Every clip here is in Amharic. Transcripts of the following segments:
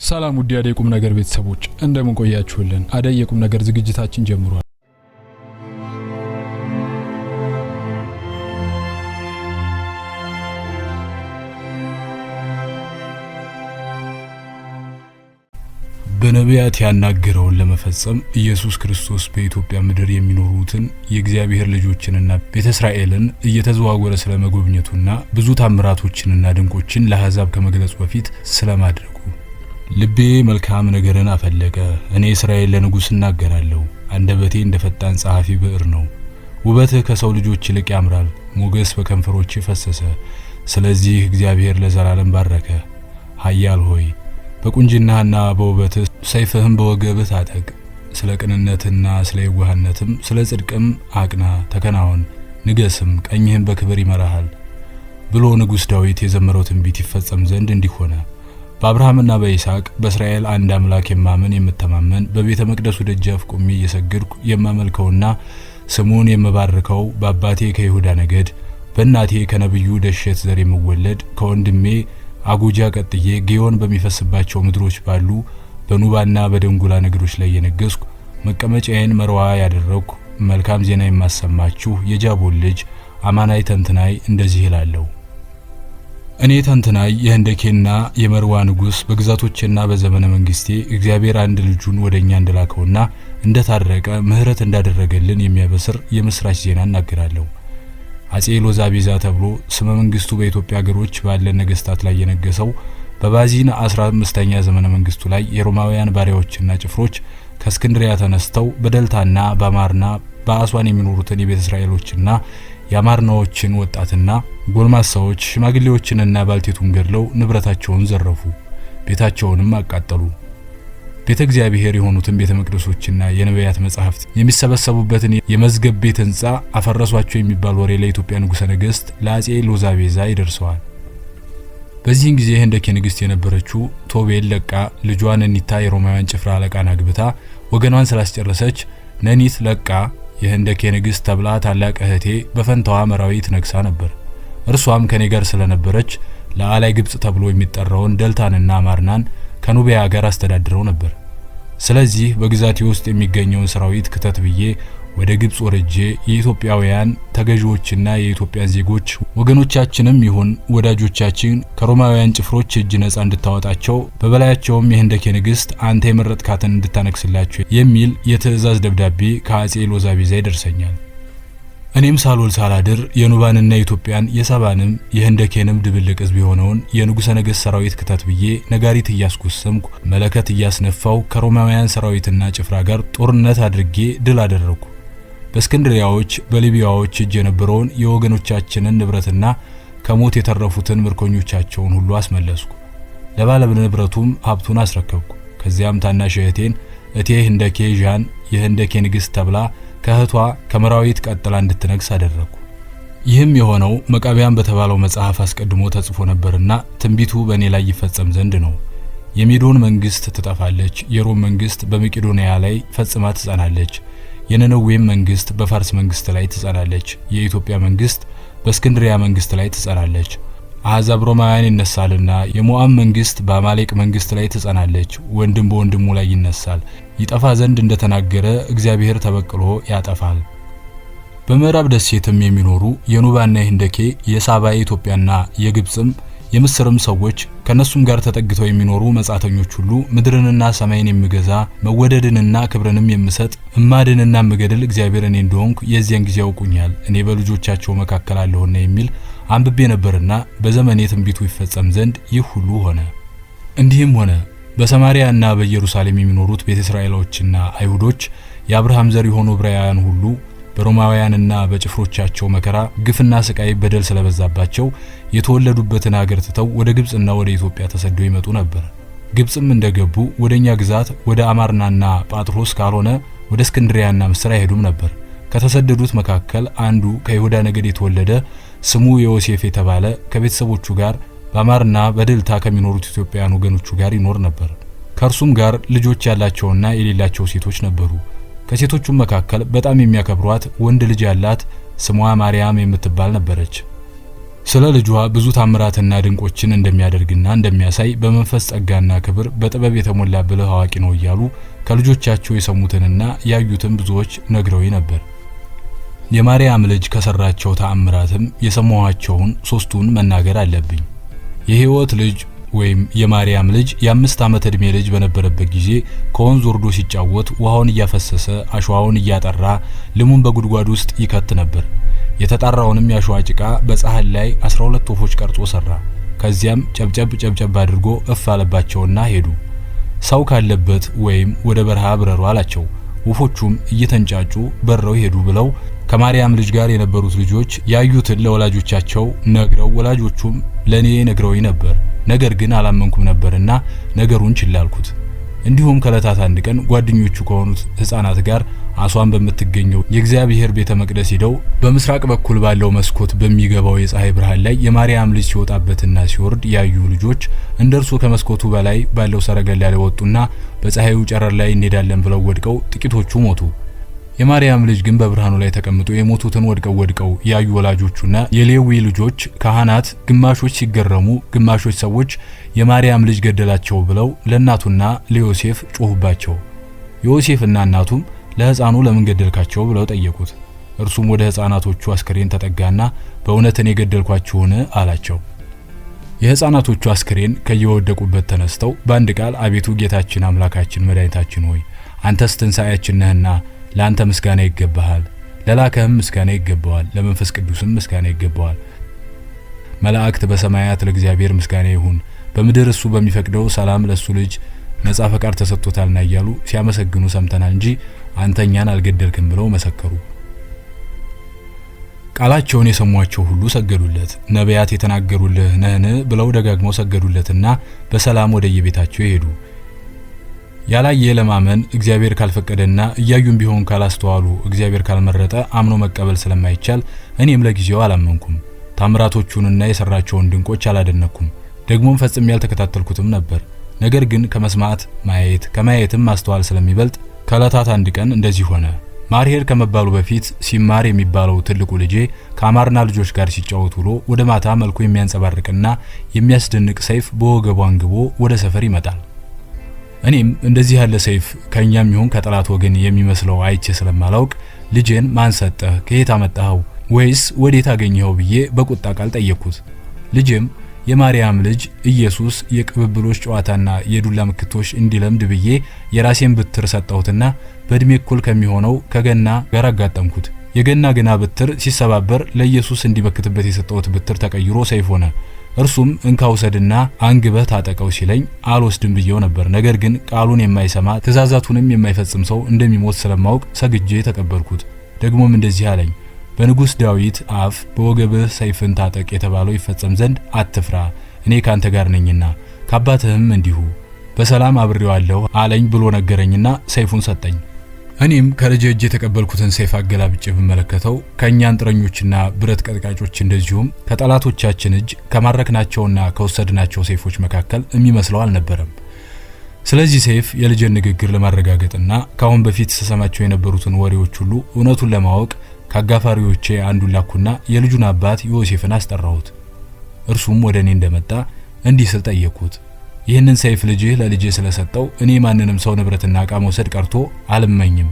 ሰላም ውድ የአደይ ቁም ነገር ቤተሰቦች እንደምን ቆያችሁልን? አደይ የቁም ነገር ዝግጅታችን ጀምሯል። በነቢያት ያናገረውን ለመፈጸም ኢየሱስ ክርስቶስ በኢትዮጵያ ምድር የሚኖሩትን የእግዚአብሔር ልጆችንና ቤተ እስራኤልን እየተዘዋወረ ስለመጎብኘቱና ብዙ ታምራቶችንና ድንቆችን ለአሕዛብ ከመግለጹ በፊት ስለማድረጉ ልቤ መልካም ነገርን አፈለቀ። እኔ እስራኤል ለንጉሥ እናገራለሁ። አንደበቴ እንደ ፈጣን ጸሐፊ ብዕር ነው። ውበትህ ከሰው ልጆች ይልቅ ያምራል፣ ሞገስ በከንፈሮችህ ፈሰሰ። ስለዚህ እግዚአብሔር ለዘላለም ባረከ። ኃያል ሆይ በቁንጅናህና በውበትህ ሰይፍህም በወገብህ ታጠቅ። ስለ ቅንነትና ስለ የዋህነትም ስለ ጽድቅም አቅና፣ ተከናወን፣ ንገስም፣ ቀኝህም በክብር ይመራሃል ብሎ ንጉሥ ዳዊት የዘመረው ትንቢት ይፈጸም ዘንድ እንዲሆነ በአብርሃምና በይስሐቅ በእስራኤል አንድ አምላክ የማመን የምተማመን በቤተ መቅደሱ ደጃፍ ቆሜ እየሰገድኩ የማመልከውና ስሙን የምባርከው በአባቴ ከይሁዳ ነገድ በእናቴ ከነብዩ ደሸት ዘር የምወለድ ከወንድሜ አጉጃ ቀጥዬ ጊዮን በሚፈስባቸው ምድሮች ባሉ በኑባና በደንጉላ ነገዶች ላይ የነገስኩ መቀመጫዬን መርዋ ያደረኩ መልካም ዜና የማሰማችሁ የጃቦል ልጅ አማናይ ተንትናይ እንደዚህ ይላለው። እኔ ተንትናይ የህንደኬና የመርዋ ንጉስ በግዛቶችና በዘመነ መንግስቴ እግዚአብሔር አንድ ልጁን ወደኛ እንደላከውና እንደታረቀ ምህረት እንዳደረገልን የሚያበስር የምስራች ዜና እናገራለሁ። አጼ ሎዛ ቤዛ ተብሎ ስመ መንግስቱ በኢትዮጵያ ሀገሮች ባለ ነገስታት ላይ የነገሰው በባዚን 15ኛ ዘመነ መንግስቱ ላይ የሮማውያን ባሪያዎችና ጭፍሮች ከእስክንድሪያ ተነስተው በደልታና በአማርና በአስዋን የሚኖሩትን የቤተ እስራኤሎችና የአማርናዎችን ወጣትና ጎልማሳዎች ሽማግሌዎችንና ባልቴቱን ገድለው ንብረታቸውን ዘረፉ፣ ቤታቸውንም አቃጠሉ። ቤተ እግዚአብሔር የሆኑትን ቤተ መቅደሶችና የነቢያት መጻሕፍት የሚሰበሰቡበትን የመዝገብ ቤት ህንጻ አፈረሷቸው የሚባል ወሬ ለኢትዮጵያ ንጉሠ ነገሥት ለአጼ ሎዛ ቤዛ ይደርሰዋል። በዚህን ጊዜ ህንደኬ ንግስት የነበረችው ቶቤል ለቃ ልጇን ነኒታ የሮማውያን ጭፍራ አለቃን አግብታ ወገኗን ስላስጨረሰች ነኒት ለቃ የህንደኬ ንግስት ተብላ ታላቅ እህቴ በፈንታዋ መራዊት ነግሳ ነበር። እርሷም ከኔ ጋር ስለነበረች ለአላይ ግብጽ ተብሎ የሚጠራውን ደልታንና አማርናን ከኑቢያ ጋር አስተዳድረው ነበር። ስለዚህ በግዛቴ ውስጥ የሚገኘውን ሰራዊት ክተት ብዬ ወደ ግብጽ ወርጄ የኢትዮጵያውያን ተገዢዎችና የኢትዮጵያን ዜጎች ወገኖቻችንም ይሁን ወዳጆቻችን ከሮማውያን ጭፍሮች እጅ ነጻ እንድታወጣቸው በበላያቸውም የህንደኬ ንግስት አንተ የመረጥካትን እንድታነግስላቸው የሚል የትእዛዝ ደብዳቤ ከአጼ ሎዛ ቤዛ ይደርሰኛል። እኔም ሳልውል ሳላድር የኑባንና የኢትዮጵያን የሳባንም የህንደኬንም ድብልቅ ህዝብ የሆነውን የንጉሠ ነገሥት ሰራዊት ክተት ብዬ ነጋሪት እያስቆሰምኩ መለከት እያስነፋው ከሮማውያን ሰራዊትና ጭፍራ ጋር ጦርነት አድርጌ ድል አደረኩ። በእስክንድሪያዎች በሊቢያዎች እጅ የነበረውን የወገኖቻችንን ንብረትና ከሞት የተረፉትን ምርኮኞቻቸውን ሁሉ አስመለስኩ። ለባለ ንብረቱም ሀብቱን አስረከብኩ። ከዚያም ታናሽ እህቴን እቴ ህንደኬ ዣን የህንደኬ ንግስት ተብላ ከእህቷ ከመራዊት ቀጥላ እንድትነግስ አደረኩ። ይህም የሆነው መቃቢያን በተባለው መጽሐፍ አስቀድሞ ተጽፎ ነበርና ትንቢቱ በእኔ ላይ ይፈጸም ዘንድ ነው። የሜዶን መንግስት ትጠፋለች፣ የሮም መንግስት በመቄዶንያ ላይ ፈጽማ ትጸናለች፣ የነነዌም መንግስት በፋርስ መንግስት ላይ ትጸናለች፣ የኢትዮጵያ መንግስት በእስክንድሪያ መንግስት ላይ ትጸናለች። አሕዛብ ሮማውያን ይነሳልና የሞዓብ መንግስት በአማሌቅ መንግስት ላይ ትጸናለች። ወንድም በወንድሙ ላይ ይነሳል፣ ይጠፋ ዘንድ እንደተናገረ እግዚአብሔር ተበቅሎ ያጠፋል። በምዕራብ ደሴትም የሚኖሩ የኑባና የህንደኬ የሳባ የኢትዮጵያና የግብጽም የምስርም ሰዎች ከነሱም ጋር ተጠግተው የሚኖሩ መጻተኞች ሁሉ ምድርንና ሰማይን የሚገዛ መወደድንና ክብርንም የምሰጥ እማድንና ምገድል እግዚአብሔር እኔ እንደሆንኩ የዚያን ጊዜ ያውቁኛል፣ እኔ በልጆቻቸው መካከል አለሁና የሚል አንብቤ ነበርና በዘመኔ ትንቢቱ ይፈጸም ዘንድ ይህ ሁሉ ሆነ። እንዲህም ሆነ በሰማሪያና በኢየሩሳሌም የሚኖሩት ቤተ እስራኤሎችና አይሁዶች የአብርሃም ዘር የሆኑ ዕብራውያን ሁሉ በሮማውያንና በጭፍሮቻቸው መከራ ግፍና ስቃይ በደል ስለበዛባቸው የተወለዱበትን ሀገር ትተው ወደ ግብጽና ወደ ኢትዮጵያ ተሰደው ይመጡ ነበር። ግብጽም እንደገቡ ወደኛ ግዛት ወደ አማርናና ጳጥሮስ ካልሆነ ወደ እስክንድሪያና ምስር አይሄዱም ነበር። ከተሰደዱት መካከል አንዱ ከይሁዳ ነገድ የተወለደ ስሙ ዮሴፍ የተባለ ከቤተሰቦቹ ጋር በአማርና በደልታ ከሚኖሩት ኢትዮጵያውያን ወገኖቹ ጋር ይኖር ነበር። ከእርሱም ጋር ልጆች ያላቸውና የሌላቸው ሴቶች ነበሩ። ከሴቶቹም መካከል በጣም የሚያከብሯት ወንድ ልጅ ያላት ስሟ ማርያም የምትባል ነበረች። ስለ ልጇ ብዙ ታምራትና ድንቆችን እንደሚያደርግና እንደሚያሳይ በመንፈስ ጸጋና ክብር በጥበብ የተሞላ ብልህ አዋቂ ነው እያሉ ከልጆቻቸው የሰሙትንና ያዩትን ብዙዎች ነግረውኝ ነበር። የማርያም ልጅ ከሰራቸው ተአምራትም የሰማኋቸውን ሶስቱን መናገር አለብኝ። የሕይወት ልጅ ወይም የማርያም ልጅ የ5 ዓመት ዕድሜ ልጅ በነበረበት ጊዜ ከወንዝ ወርዶ ሲጫወት ውሃውን እያፈሰሰ አሸዋውን እያጠራ ልሙን በጉድጓድ ውስጥ ይከት ነበር። የተጣራውንም ያሸዋ ጭቃ በፀሐይ ላይ 12 ወፎች ቀርጾ ሰራ። ከዚያም ጨብጨብ አድርጎ እፍ አለባቸውና ሄዱ። ሰው ካለበት ወይም ወደ በረሃ ብረሩ አላቸው። ወፎቹም እየተንጫጩ በረው ሄዱ ብለው ከማርያም ልጅ ጋር የነበሩት ልጆች ያዩትን ለወላጆቻቸው ነግረው ወላጆቹም ለኔ ነግረውኝ ነበር። ነገር ግን አላመንኩም ነበርና ነገሩን ችላልኩት። እንዲሁም ከለታት አንድ ቀን ጓደኞቹ ከሆኑት ሕፃናት ጋር አሷን በምትገኘው የእግዚአብሔር ቤተ መቅደስ ሄደው በምስራቅ በኩል ባለው መስኮት በሚገባው የፀሐይ ብርሃን ላይ የማርያም ልጅ ሲወጣበትና ሲወርድ ያዩ ልጆች እንደርሱ ከመስኮቱ በላይ ባለው ሰረገላ ላይ ወጡና በፀሐዩ ጨረር ላይ እንሄዳለን ብለው ወድቀው ጥቂቶቹ ሞቱ። የማርያም ልጅ ግን በብርሃኑ ላይ ተቀምጦ የሞቱትን ወድቀው ያዩ ወላጆቹና የሌዊ ልጆች ካህናት ግማሾች ሲገረሙ፣ ግማሾች ሰዎች የማርያም ልጅ ገደላቸው ብለው ለእናቱና ለዮሴፍ ጮሁባቸው። ዮሴፍና እናቱም ለሕፃኑ ለምን ገደልካቸው ብለው ጠየቁት። እርሱም ወደ ሕፃናቶቹ አስከሬን ተጠጋና በእውነት እኔ ገደልኳችሁን አላቸው። የሕፃናቶቹ አስከሬን ከየወደቁበት ተነስተው በአንድ ቃል አቤቱ ጌታችን አምላካችን መድኃኒታችን ሆይ አንተስ ትንሣኤያችን ነህና ለአንተ ምስጋና ይገባሃል፣ ለላከህም ምስጋና ይገባዋል፣ ለመንፈስ ቅዱስም ምስጋና ይገባዋል። መላእክት በሰማያት ለእግዚአብሔር ምስጋና ይሁን፣ በምድር እሱ በሚፈቅደው ሰላም ለሱ ልጅ ነጻ ፈቃድ ተሰጥቶታልና እያሉ ሲያመሰግኑ ሰምተናል እንጂ አንተ እኛን አልገደልክም ብለው መሰከሩ። ቃላቸውን የሰሟቸው ሁሉ ሰገዱለት። ነቢያት የተናገሩልህ ነህን ብለው ደጋግመው ሰገዱለትና በሰላም ወደ የቤታቸው ሄዱ። ያላየ ለማመን እግዚአብሔር ካልፈቀደና እያዩም ቢሆን ካላስተዋሉ እግዚአብሔር ካልመረጠ አምኖ መቀበል ስለማይቻል እኔም ለጊዜው አላመንኩም። ታምራቶቹንና የሰራቸውን ድንቆች አላደነኩም። ደግሞም ፈጽሜ ያልተከታተልኩትም ነበር። ነገር ግን ከመስማት ማየት ከማየትም ማስተዋል ስለሚበልጥ ከለታት አንድ ቀን እንደዚህ ሆነ። ማርሄር ከመባሉ በፊት ሲማር የሚባለው ትልቁ ልጄ ከአማርና ልጆች ጋር ሲጫወት ውሎ ወደ ማታ መልኩ የሚያንጸባርቅና የሚያስደንቅ ሰይፍ በወገቡ አንግቦ ወደ ሰፈር ይመጣል። እኔም እንደዚህ ያለ ሰይፍ ከኛም ይሁን ከጠላት ወገን የሚመስለው አይቼ ስለማላውቅ ልጄን ማን ሰጠህ? ከየት አመጣኸው? ወይስ ወዴት አገኘኸው ብዬ በቁጣ ቃል ጠየቅኩት። ልጄም የማርያም ልጅ ኢየሱስ የቅብብሎች ጨዋታና የዱላ ምክቶች እንዲለምድ ብዬ የራሴን ብትር ሰጠሁትና በእድሜ እኩል ከሚሆነው ከገና ጋር አጋጠምኩት። የገና ገና ብትር ሲሰባበር ለኢየሱስ እንዲመክትበት የሰጠሁት ብትር ተቀይሮ ሰይፍ ሆነ። እርሱም እንካውሰድና አንግበህ ታጠቀው ሲለኝ አልወስድም ብዬው ነበር። ነገር ግን ቃሉን የማይሰማ ትእዛዛቱንም የማይፈጽም ሰው እንደሚሞት ስለማውቅ ሰግጄ ተቀበልኩት። ደግሞም እንደዚህ አለኝ፣ በንጉሥ ዳዊት አፍ በወገብህ ሰይፍን ታጠቅ የተባለው ይፈጸም ዘንድ አትፍራ፣ እኔ ካንተ ጋር ነኝና ከአባትህም እንዲሁ በሰላም አብሬዋለሁ አለኝ ብሎ ነገረኝና ሰይፉን ሰጠኝ። እኔም ከልጄ እጅ የተቀበልኩትን ሰይፍ አገላብጬ ብመለከተው ከኛ አንጥረኞችና ብረት ቀጥቃጮች እንደዚሁም ከጠላቶቻችን እጅ ከማረክናቸውና ከወሰድናቸው ሰይፎች መካከል የሚመስለው አልነበረም። ስለዚህ ሰይፍ የልጄን ንግግር ለማረጋገጥና ካሁን በፊት ተሰማቸው የነበሩትን ወሬዎች ሁሉ እውነቱን ለማወቅ ከአጋፋሪዎቼ አንዱን ላኩና የልጁን አባት ዮሴፍን አስጠራሁት። እርሱም ወደ እኔ እንደመጣ እንዲህ ስል ጠየቅኩት፣ ይህንን ሰይፍ ልጅህ ለልጄ ስለሰጠው እኔ ማንንም ሰው ንብረትና ዕቃ መውሰድ ቀርቶ አልመኝም።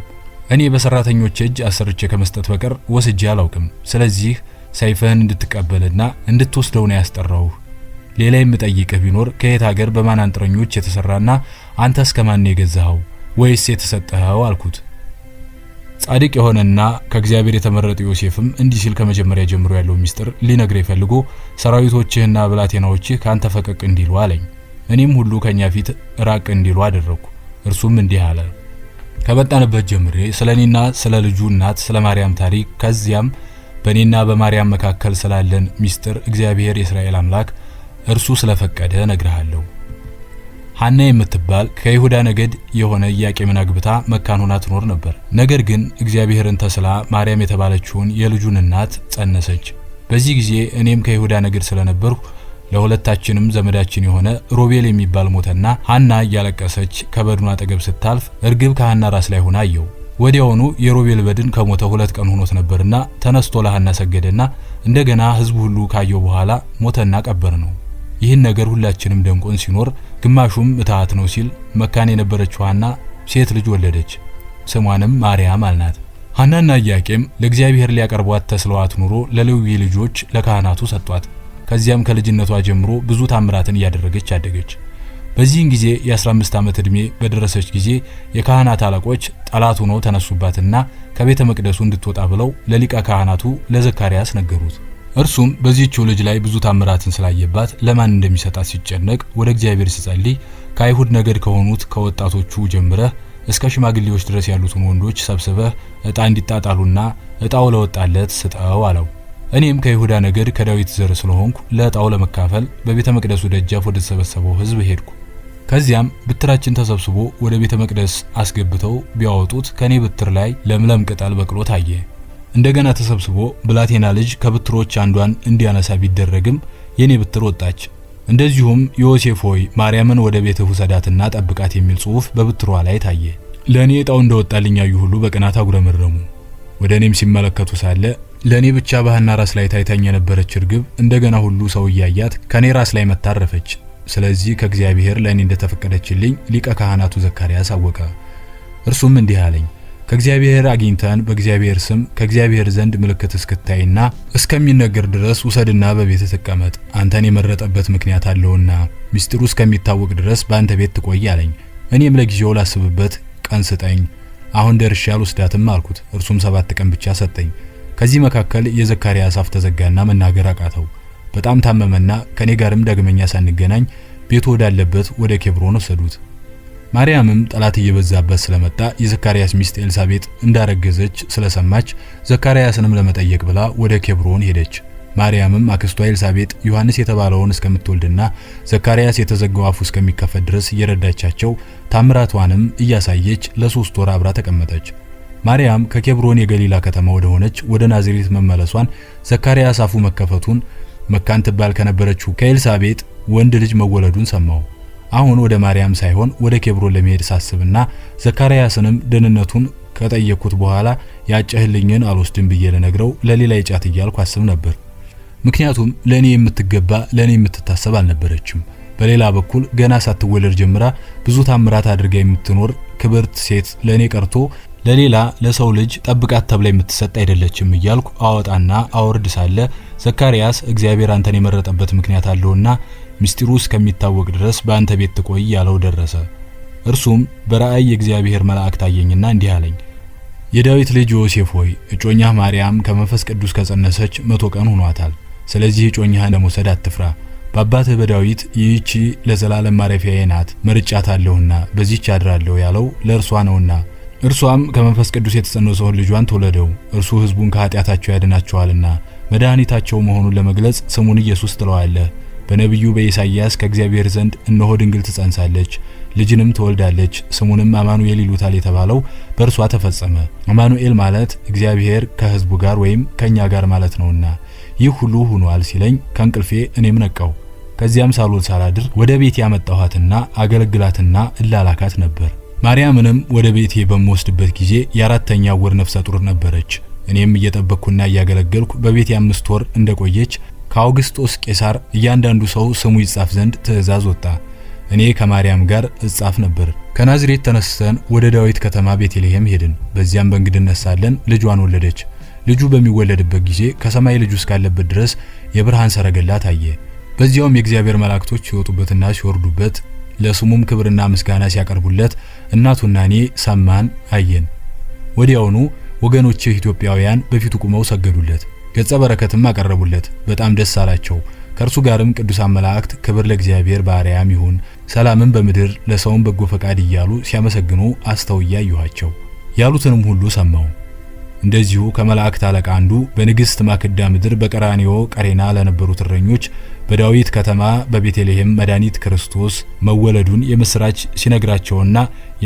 እኔ በሰራተኞች እጅ አሰርቼ ከመስጠት በቀር ወስጄ አላውቅም። ስለዚህ ሰይፍህን እንድትቀበልና እንድትወስደው ነው ያስጠራሁህ። ሌላ የምጠይቅህ ቢኖር ከየት ሀገር በማን አንጥረኞች የተሰራና አንተስ ከማን የገዛኸው ወይስ የተሰጠኸው አልኩት። ጻድቅ የሆነና ከእግዚአብሔር የተመረጠ ዮሴፍም እንዲህ ሲል ከመጀመሪያ ጀምሮ ያለው ሚስጥር ሊነግረኝ ፈልጎ ሰራዊቶችህና ብላቴናዎችህ ካንተ ፈቀቅ እንዲሉ አለኝ። እኔም ሁሉ ከኛ ፊት ራቅ እንዲሉ አደረኩ። እርሱም እንዲህ አለ፣ ከመጣንበት ጀምሬ ስለኔና ስለ ልጁ እናት ስለ ማርያም ታሪክ ከዚያም በኔና በማርያም መካከል ስላለን ሚስጥር እግዚአብሔር የእስራኤል አምላክ እርሱ ስለፈቀደ ነግርሃለሁ። ሐና የምትባል ከይሁዳ ነገድ የሆነ ኢያቄምን አግብታ መካን ሆና ትኖር ነበር። ነገር ግን እግዚአብሔርን ተስላ ማርያም የተባለችውን የልጁን እናት ጸነሰች። በዚህ ጊዜ እኔም ከይሁዳ ነገድ ስለነበርኩ ለሁለታችንም ዘመዳችን የሆነ ሮቤል የሚባል ሞተና ሐና እያለቀሰች ከበድኑ አጠገብ ስታልፍ እርግብ ከሐና ራስ ላይ ሆና አየው። ወዲያውኑ የሮቤል በድን ከሞተ 2 ቀን ሆኖት ነበርና ተነስቶ ለሐና ሰገደና እንደገና ሕዝቡ ሁሉ ካየው በኋላ ሞተና ቀበር ነው። ይህን ነገር ሁላችንም ደንቆን ሲኖር ግማሹም ምትሃት ነው ሲል መካን የነበረችው ሐና ሴት ልጅ ወለደች። ስሟንም ማርያም አልናት። ሐናና ኢያቄም ለእግዚአብሔር ሊያቀርቧት ተስለዋት ኑሮ ለሌዊ ልጆች ለካህናቱ ሰጧት። ከዚያም ከልጅነቷ ጀምሮ ብዙ ታምራትን እያደረገች አደገች። በዚህን ጊዜ የ15 ዓመት ዕድሜ በደረሰች ጊዜ የካህናት አለቆች ጠላት ሆነው ተነሱባትና ከቤተ መቅደሱ እንድትወጣ ብለው ለሊቀ ካህናቱ ለዘካርያስ ነገሩት። እርሱም በዚህችው ልጅ ላይ ብዙ ታምራትን ስላየባት ለማን እንደሚሰጣት ሲጨነቅ ወደ እግዚአብሔር ሲጸልይ ከአይሁድ ነገድ ከሆኑት ከወጣቶቹ ጀምረህ እስከ ሽማግሌዎች ድረስ ያሉትን ወንዶች ሰብስበህ ዕጣ እንዲጣጣሉና ዕጣው ለወጣለት ስጠው አለው። እኔም ከይሁዳ ነገድ ከዳዊት ዘር ስለሆንኩ ለዕጣው ለመካፈል በቤተ መቅደሱ ደጃፍ ወደ ተሰበሰበው ሕዝብ ሄድኩ። ከዚያም ብትራችን ተሰብስቦ ወደ ቤተ መቅደስ አስገብተው ቢያወጡት ከኔ ብትር ላይ ለምለም ቅጠል በቅሎ ታየ። እንደገና ተሰብስቦ ብላቴና ልጅ ከብትሮች አንዷን እንዲያነሳ ቢደረግም የኔ ብትር ወጣች። እንደዚሁም ዮሴፍ ሆይ ማርያምን ወደ ቤትህ ውሰዳትና ጠብቃት የሚል ጽሑፍ በብትሯ ላይ ታየ። ለኔ ዕጣው እንደወጣልኝ ያዩ ሁሉ በቅናት አጉረመረሙ። ወደ እኔም ሲመለከቱ ሳለ ለኔ ብቻ በሐና ራስ ላይ ታይታኝ የነበረች እርግብ እንደገና ሁሉ ሰው እያያት ከኔ ራስ ላይ መታረፈች። ስለዚህ ከእግዚአብሔር ለኔ እንደተፈቀደችልኝ ሊቀ ካህናቱ ዘካርያስ አወቀ። እርሱም እንዲህ አለኝ፣ ከእግዚአብሔር አግኝተን በእግዚአብሔር ስም ከእግዚአብሔር ዘንድ ምልክት እስክታይና እስከሚነገር ድረስ ውሰድና በቤት ተቀመጥ። አንተን የመረጠበት ምክንያት አለውና ሚስጥሩ እስከሚታወቅ ድረስ በአንተ ቤት ትቆይ አለኝ። እኔም ለጊዜው ላስብበት ቀን ስጠኝ፣ አሁን ደርሼ አልወስዳትም አልኩት። እርሱም 7 ቀን ብቻ ሰጠኝ። ከዚህ መካከል የዘካርያስ አፍ ተዘጋና መናገር አቃተው። በጣም ታመመና ከኔ ጋርም ዳግመኛ ሳንገናኝ ቤቱ ወዳለበት ወደ ኬብሮን ወሰዱት። ማርያምም ጠላት እየበዛበት ስለመጣ የዘካርያስ ሚስት ኤልሳቤጥ እንዳረገዘች ስለሰማች ዘካርያስንም ለመጠየቅ ብላ ወደ ኬብሮን ሄደች። ማርያምም አክስቷ ኤልሳቤጥ ዮሐንስ የተባለውን እስከምትወልድና ዘካርያስ የተዘጋው አፉ እስከሚከፈት ድረስ እየረዳቻቸው ታምራቷንም እያሳየች ለ3 ወር አብራ ተቀመጠች። ማርያም ከኬብሮን የገሊላ ከተማ ወደ ሆነች ወደ ናዝሬት መመለሷን ዘካርያስ አፉ መከፈቱን መካን ትባል ከነበረችው ከኤልሳቤጥ ወንድ ልጅ መወለዱን ሰማው። አሁን ወደ ማርያም ሳይሆን ወደ ኬብሮን ለመሄድ ሳስብና ዘካርያስንም ደህንነቱን ከጠየቅኩት በኋላ ያጨህልኝን አልወስድም ብዬ ለነግረው ለሌላ ይጫት እያልኩ አስብ ነበር። ምክንያቱም ለኔ የምትገባ ለኔ የምትታሰብ አልነበረችም። በሌላ በኩል ገና ሳትወለድ ጀምራ ብዙ ታምራት አድርጋ የምትኖር ክብርት ሴት ለኔ ቀርቶ ለሌላ ለሰው ልጅ ጠብቃት ተብላ የምትሰጥ አይደለችም እያልኩ አወጣና አወርድ ሳለ ዘካርያስ እግዚአብሔር አንተን የመረጠበት ምክንያት አለውና ሚስጢሩ እስከሚታወቅ ድረስ በአንተ ቤት ትቆይ ያለው ደረሰ። እርሱም በራእይ የእግዚአብሔር መልአክ ታየኝና እንዲህ አለኝ፣ የዳዊት ልጅ ዮሴፍ ሆይ እጮኛህ ማርያም ከመንፈስ ቅዱስ ከጸነሰች 100 ቀን ሆኗታል። ስለዚህ እጮኛህን ለመውሰድ አትፍራ። በአባትህ በዳዊት ይህቺ ለዘላለም ማረፊያዬ ናት መርጫታለሁና በዚህች አድራለሁ ያለው ለእርሷ ነውና እርሷም ከመንፈስ ቅዱስ የተጸነሰውን ልጇን ተወለደው። እርሱ ሕዝቡን ከኃጢአታቸው ያድናቸዋልና መድኃኒታቸው መሆኑን ለመግለጽ ስሙን ኢየሱስ ትለዋለህ። በነቢዩ በኢሳይያስ ከእግዚአብሔር ዘንድ እነሆ ድንግል ትጸንሳለች፣ ልጅንም ትወልዳለች፣ ስሙንም አማኑኤል ይሉታል የተባለው በእርሷ ተፈጸመ። አማኑኤል ማለት እግዚአብሔር ከሕዝቡ ጋር ወይም ከኛ ጋር ማለት ነውና ይህ ሁሉ ሆኗል ሲለኝ ከእንቅልፌ እኔም ነቃው። ከዚያም ሳልውል ሳላድር ወደ ቤት ያመጣኋትና አገለግላትና እላላካት ነበር። ማርያምንም ወደ ቤቴ በመወስድበት ጊዜ የ4ኛ ወር ነፍሰ ጡር ነበረች። እኔም እየጠበቅኩና እያገለገልኩ በቤቴ 5 ወር እንደቆየች ከአውግስጦስ ቄሳር እያንዳንዱ ሰው ስሙ ይጻፍ ዘንድ ትእዛዝ ወጣ። እኔ ከማርያም ጋር እጻፍ ነበር። ከናዝሬት ተነስተን ወደ ዳዊት ከተማ ቤተልሔም ሄድን። በዚያም በእንግድነት ሳለን ልጇን ወለደች። ልጁ በሚወለድበት ጊዜ ከሰማይ ልጁ እስካለበት ድረስ የብርሃን ሰረገላ ታየ። በዚያውም የእግዚአብሔር መላእክቶች ሲወጡበትና ሲወርዱበት ለስሙም ክብርና ምስጋና ሲያቀርቡለት እናቱና እኔ ሰማን አየን። ወዲያውኑ ወገኖቼ ኢትዮጵያውያን በፊቱ ቆመው ሰገዱለት፣ ገጸ በረከትም አቀረቡለት። በጣም ደስ አላቸው። ከእርሱ ጋርም ቅዱሳን መላእክት ክብር ለእግዚአብሔር በአርያም ይሁን፣ ሰላምን በምድር ለሰውም በጎ ፈቃድ እያሉ ሲያመሰግኑ አስተውያ አየኋቸው። ያሉትንም ሁሉ ሰማው። እንደዚሁ ከመላእክት አለቃ አንዱ በንግሥት ማክዳ ምድር በቀራንዮ ቀሬና ለነበሩት እረኞች በዳዊት ከተማ በቤተልሔም መድኃኒት ክርስቶስ መወለዱን የምስራች ሲነግራቸውና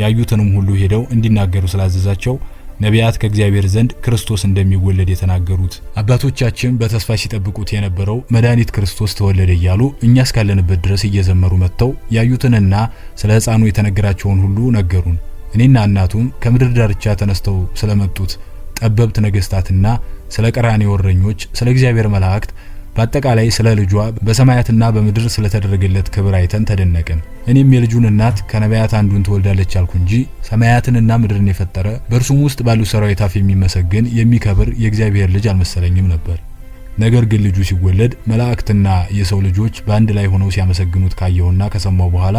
ያዩትንም ሁሉ ሄደው እንዲናገሩ ስላዘዛቸው ነቢያት ከእግዚአብሔር ዘንድ ክርስቶስ እንደሚወለድ የተናገሩት አባቶቻችን በተስፋ ሲጠብቁት የነበረው መድኃኒት ክርስቶስ ተወለደ እያሉ እኛ እስካለንበት ድረስ እየዘመሩ መጥተው ያዩትንና ስለ ሕፃኑ የተነገራቸውን ሁሉ ነገሩን። እኔና እናቱም ከምድር ዳርቻ ተነስተው ስለመጡት ጠበብት ነገስታትና ስለ ቀራንዮ እረኞች፣ ስለ እግዚአብሔር መላእክት፣ በአጠቃላይ ስለ ልጇ በሰማያትና በምድር ስለተደረገለት ክብር አይተን ተደነቅን። እኔም የልጁን እናት ከነቢያት አንዱን ትወልዳለች አልኩ እንጂ ሰማያትንና ምድርን የፈጠረ በእርሱም ውስጥ ባሉ ሰራዊት አፍ የሚመሰገን የሚከብር የእግዚአብሔር ልጅ አልመሰለኝም ነበር። ነገር ግን ልጁ ሲወለድ መላእክትና የሰው ልጆች በአንድ ላይ ሆነው ሲያመሰግኑት ካየውና ከሰማው በኋላ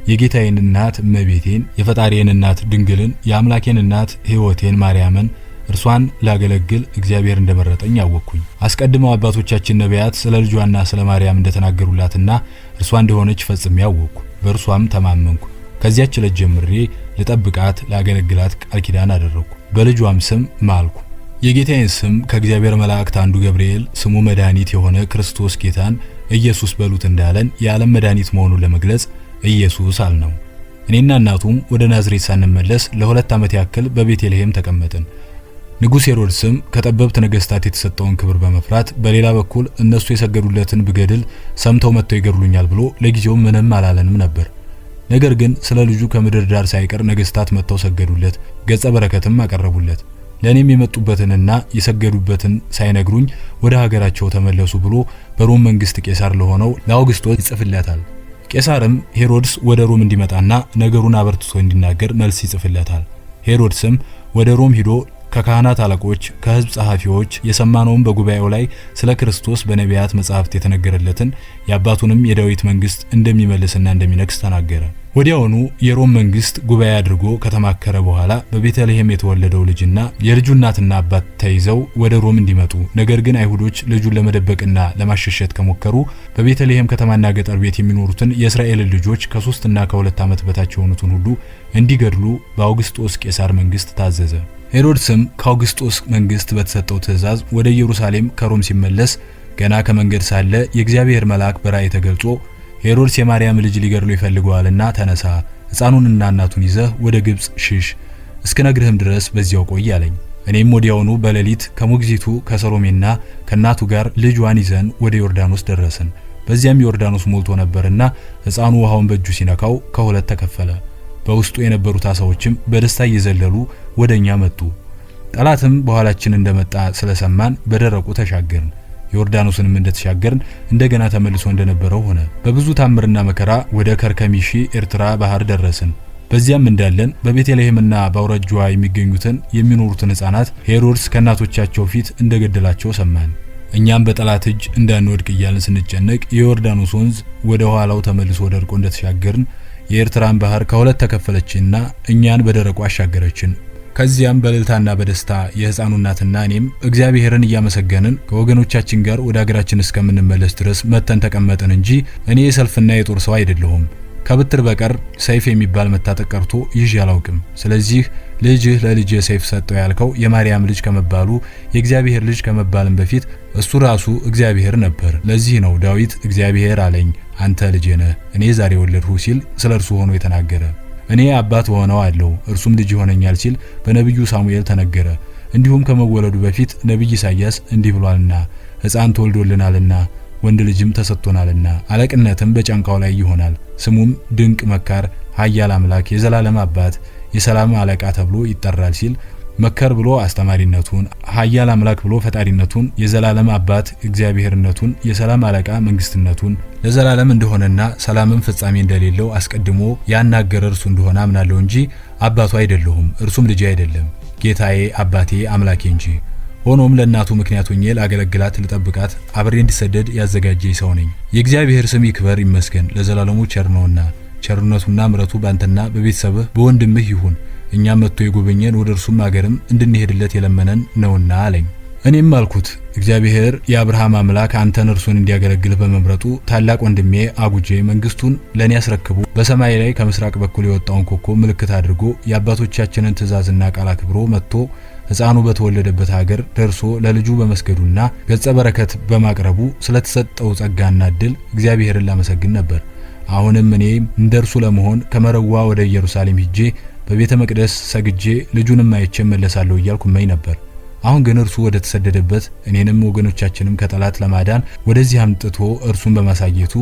የጌታዬን እናት እመቤቴን፣ የፈጣሪዬን እናት ድንግልን፣ የአምላኬን እናት ሕይወቴን ማርያምን እርሷን ላገለግል እግዚአብሔር እንደመረጠኝ አወቅኩኝ። አስቀድመው አባቶቻችን ነቢያት ስለ ልጇና ስለ ማርያም እንደተናገሩላትና እርሷ እንደሆነች ፈጽሜ አወቅኩ። በእርሷም ተማመንኩ። ከዚያች ዕለት ጀምሬ ልጠብቃት ላገለግላት ቃል ኪዳን አደረግኩ። በልጇም ስም ማልኩ። የጌታዬን ስም ከእግዚአብሔር መላእክት አንዱ ገብርኤል ስሙ መድኃኒት የሆነ ክርስቶስ ጌታን ኢየሱስ በሉት እንዳለን የዓለም መድኃኒት መሆኑን ለመግለጽ ኢየሱስ አልነው። እኔና እናቱም ወደ ናዝሬት ሳንመለስ ለ2 ዓመት ያክል በቤተልሔም ተቀመጥን። ንጉሥ ሄሮድስም ከጠበብት ነገስታት የተሰጠውን ክብር በመፍራት በሌላ በኩል እነሱ የሰገዱለትን ብገድል ሰምተው መጥተው ይገድሉኛል ብሎ ለጊዜው ምንም አላለንም ነበር። ነገር ግን ስለ ልጁ ከምድር ዳር ሳይቀር ነገስታት መጥተው ሰገዱለት፣ ገጸ በረከትም አቀረቡለት። ለኔም የመጡበትንና የሰገዱበትን ሳይነግሩኝ ወደ ሀገራቸው ተመለሱ ብሎ በሮም መንግስት ቄሳር ለሆነው ለአውግስጦስ ይጽፍለታል። ቄሳርም ሄሮድስ ወደ ሮም እንዲመጣና ነገሩን አበርትቶ እንዲናገር መልስ ይጽፍለታል። ሄሮድስም ወደ ሮም ሂዶ ከካህናት አለቆች ከህዝብ ጸሐፊዎች የሰማነውን በጉባኤው ላይ ስለ ክርስቶስ በነቢያት መጻሕፍት የተነገረለትን የአባቱንም የዳዊት መንግስት እንደሚመልስና እንደሚነግስ ተናገረ። ወዲያውኑ የሮም መንግስት ጉባኤ አድርጎ ከተማከረ በኋላ በቤተልሔም የተወለደው ልጅና የልጁ እናትና አባት ተይዘው ወደ ሮም እንዲመጡ፣ ነገር ግን አይሁዶች ልጁን ለመደበቅና ለማሸሸት ከሞከሩ በቤተልሔም ከተማና ገጠር ቤት የሚኖሩትን የእስራኤልን ልጆች ከ3 እና ከ2 ዓመት በታች የሆኑትን ሁሉ እንዲገድሉ በአውግስጦስ ቄሳር መንግስት ታዘዘ። ሄሮድስም ከአውግስጦስ መንግስት በተሰጠው ትእዛዝ ወደ ኢየሩሳሌም ከሮም ሲመለስ ገና ከመንገድ ሳለ የእግዚአብሔር መልአክ በራእይ ተገልጾ ሄሮድስ የማርያም ልጅ ሊገድሉ ይፈልገዋልና ተነሳ፣ ሕፃኑንና እናቱን ይዘህ ወደ ግብጽ ሽሽ፣ እስክነግርህም ድረስ በዚያው ቆይ አለኝ። እኔም ወዲያውኑ በሌሊት ከሞግዚቱ ከሰሎሜና ከእናቱ ጋር ልጇን ይዘን ወደ ዮርዳኖስ ደረስን። በዚያም ዮርዳኖስ ሞልቶ ነበርና ሕፃኑ ውሃውን በእጁ ሲነካው ከሁለት ተከፈለ። በውስጡ የነበሩት አሳዎችም በደስታ እየዘለሉ ወደኛ መጡ። ጠላትም በኋላችን እንደመጣ ስለሰማን በደረቁ ተሻገርን። ዮርዳኖስንም እንደተሻገርን እንደገና ተመልሶ እንደነበረው ሆነ። በብዙ ታምርና መከራ ወደ ከርከሚሺ ኤርትራ ባህር ደረስን። በዚያም እንዳለን በቤተልሔምና በአውራጃዋ የሚገኙትን የሚኖሩትን ሕፃናት ሄሮድስ ከእናቶቻቸው ፊት እንደገደላቸው ሰማን። እኛም በጠላት እጅ እንዳንወድቅ እያልን ስንጨነቅ የዮርዳኖስ ወንዝ ወደ ኋላው ተመልሶ ደርቆ እንደተሻገርን የኤርትራን ባህር ከሁለት ተከፈለችና እኛን በደረቁ አሻገረችን። ከዚያም በእልልታና በደስታ የሕፃኑ እናትና እኔም እግዚአብሔርን እያመሰገንን ከወገኖቻችን ጋር ወደ ሀገራችን እስከምንመለስ ድረስ መተን ተቀመጥን እንጂ እኔ የሰልፍና የጦር ሰው አይደለሁም። ከብትር በቀር ሰይፍ የሚባል መታጠቅ ቀርቶ ይዤ አላውቅም። ስለዚህ ልጅህ ለልጄ ሰይፍ ሰጠው ያልከው የማርያም ልጅ ከመባሉ የእግዚአብሔር ልጅ ከመባልም በፊት እሱ ራሱ እግዚአብሔር ነበር። ለዚህ ነው ዳዊት እግዚአብሔር አለኝ አንተ ልጄ ነህ እኔ ዛሬ ወለድሁ ሲል ስለ እርሱ ሆኖ የተናገረ። እኔ አባት ሆነው አለው እርሱም ልጅ ይሆነኛል ሲል በነቢዩ ሳሙኤል ተነገረ። እንዲሁም ከመወለዱ በፊት ነቢይ ኢሳይያስ እንዲህ ብሏልና ሕፃን ተወልዶልናልና ወንድ ልጅም ተሰጥቶናልና አለቅነትም በጫንቃው ላይ ይሆናል፣ ስሙም ድንቅ መካር፣ ኃያል አምላክ፣ የዘላለም አባት፣ የሰላም አለቃ ተብሎ ይጠራል ሲል መከር ብሎ አስተማሪነቱን፣ ኃያል አምላክ ብሎ ፈጣሪነቱን፣ የዘላለም አባት እግዚአብሔርነቱን፣ የሰላም አለቃ መንግስትነቱን ለዘላለም እንደሆነና ሰላምም ፍጻሜ እንደሌለው አስቀድሞ ያናገረ እርሱ እንደሆነ አምናለሁ እንጂ አባቱ አይደለሁም፣ እርሱም ልጅ አይደለም፣ ጌታዬ አባቴ አምላኬ እንጂ። ሆኖም ለእናቱ ምክንያት ሆኜ ላገለግላት ልጠብቃት አብሬ እንዲሰደድ ያዘጋጀኝ ሰው ነኝ። የእግዚአብሔር ስም ይክበር ይመስገን ለዘላለሙ ቸር ነውና፣ ቸርነቱና ምሕረቱ ባንተና በቤተሰብህ በወንድምህ ይሁን። እኛም መጥቶ የጎበኘን ወደ እርሱም አገርም እንድንሄድለት የለመነን ነውና አለኝ። እኔም አልኩት እግዚአብሔር የአብርሃም አምላክ አንተን እርሱን እንዲያገለግልህ በመምረጡ ታላቅ ወንድሜ አቡጄ መንግስቱን ለኔ ያስረክቡ በሰማይ ላይ ከምስራቅ በኩል የወጣውን ኮከብ ምልክት አድርጎ የአባቶቻችንን ትእዛዝና ቃል አክብሮ መጥቶ ሕፃኑ በተወለደበት ሀገር ደርሶ ለልጁ በመስገዱና ገጸ በረከት በማቅረቡ ስለተሰጠው ጸጋና እድል እግዚአብሔርን ላመሰግን ነበር። አሁንም እኔ እንደርሱ ለመሆን ከመረዋ ወደ ኢየሩሳሌም ሂጄ በቤተ መቅደስ ሰግጄ ልጁንም አይቼ መለሳለሁ እያልኩ መኝ ነበር። አሁን ግን እርሱ ወደ ተሰደደበት እኔንም ወገኖቻችንም ከጠላት ለማዳን ወደዚህ አምጥቶ እርሱን በማሳየቱ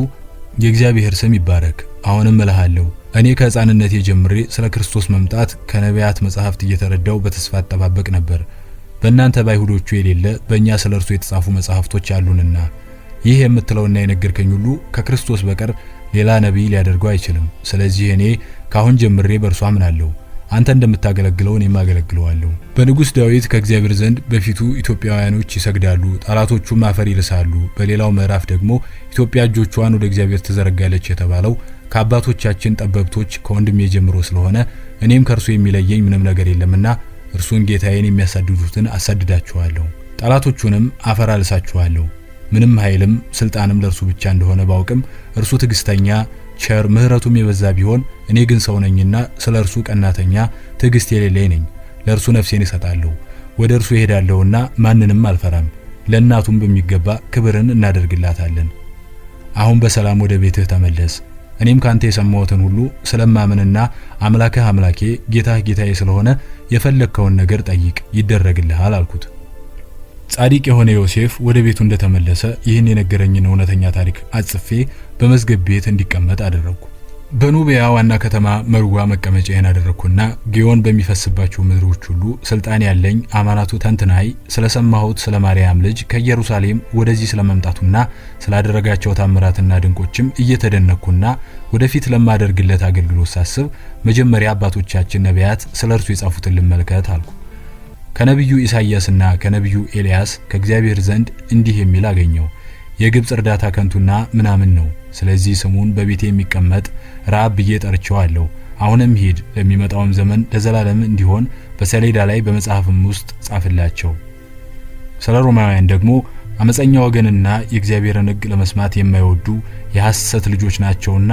የእግዚአብሔር ስም ይባረክ። አሁንም እልሃለሁ እኔ ከሕፃንነቴ ጀምሬ ስለ ክርስቶስ መምጣት ከነቢያት መጻሕፍት እየተረዳው በተስፋ አጠባበቅ ነበር። በእናንተ ባይሁዶቹ የሌለ በእኛ ስለ እርሱ የተጻፉ መጻሕፍቶች አሉንና ይህ የምትለውና የነገርከኝ ሁሉ ከክርስቶስ በቀር ሌላ ነቢይ ሊያደርገው አይችልም። ስለዚህ እኔ ካሁን ጀምሬ በእርሱ አምናለሁ። አንተ እንደምታገለግለው እኔም አገለግለዋለሁ። በንጉሥ ዳዊት ከእግዚአብሔር ዘንድ በፊቱ ኢትዮጵያውያኖች ይሰግዳሉ፣ ጠላቶቹም አፈር ይልሳሉ። በሌላው ምዕራፍ ደግሞ ኢትዮጵያ እጆቿን ወደ እግዚአብሔር ትዘረጋለች የተባለው ከአባቶቻችን ጠበብቶች ከወንድሜ ጀምሮ ስለሆነ እኔም ከእርሱ የሚለየኝ ምንም ነገር የለምና እርሱን ጌታዬን የሚያሳድዱትን አሳድዳቸዋለሁ፣ ጠላቶቹንም አፈር አልሳቸዋለሁ። ምንም ኃይልም ስልጣንም ለእርሱ ብቻ እንደሆነ ባውቅም እርሱ ትዕግስተኛ ቸር ምሕረቱም የበዛ ቢሆን እኔ ግን ሰው ነኝና ስለ እርሱ ቀናተኛ ትዕግስት የሌለኝ ነኝ። ለእርሱ ነፍሴን እሰጣለሁ፣ ወደ እርሱ እሄዳለሁና ማንንም አልፈራም። ለእናቱም በሚገባ ክብርን እናደርግላታለን። አሁን በሰላም ወደ ቤትህ ተመለስ። እኔም ካንተ የሰማሁትን ሁሉ ስለማምንና አምላክህ አምላኬ ጌታህ ጌታዬ ስለሆነ የፈለግከውን ነገር ጠይቅ ይደረግልሃል አልኩት። ጻድቅ የሆነ ዮሴፍ ወደ ቤቱ እንደተመለሰ ይህን የነገረኝን እውነተኛ ታሪክ አጽፌ በመዝገብ ቤት እንዲቀመጥ አደረግኩ። በኑቢያ ዋና ከተማ መርዋ መቀመጫዬን አደረግኩና ጊዮን በሚፈስባቸው ምድሮች ሁሉ ስልጣን ያለኝ አማናቱ ተንትናይ ስለሰማሁት ስለ ማርያም ልጅ ከኢየሩሳሌም ወደዚህ ስለመምጣቱና ስላደረጋቸው ታምራትና ድንቆችም እየተደነቅኩና ወደፊት ለማደርግለት አገልግሎት ሳስብ መጀመሪያ አባቶቻችን ነቢያት ስለ እርሱ የጻፉትን ልመልከት አልኩ። ከነቢዩ ኢሳይያስና ከነቢዩ ኤልያስ ከእግዚአብሔር ዘንድ እንዲህ የሚል አገኘው። የግብጽ እርዳታ ከንቱና ምናምን ነው። ስለዚህ ስሙን በቤቴ የሚቀመጥ ራብ ብዬ ጠርቼዋለሁ። አሁንም ሂድ፣ ለሚመጣውም ዘመን ለዘላለም እንዲሆን በሰሌዳ ላይ በመጽሐፍም ውስጥ ጻፍላቸው። ስለ ሮማውያን ደግሞ አመፀኛ ወገንና የእግዚአብሔርን ሕግ ለመስማት የማይወዱ የሐሰት ልጆች ናቸውና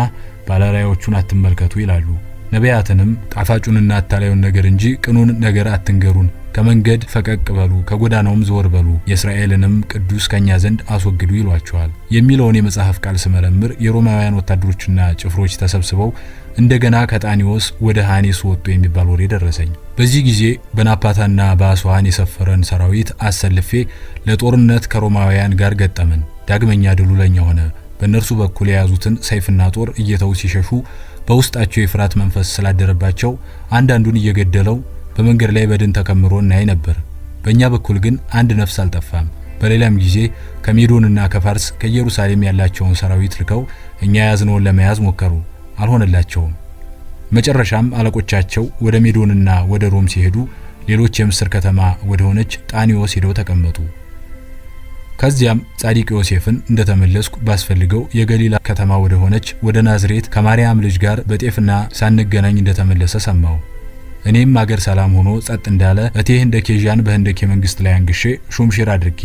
ባለራዮቹን አትመልከቱ ይላሉ። ነቢያትንም ጣፋጩንና አታላዩን ነገር እንጂ ቅኑን ነገር አትንገሩን፣ ከመንገድ ፈቀቅ በሉ፣ ከጎዳናውም ዘወር በሉ፣ የእስራኤልንም ቅዱስ ከኛ ዘንድ አስወግዱ ይሏቸዋል የሚለውን የመጽሐፍ ቃል ስመረምር የሮማውያን ወታደሮችና ጭፍሮች ተሰብስበው እንደገና ከጣኒዎስ ወደ ሃኔስ ወጡ የሚባል ወሬ ደረሰኝ። በዚህ ጊዜ በናፓታና በአስዋን የሰፈረን ሰራዊት አሰልፌ ለጦርነት ከሮማውያን ጋር ገጠምን። ዳግመኛ ድሉ ለኛ ሆነ። በእነርሱ በኩል የያዙትን ሰይፍና ጦር እየተው ሲሸሹ በውስጣቸው የፍርሃት መንፈስ ስላደረባቸው አንዳንዱን እየገደለው በመንገድ ላይ በድን ተከምሮ እናይ ነበር። በእኛ በኩል ግን አንድ ነፍስ አልጠፋም። በሌላም ጊዜ ከሜዶንና ከፋርስ ከኢየሩሳሌም ያላቸውን ሰራዊት ልከው እኛ ያዝነውን ለመያዝ ሞከሩ፣ አልሆነላቸውም። መጨረሻም አለቆቻቸው ወደ ሜዶንና ወደ ሮም ሲሄዱ ሌሎች የምስር ከተማ ወደ ሆነች ጣኒዎስ ሄደው ተቀመጡ። ከዚያም ጻድቅ ዮሴፍን እንደተመለስኩ ባስፈልገው የገሊላ ከተማ ወደ ሆነች ወደ ናዝሬት ከማርያም ልጅ ጋር በጤፍና ሳንገናኝ እንደተመለሰ ሰማው። እኔም አገር ሰላም ሆኖ ጸጥ እንዳለ እቴ ህንደኬ ዣን በህንደኬ መንግስት ላይ አንግሼ ሹምሽር አድርጌ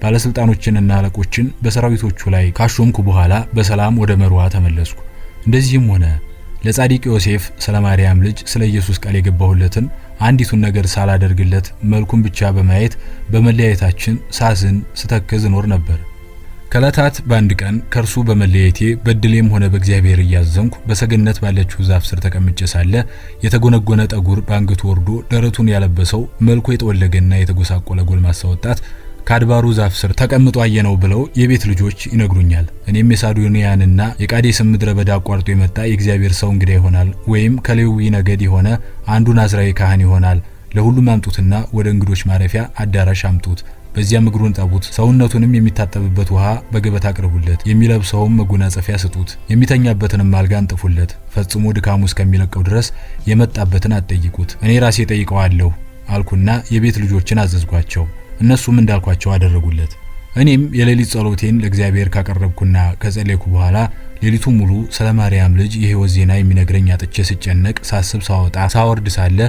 ባለስልጣኖችንና አለቆችን በሰራዊቶቹ ላይ ካሾምኩ በኋላ በሰላም ወደ መርዋ ተመለስኩ። እንደዚህም ሆነ ለጻድቅ ዮሴፍ ስለ ማርያም ልጅ ስለ ኢየሱስ ቃል የገባሁለትን አንዲቱን ነገር ሳላደርግለት መልኩን ብቻ በማየት በመለያየታችን ሳዝን ስተክዝ ኖር ነበር። ከለታት በአንድ ቀን ከርሱ በመለየቴ በድሌም ሆነ በእግዚአብሔር እያዘንኩ በሰገነት ባለችው ዛፍ ስር ተቀምጬ ሳለ የተጎነጎነ ጠጉር ባንገቱ ወርዶ ደረቱን ያለበሰው መልኩ የተወለገና የተጎሳቆለ ጎልማሳ ወጣት ከአድባሩ ዛፍ ስር ተቀምጦ አየነው ብለው የቤት ልጆች ይነግሩኛል። እኔም የሳዱንያንና የቃዴስም ምድረ በዳ አቋርጦ የመጣ የእግዚአብሔር ሰው እንግዳ ይሆናል፣ ወይም ከሌዊ ነገድ የሆነ አንዱ ናዝራዊ ካህን ይሆናል። ለሁሉም አምጡትና ወደ እንግዶች ማረፊያ አዳራሽ አምጡት። በዚያም እግሩን ጠቡት፣ ሰውነቱንም የሚታጠብበት ውሃ በገበታ አቅርቡለት፣ የሚለብሰውም መጎናጸፊያ ስጡት፣ የሚተኛበትንም አልጋ አንጥፉለት። ፈጽሞ ድካሙ እስከሚለቀው ድረስ የመጣበትን አትጠይቁት፣ እኔ ራሴ ጠይቀዋለሁ አልኩና የቤት ልጆችን አዘዝኳቸው። እነሱም እንዳልኳቸው አደረጉለት። እኔም የሌሊት ጸሎቴን ለእግዚአብሔር ካቀረብኩና ከጸለይኩ በኋላ ሌሊቱን ሙሉ ስለ ማርያም ልጅ የሕይወት ዜና የሚነግረኝ አጥቼ ስጨነቅ ሳስብ ሳወጣ ሳወርድ ሳለ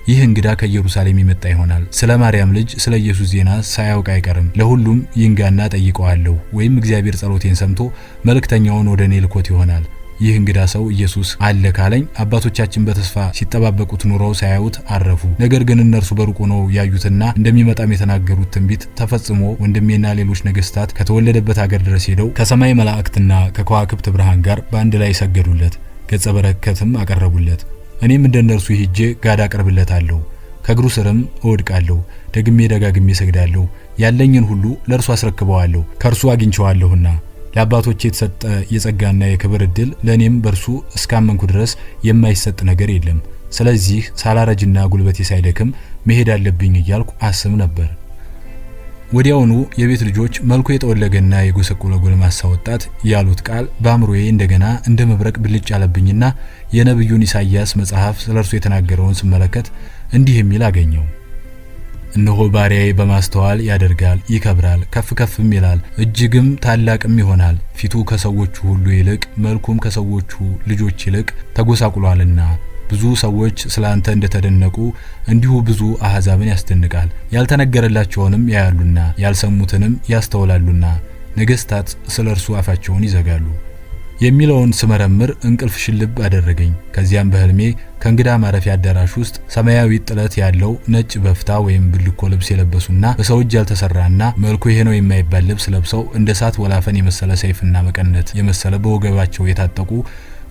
ይህ እንግዳ ከኢየሩሳሌም የመጣ ይሆናል፣ ስለ ማርያም ልጅ ስለ ኢየሱስ ዜና ሳያውቅ አይቀርም፣ ለሁሉም ይንጋና ጠይቀዋለሁ፣ ወይም እግዚአብሔር ጸሎቴን ሰምቶ መልእክተኛውን ወደ እኔ ልኮት ይሆናል። ይህ እንግዳ ሰው ኢየሱስ አለ ካለኝ አባቶቻችን በተስፋ ሲጠባበቁት ኑረው ሳያዩት አረፉ። ነገር ግን እነርሱ በሩቅ ሆነው ያዩትና እንደሚመጣም የተናገሩት ትንቢት ተፈጽሞ ወንድሜና ሌሎች ነገስታት ከተወለደበት ሀገር ድረስ ሄደው ከሰማይ መላእክትና ከከዋክብት ብርሃን ጋር በአንድ ላይ ሰገዱለት፣ ገጸ በረከትም አቀረቡለት። እኔም እንደነርሱ ሄጄ ጋዳ አቀርብለታለሁ፣ ከእግሩ ስርም እወድቃለሁ፣ ደግሜ ደጋግሜ ሰግዳለሁ፣ ያለኝን ሁሉ ለእርሱ አስረክበዋለሁ፣ ከእርሱ አግኝቼዋለሁና። ለአባቶቼ የተሰጠ የጸጋና የክብር እድል ለኔም በርሱ እስካመንኩ ድረስ የማይሰጥ ነገር የለም። ስለዚህ ሳላረጅና ጉልበቴ ሳይደክም መሄድ አለብኝ እያልኩ አስብ ነበር። ወዲያውኑ የቤት ልጆች መልኩ የጠወለገና የጎሰቆለ ጎልማሳ ወጣት ያሉት ቃል በአእምሮዬ እንደገና እንደ መብረቅ ብልጭ አለብኝና የነብዩን ኢሳይያስ መጽሐፍ ስለርሱ የተናገረውን ስመለከት እንዲህ የሚል አገኘው። እነሆ ባሪያዬ በማስተዋል ያደርጋል፣ ይከብራል፣ ከፍ ከፍም ይላል፣ እጅግም ታላቅም ይሆናል። ፊቱ ከሰዎቹ ሁሉ ይልቅ መልኩም ከሰዎቹ ልጆች ይልቅ ተጎሳቁሏልና ብዙ ሰዎች ስላንተ እንደተደነቁ እንዲሁ ብዙ አሕዛብን ያስደንቃል። ያልተነገረላቸውንም ያያሉና ያልሰሙትንም ያስተውላሉና ነገስታት ስለርሱ አፋቸውን ይዘጋሉ የሚለውን ስመረምር እንቅልፍ ሽልብ አደረገኝ። ከዚያም በህልሜ ከእንግዳ ማረፊያ አዳራሽ ውስጥ ሰማያዊ ጥለት ያለው ነጭ በፍታ ወይም ብልኮ ልብስ የለበሱና በሰው እጅ ያልተሰራና መልኩ ይሄ ነው የማይባል ልብስ ለብሰው እንደ እሳት ወላፈን የመሰለ ሰይፍና መቀነት የመሰለ በወገባቸው የታጠቁ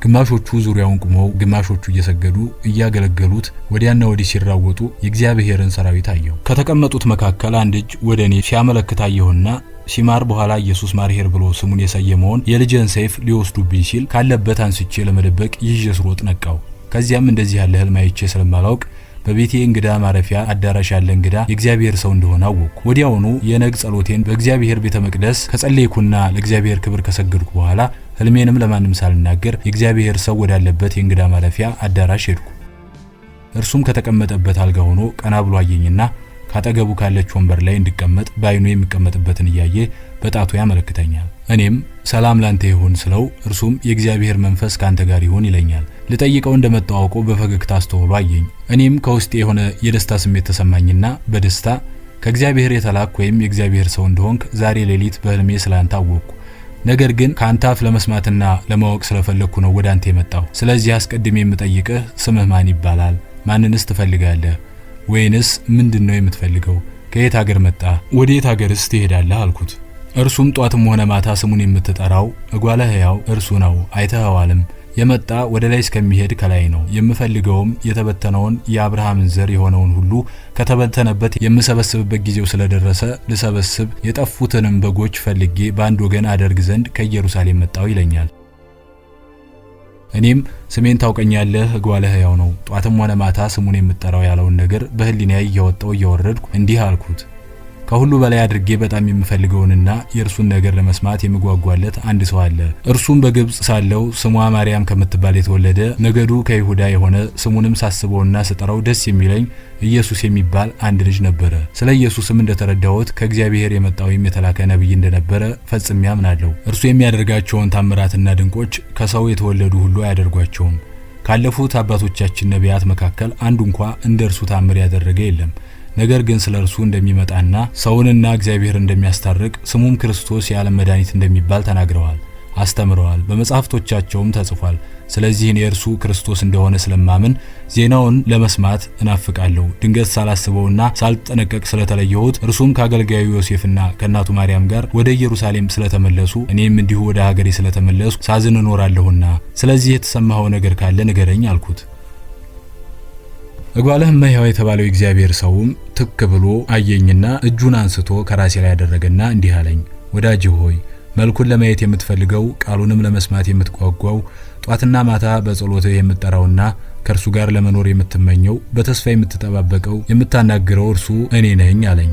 ግማሾቹ ዙሪያውን ቆመው ግማሾቹ እየሰገዱ እያገለገሉት ወዲያና ወዲህ ሲራወጡ የእግዚአብሔርን ሰራዊት አየሁ። ከተቀመጡት መካከል አንድ እጅ ወደኔ ሲያመለክት አየሁና ሲማር በኋላ ኢየሱስ ማርሄር ብሎ ስሙን የሰየመውን የልጅን ሰይፍ ሊወስዱብኝ ሲል ካለበት አንስቼ ለመደበቅ ይዤ ስሮጥ ነቃው። ከዚያም እንደዚህ ያለ ህልም አይቼ ስለማላውቅ በቤቴ እንግዳ ማረፊያ አዳራሽ ያለ እንግዳ የእግዚአብሔር ሰው እንደሆነ አወቅኩ። ወዲያውኑ የነግ ጸሎቴን በእግዚአብሔር ቤተ መቅደስ ከጸለይኩና ለእግዚአብሔር ክብር ከሰገድኩ በኋላ ህልሜንም ለማንም ሳልናገር የእግዚአብሔር ሰው ወዳለበት የእንግዳ ማረፊያ አዳራሽ ሄድኩ። እርሱም ከተቀመጠበት አልጋ ሆኖ ቀና ብሎ አየኝና ካጠገቡ ካለች ወንበር ላይ እንድቀመጥ በአይኑ የሚቀመጥበትን እያየ በጣቱ ያመለክተኛል። እኔም ሰላም ላንተ ይሁን ስለው እርሱም የእግዚአብሔር መንፈስ ካንተ ጋር ይሁን ይለኛል። ልጠይቀው እንደመጣው አውቆ በፈገግታ አስተውሎ አየኝ። እኔም ከውስጤ የሆነ የደስታ ስሜት ተሰማኝና በደስታ ከእግዚአብሔር የተላክ ወይም የእግዚአብሔር ሰው እንደሆንክ ዛሬ ሌሊት በህልሜ ስላንተ አወቅኩ። ነገር ግን ካንተ አፍ ለመስማትና ለማወቅ ስለፈለኩ ነው ወደ አንተ የመጣው። ስለዚህ አስቀድሜ የምጠይቅህ ስምህ ማን ይባላል? ማንንስ ትፈልጋለህ? ወይንስ ምንድነው የምትፈልገው? ከየት ሀገር መጣ? ወዴት ሀገርስ ትሄዳለህ? አልኩት። እርሱም ጧትም ሆነ ማታ ስሙን የምትጠራው እጓለ ሕያው እርሱ ነው፣ አይተኸዋልም። የመጣ ወደ ላይ እስከሚሄድ ከላይ ነው። የምፈልገውም የተበተነውን የአብርሃምን ዘር የሆነውን ሁሉ ከተበተነበት የምሰበስብበት ጊዜው ስለደረሰ ልሰበስብ የጠፉትንም በጎች ፈልጌ በአንድ ወገን አደርግ ዘንድ ከኢየሩሳሌም መጣው ይለኛል። እኔም ስሜን ታውቀኛለህ፣ እጓለ ሕያው ነው፣ ጧትም ሆነ ማታ ስሙን የምጠራው ያለውን ነገር በህሊናዬ እያወጣው እያወረድኩ እንዲህ አልኩት። ከሁሉ በላይ አድርጌ በጣም የምፈልገውንና የእርሱን ነገር ለመስማት የምጓጓለት አንድ ሰው አለ። እርሱም በግብጽ ሳለው ስሟ ማርያም ከምትባል የተወለደ ነገዱ ከይሁዳ የሆነ ስሙንም ሳስበውና ስጠራው ደስ የሚለኝ ኢየሱስ የሚባል አንድ ልጅ ነበረ። ስለ ኢየሱስም እንደተረዳሁት ከእግዚአብሔር የመጣ ወይም የተላከ ነብይ እንደነበረ ፈጽሜ አምናለሁ። እርሱ የሚያደርጋቸውን ታምራትና ድንቆች ከሰው የተወለዱ ሁሉ አያደርጓቸውም። ካለፉት አባቶቻችን ነቢያት መካከል አንዱ እንኳ እንደ እርሱ ታምር ያደረገ የለም። ነገር ግን ስለ እርሱ እንደሚመጣና ሰውንና እግዚአብሔር እንደሚያስታርቅ ስሙም ክርስቶስ የዓለም መድኃኒት እንደሚባል ተናግረዋል፣ አስተምረዋል፣ በመጻሕፍቶቻቸውም ተጽፏል። ስለዚህ እኔ እርሱ ክርስቶስ እንደሆነ ስለማምን ዜናውን ለመስማት እናፍቃለሁ። ድንገት ሳላስበውና ሳልጠነቀቅ ስለተለየሁት እርሱም ከአገልጋዩ ዮሴፍና ከእናቱ ማርያም ጋር ወደ ኢየሩሳሌም ስለተመለሱ እኔም እንዲሁ ወደ ሀገሬ ስለተመለስኩ ሳዝን እኖራለሁና ስለዚህ የተሰማኸው ነገር ካለ ንገረኝ አልኩት። እጓለ ሕያው የተባለው እግዚአብሔር ሰውም ትክ ብሎ አየኝና እጁን አንስቶ ከራሴ ላይ ያደረገና እንዲህ አለኝ። ወዳጅ ሆይ መልኩን ለማየት የምትፈልገው ቃሉንም ለመስማት የምትጓጓው ጧትና ማታ በጸሎትህ የምትጠራውና ከእርሱ ጋር ለመኖር የምትመኘው በተስፋ የምትጠባበቀው የምታናግረው እርሱ እኔ ነኝ አለኝ።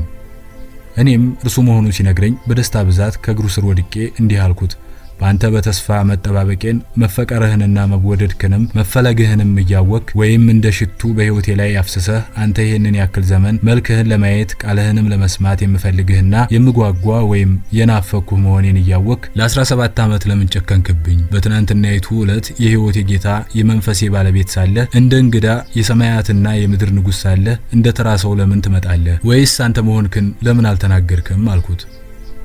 እኔም እርሱ መሆኑን ሲነግረኝ በደስታ ብዛት ከእግሩ ስር ወድቄ እንዲህ አልኩት። በአንተ በተስፋ መጠባበቄን መፈቀርህንና መወደድክንም መፈለግህንም እያወቅ ወይም እንደ ሽቱ በሕይወቴ ላይ አፍስሰህ አንተ ይህንን ያክል ዘመን መልክህን ለማየት ቃልህንም ለመስማት የምፈልግህና የምጓጓ ወይም የናፈኩህ መሆኔን እያወቅ ለ17 ዓመት ለምን ጨከንክብኝ? በትናንትናይቱ ዕለት የሕይወቴ ጌታ የመንፈሴ ባለቤት ሳለህ እንደ እንግዳ የሰማያትና የምድር ንጉሥ ሳለህ እንደ ተራ ሰው ለምን ትመጣለህ? ወይስ አንተ መሆንክን ለምን አልተናገርክም? አልኩት።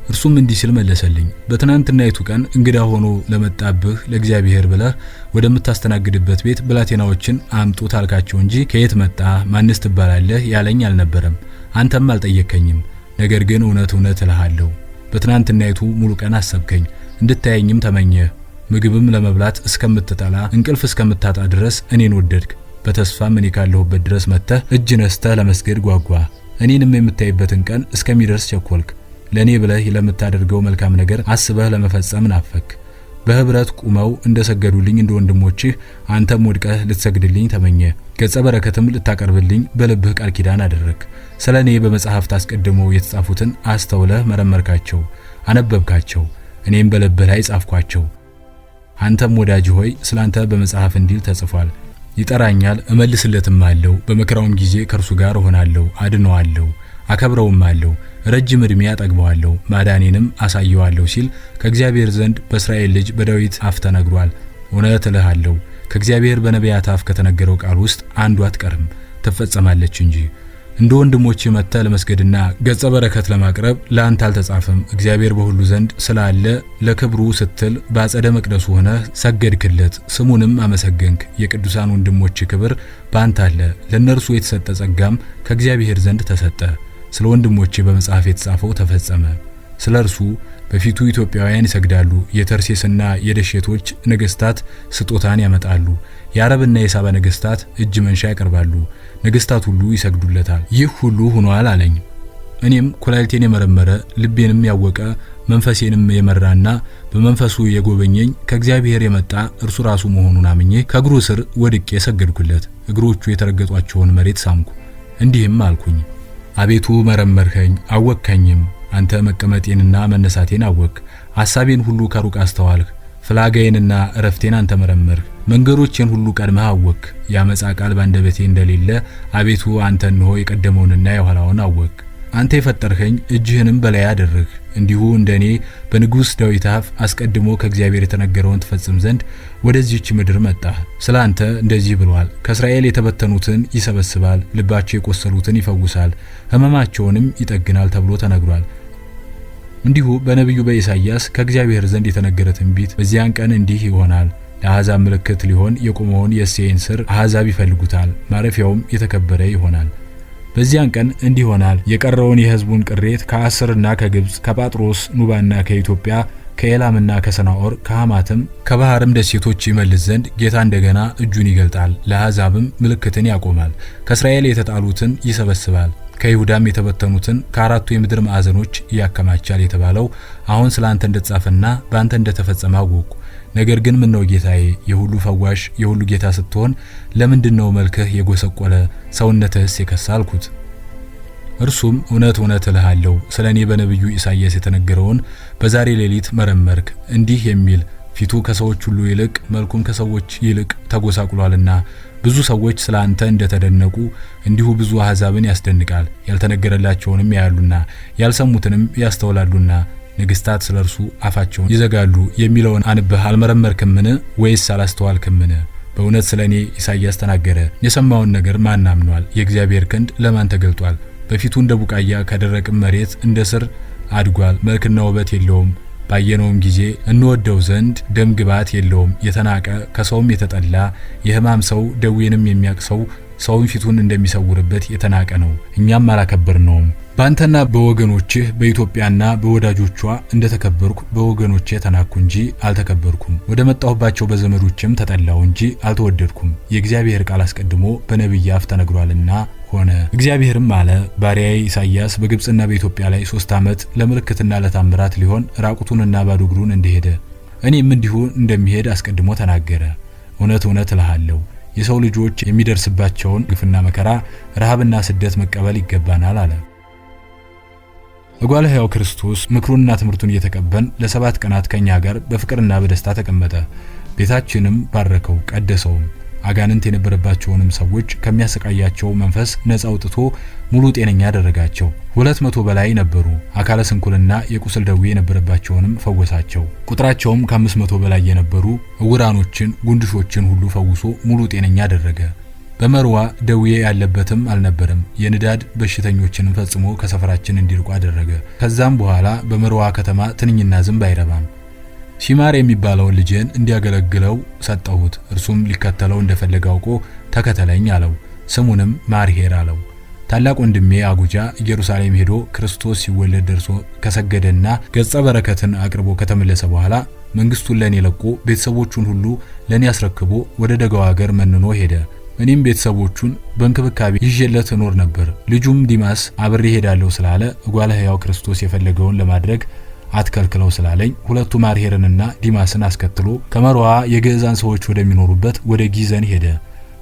እርሱም እንዲህ ሲል መለሰልኝ። በትናንትናይቱ ቀን እንግዳ ሆኖ ለመጣብህ ለእግዚአብሔር ብለህ ወደምታስተናግድበት ቤት ብላቴናዎችን አምጡ ታልካቸው እንጂ ከየት መጣ ማንስ ትባላለህ ያለኝ አልነበረም። አንተም አልጠየከኝም። ነገር ግን እውነት እውነት እልሃለሁ በትናንትናይቱ ሙሉ ቀን አሰብከኝ፣ እንድታየኝም ተመኘህ። ምግብም ለመብላት እስከምትጠላ እንቅልፍ እስከምታጣ ድረስ እኔን ወደድክ። በተስፋም እኔ ካለሁበት ድረስ መጥተህ እጅ ነስተህ ለመስገድ ጓጓ። እኔንም የምታይበትን ቀን እስከሚደርስ ቸኮልክ። ለኔ ብለህ ለምታደርገው መልካም ነገር አስበህ ለመፈጸም ናፈክ። በህብረት ቁመው እንደሰገዱልኝ እንደ ወንድሞችህ አንተም ወድቀህ ልትሰግድልኝ ተመኘ። ገጸ በረከትም ልታቀርብልኝ በልብህ ቃል ኪዳን አደረክ። ስለኔ በመጽሐፍት አስቀድመው የተጻፉትን አስተውለህ መረመርካቸው፣ አነበብካቸው፣ እኔም በልብህ ላይ ጻፍኳቸው። አንተም ወዳጅ ሆይ ስላንተ በመጽሐፍ እንዲል ተጽፏል። ይጠራኛል እመልስለትም አለው። በመከራውም ጊዜ ከእርሱ ጋር እሆናለሁ፣ አድነዋለሁ፣ አከብረውም አለው። ረጅም ዕድሜ አጠግበዋለሁ፣ ማዳኔንም አሳየዋለሁ ሲል ከእግዚአብሔር ዘንድ በእስራኤል ልጅ በዳዊት አፍ ተነግሯል። እውነት እልሃለሁ ከእግዚአብሔር በነቢያት አፍ ከተነገረው ቃል ውስጥ አንዱ አትቀርም፣ ትፈጸማለች እንጂ። እንደ ወንድሞች መጥተህ ለመስገድና ገጸ በረከት ለማቅረብ ለአንተ አልተጻፈም። እግዚአብሔር በሁሉ ዘንድ ስላለ ለክብሩ ስትል በአጸደ መቅደሱ ሆነህ ሰገድክለት፣ ስሙንም አመሰገንክ። የቅዱሳን ወንድሞች ክብር በአንተ አለ፣ ለእነርሱ የተሰጠ ጸጋም ከእግዚአብሔር ዘንድ ተሰጠ። ስለ ወንድሞቼ በመጽሐፍ የተጻፈው ተፈጸመ። ስለ እርሱ በፊቱ ኢትዮጵያውያን ይሰግዳሉ። የተርሴስና የደሼቶች ነገስታት ስጦታን ያመጣሉ። የአረብና የሳባ ነገስታት እጅ መንሻ ያቀርባሉ። ነገስታት ሁሉ ይሰግዱለታል። ይህ ሁሉ ሆኗል አለኝ። እኔም ኩላሊቴን የመረመረ ልቤንም ያወቀ መንፈሴንም የመራና በመንፈሱ የጎበኘኝ ከእግዚአብሔር የመጣ እርሱ ራሱ መሆኑን አምኜ ከእግሩ ስር ወድቄ ሰገድኩለት። እግሮቹ የተረገጧቸውን መሬት ሳምኩ። እንዲህም አልኩኝ፣ አቤቱ መረመርኸኝ አወቅከኝም። አንተ መቀመጤንና መነሳቴን አወቅ፣ ሐሳቤን ሁሉ ከሩቅ አስተዋልህ። ፍላጋዬንና እረፍቴን አንተ መረመርህ፣ መንገዶቼን ሁሉ ቀድመህ አወቅ። ያመጻ ቃል ባንደበቴ እንደሌለ አቤቱ አንተ እንሆ የቀደመውንና የኋላውን አወቅ። አንተ የፈጠርኸኝ እጅህንም በላይ አደረግህ። እንዲሁ እንደኔ በንጉሥ ዳዊት አፍ አስቀድሞ ከእግዚአብሔር የተነገረውን ትፈጽም ዘንድ ወደዚህች ምድር መጣህ። ስለ አንተ እንደዚህ ብሏል፣ ከእስራኤል የተበተኑትን ይሰበስባል፣ ልባቸው የቆሰሉትን ይፈውሳል፣ ሕመማቸውንም ይጠግናል ተብሎ ተነግሯል። እንዲሁ በነቢዩ በኢሳይያስ ከእግዚአብሔር ዘንድ የተነገረ ትንቢት በዚያን ቀን እንዲህ ይሆናል፣ ለአሕዛብ ምልክት ሊሆን የቆመውን የእሴይን ሥር አሕዛብ ይፈልጉታል፣ ማረፊያውም የተከበረ ይሆናል። በዚያን ቀን እንዲህ ይሆናል፣ የቀረውን የሕዝቡን ቅሬት ከአስርና ከግብጽ ከጳጥሮስ ኑባና ከኢትዮጵያ ከኤላምና ከሰናኦር ከሐማትም ከባህርም ደሴቶች ይመልስ ዘንድ ጌታ እንደገና እጁን ይገልጣል። ለአሕዛብም ምልክትን ያቆማል። ከእስራኤል የተጣሉትን ይሰበስባል፣ ከይሁዳም የተበተኑትን ከአራቱ የምድር ማዕዘኖች ያከማቻል የተባለው አሁን ስላንተ እንደተጻፈና ባንተ እንደተፈጸመ አወቅኩ። ነገር ግን ምን ነው ጌታዬ፣ የሁሉ ፈዋሽ የሁሉ ጌታ ስትሆን ለምንድነው መልክህ የጎሰቆለ ሰውነትህስ የከሳ አልኩት። እርሱም እውነት እውነት እልሃለሁ ስለኔ በነቢዩ ኢሳይያስ የተነገረውን በዛሬ ሌሊት መረመርክ። እንዲህ የሚል ፊቱ ከሰዎች ሁሉ ይልቅ መልኩም ከሰዎች ይልቅ ተጎሳቁሏልና ብዙ ሰዎች ስላንተ እንደተደነቁ እንዲሁ ብዙ አሕዛብን ያስደንቃል። ያልተነገረላቸውንም ያያሉና ያልሰሙትንም ያስተውላሉና ነገስታት ስለርሱ አፋቸውን ይዘጋሉ የሚለውን አንብህ አልመረመርክምን? ወይስ አላስተዋልክምን? በእውነት ስለኔ ኢሳይያስ ተናገረ። የሰማውን ነገር ማን አምኗል? የእግዚአብሔር ክንድ ለማን ተገልጧል? በፊቱ እንደ ቡቃያ ከደረቅም መሬት እንደ ስር አድጓል። መልክና ውበት የለውም። ባየነውም ጊዜ እንወደው ዘንድ ደም ግባት የለውም። የተናቀ ከሰውም የተጠላ የሕማም ሰው ደዌንም የሚያቅሰው ሰውን ፊቱን እንደሚሰውርበት የተናቀ ነው። እኛም አላከበርነውም። ባንተና በወገኖችህ በኢትዮጵያና በወዳጆቿ እንደተከበርኩ በወገኖቼ ተናኩ እንጂ አልተከበርኩም። ወደ መጣሁባቸው በዘመዶችም ተጠላው እንጂ አልተወደድኩም። የእግዚአብሔር ቃል አስቀድሞ በነቢይ አፍ ተነግሯልና ሆነ። እግዚአብሔርም አለ፣ ባሪያዬ ኢሳይያስ በግብጽና በኢትዮጵያ ላይ 3 ዓመት ለምልክትና ለታምራት ሊሆን ራቁቱንና ባዶ እግሩን እንደሄደ እኔም እንዲሁ እንደሚሄድ አስቀድሞ ተናገረ። እውነት እውነት እልሃለሁ የሰው ልጆች የሚደርስባቸውን ግፍና መከራ፣ ረሃብና ስደት መቀበል ይገባናል አለ። እጓለ ሕያው ክርስቶስ ምክሩንና ትምህርቱን እየተቀበልን ለ7 ቀናት ከኛ ጋር በፍቅርና በደስታ ተቀመጠ። ቤታችንም ባረከው ቀደሰውም። አጋንንት የነበረባቸውንም ሰዎች ከሚያሰቃያቸው መንፈስ ነፃ አውጥቶ ሙሉ ጤነኛ አደረጋቸው። 200 በላይ ነበሩ። አካለ ስንኩልና የቁስል ደዌ የነበረባቸውንም ፈወሳቸው። ቁጥራቸውም ከ500 በላይ የነበሩ ዕውራኖችን፣ ጉንድሾችን ሁሉ ፈውሶ ሙሉ ጤነኛ አደረገ። በመርዋ ደዌ ያለበትም አልነበረም። የንዳድ በሽተኞችንም ፈጽሞ ከሰፈራችን እንዲርቁ አደረገ። ከዛም በኋላ በመርዋ ከተማ ትንኝና ዝንብ አይረባም። ሲማር የሚባለውን ልጅን እንዲያገለግለው ሰጠሁት። እርሱም ሊከተለው እንደፈለገ አውቆ ተከተለኝ አለው። ስሙንም ማርሄር አለው። ታላቅ ወንድሜ አጉጃ ኢየሩሳሌም ሄዶ ክርስቶስ ሲወለድ ደርሶ ከሰገደና ገጸ በረከትን አቅርቦ ከተመለሰ በኋላ መንግስቱን ለኔ ለቆ ቤተሰቦቹን ሁሉ ለኔ አስረክቦ ወደ ደጋው ሀገር መንኖ ሄደ። እኔም ቤተሰቦቹን በእንክብካቤ ይዤለት እኖር ነበር። ልጁም ዲማስ አብሬ ሄዳለሁ ስላለ እጓለ ሕያው ክርስቶስ የፈለገውን ለማድረግ አትከልክለው ስላለኝ ሁለቱ ማርሄርንና ዲማስን አስከትሎ ከመሮዋ የግዕዛን ሰዎች ወደሚኖሩበት ወደ ጊዘን ሄደ።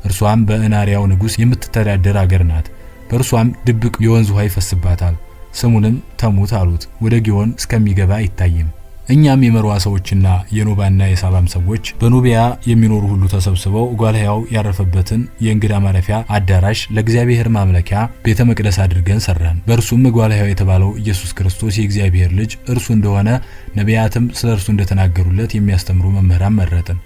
እርሷም በእናሪያው ንጉስ የምትተዳደር አገር ናት። በእርሷም ድብቅ የወንዝ ውሃ ይፈስባታል። ስሙንም ተሙት አሉት። ወደ ጊዮን እስከሚገባ አይታይም። እኛም የመሮዋ ሰዎችና የኖባና የሳባም ሰዎች በኑቢያ የሚኖሩ ሁሉ ተሰብስበው እጓለ ሕያው ያረፈበትን የእንግዳ ማረፊያ አዳራሽ ለእግዚአብሔር ማምለኪያ ቤተ መቅደስ አድርገን ሰራን። በእርሱም እጓለ ሕያው የተባለው ኢየሱስ ክርስቶስ የእግዚአብሔር ልጅ እርሱ እንደሆነ ነቢያትም ስለ እርሱ እንደተናገሩለት የሚያስተምሩ መምህራን መረጥን።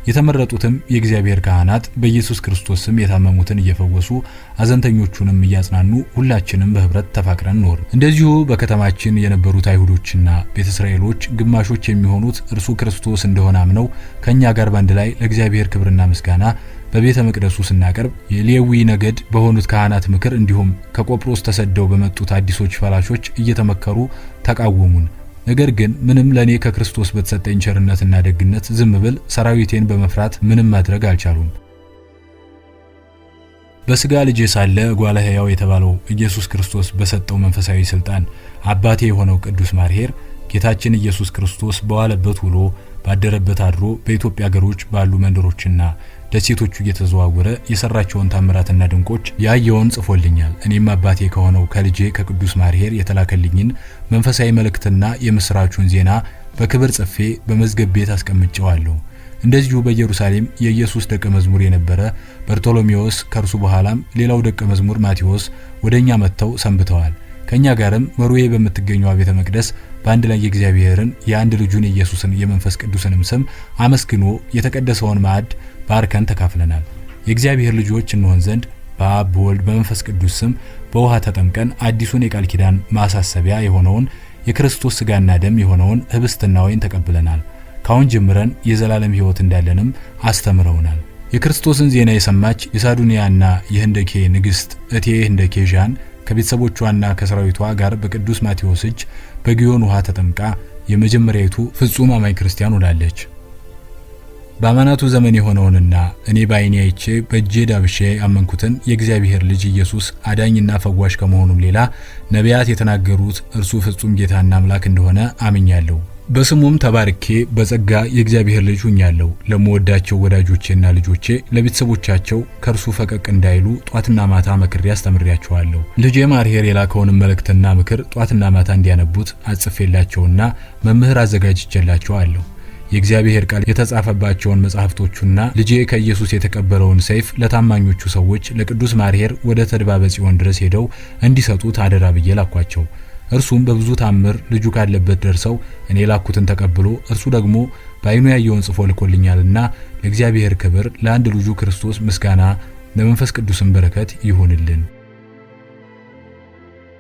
የተመረጡትም የእግዚአብሔር ካህናት በኢየሱስ ክርስቶስ ስም የታመሙትን እየፈወሱ አዘንተኞቹንም እያጽናኑ ሁላችንም በህብረት ተፋቅረን ኖር። እንደዚሁ በከተማችን የነበሩት አይሁዶችና ቤተ እስራኤሎች ግማሾች የሚሆኑት እርሱ ክርስቶስ እንደሆነ አምነው ከኛ ጋር ባንድ ላይ ለእግዚአብሔር ክብርና ምስጋና በቤተ መቅደሱ ስናቀርብ የሌዊ ነገድ በሆኑት ካህናት ምክር እንዲሁም ከቆጵሮስ ተሰደው በመጡት አዲሶች ፈላሾች እየተመከሩ ተቃወሙን። ነገር ግን ምንም ለኔ ከክርስቶስ በተሰጠኝ ቸርነትና ደግነት ዝም ብል ሰራዊቴን በመፍራት ምንም ማድረግ አልቻሉም። በስጋ ልጅ ሳለ እጓለ ሕያው የተባለው ኢየሱስ ክርስቶስ በሰጠው መንፈሳዊ ስልጣን አባቴ የሆነው ቅዱስ ማርሄር ጌታችን ኢየሱስ ክርስቶስ በዋለበት ውሎ ባደረበት አድሮ በኢትዮጵያ ሀገሮች ባሉ መንደሮችና ደሴቶቹ እየተዘዋወረ የሰራቸውን ታምራትና ድንቆች ያየውን ጽፎልኛል። እኔም አባቴ ከሆነው ከልጄ ከቅዱስ ማርሄር የተላከልኝን መንፈሳዊ መልእክትና የምስራቹን ዜና በክብር ጽፌ በመዝገብ ቤት አስቀምጬዋለሁ። እንደዚሁ በኢየሩሳሌም የኢየሱስ ደቀ መዝሙር የነበረ በርቶሎሜዎስ ከርሱ በኋላም ሌላው ደቀ መዝሙር ማቴዎስ ወደኛ መጥተው ሰንብተዋል። ከኛ ጋርም በሩዌ በምትገኘው ቤተ መቅደስ በአንድ ላይ የእግዚአብሔርን የአንድ ልጁን ኢየሱስን የመንፈስ ቅዱስንም ስም አመስግኖ የተቀደሰውን ማዕድ ባርከን ተካፍለናል። የእግዚአብሔር ልጆች እንሆን ዘንድ በአብ በወልድ በመንፈስ ቅዱስ ስም በውሃ ተጠምቀን አዲሱን የቃል ኪዳን ማሳሰቢያ የሆነውን የክርስቶስ ሥጋና ደም የሆነውን ህብስትና ወይን ተቀብለናል። ካሁን ጀምረን የዘላለም ሕይወት እንዳለንም አስተምረውናል። የክርስቶስን ዜና የሰማች የሳዱንያና የህንደኬ ንግሥት እቴ ህንደኬ ዣን ከቤተሰቦቿና ከሰራዊቷ ጋር በቅዱስ ማቴዎስ እጅ በጊዮን ውሃ ተጠምቃ የመጀመሪያይቱ ፍጹም አማኝ ክርስቲያን ሆናለች። በአማናቱ ዘመን የሆነውንና እኔ በዓይኔ አይቼ በእጄ ዳብሼ ያመንኩትን የእግዚአብሔር ልጅ ኢየሱስ አዳኝና ፈዋሽ ከመሆኑም ሌላ ነቢያት የተናገሩት እርሱ ፍጹም ጌታና አምላክ እንደሆነ አምኛለሁ። በስሙም ተባርኬ በጸጋ የእግዚአብሔር ልጅ ሆኛለሁ። ለምወዳቸው ወዳጆቼና ልጆቼ ለቤተሰቦቻቸው ከርሱ ፈቀቅ እንዳይሉ ጧትና ማታ መክሬ አስተምሬያቸዋለሁ። ልጄ ማርሄር የላከውን መልእክትና ምክር ጧትና ማታ እንዲያነቡት አጽፌላቸውና መምህር አዘጋጅቼላቸዋለሁ። የእግዚአብሔር ቃል የተጻፈባቸውን መጻሕፍቶቹና ልጄ ከኢየሱስ የተቀበለውን ሰይፍ ለታማኞቹ ሰዎች ለቅዱስ ማርሄር ወደ ተድባበ ጽዮን ድረስ ሄደው እንዲሰጡት አደራ ብዬ ላኳቸው። እርሱም በብዙ ታምር ልጁ ካለበት ደርሰው እኔ ላኩትን ተቀብሎ እርሱ ደግሞ በዓይኑ ያየውን ጽፎ ልኮልኛልና ለእግዚአብሔር ክብር ለአንድ ልጁ ክርስቶስ ምስጋና ለመንፈስ ቅዱስም በረከት ይሁንልን።